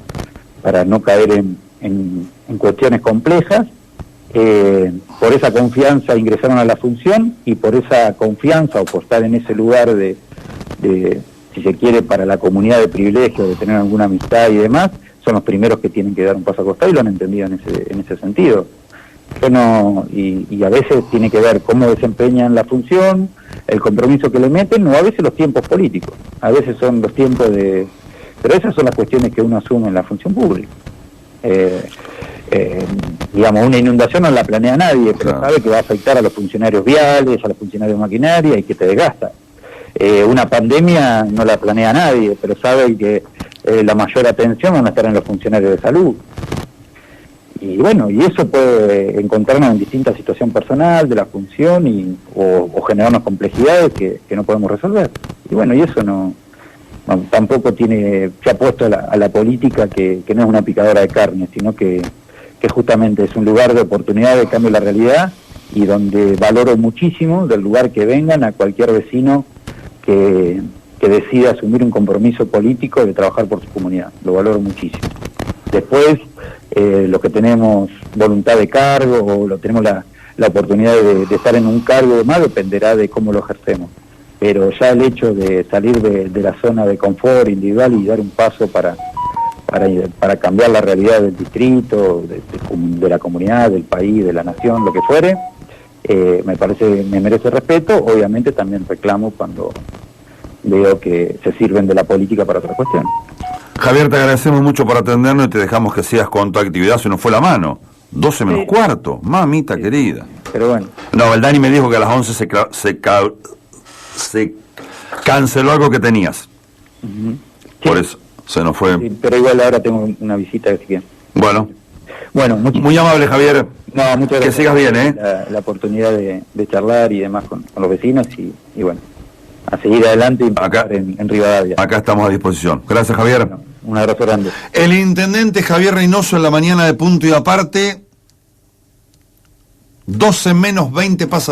[SPEAKER 1] no caer en cuestiones complejas. Por esa confianza ingresaron a la función, y por esa confianza o por estar en ese lugar de si se quiere, para la comunidad de privilegio, de tener alguna amistad y demás, son los primeros que tienen que dar un paso al costado, y lo han entendido en ese sentido. Yo no, y a veces tiene que ver cómo desempeñan la función, el compromiso que le meten, o a veces los tiempos políticos, a veces son los tiempos pero esas son las cuestiones que uno asume en la función pública. digamos, una inundación no la planea nadie, pero sabe que va a afectar a los funcionarios viales, a los funcionarios de maquinaria y que te desgasta. Una pandemia no la planea nadie, pero sabe que la mayor atención van a estar en los funcionarios de salud. Y bueno, y eso puede encontrarnos en distintas situaciones personal de la función o generarnos complejidades que no podemos resolver. Y bueno, y eso no tampoco se ha puesto a la política que no es una picadora de carne, sino que justamente es un lugar de oportunidad de cambio de la realidad y donde valoro muchísimo del lugar que vengan a cualquier vecino que decida asumir un compromiso político de trabajar por su comunidad. Lo valoro muchísimo. Después, los que tenemos voluntad de cargo o tenemos la oportunidad de estar en un cargo de más dependerá de cómo lo ejercemos. Pero ya el hecho de salir de la zona de confort individual y dar un paso para cambiar la realidad del distrito, de la comunidad, del país, de la nación, lo que fuere, me merece respeto. Obviamente también reclamo cuando veo que se sirven de la política para otras cuestiones.
[SPEAKER 2] Javier, te agradecemos mucho por atendernos y te dejamos que sigas con tu actividad, se nos fue la mano. 12 menos cuarto, mamita querida.
[SPEAKER 1] Pero bueno.
[SPEAKER 2] No, el Dani me dijo que a las 11 se canceló algo que tenías. Por eso, se nos fue.
[SPEAKER 1] Sí, pero igual ahora tengo una visita, así que...
[SPEAKER 2] Bueno,
[SPEAKER 1] muy
[SPEAKER 2] amable, Javier.
[SPEAKER 1] No, muchas gracias.
[SPEAKER 2] Que sigas bien,
[SPEAKER 1] la oportunidad de charlar y demás con los vecinos y bueno, a seguir adelante y acá en Rivadavia.
[SPEAKER 2] Acá estamos a disposición. Gracias, Javier.
[SPEAKER 1] Bueno, un abrazo grande.
[SPEAKER 2] El intendente Javier Reynoso en la mañana de Punto y Aparte. 12 menos 20 pasa.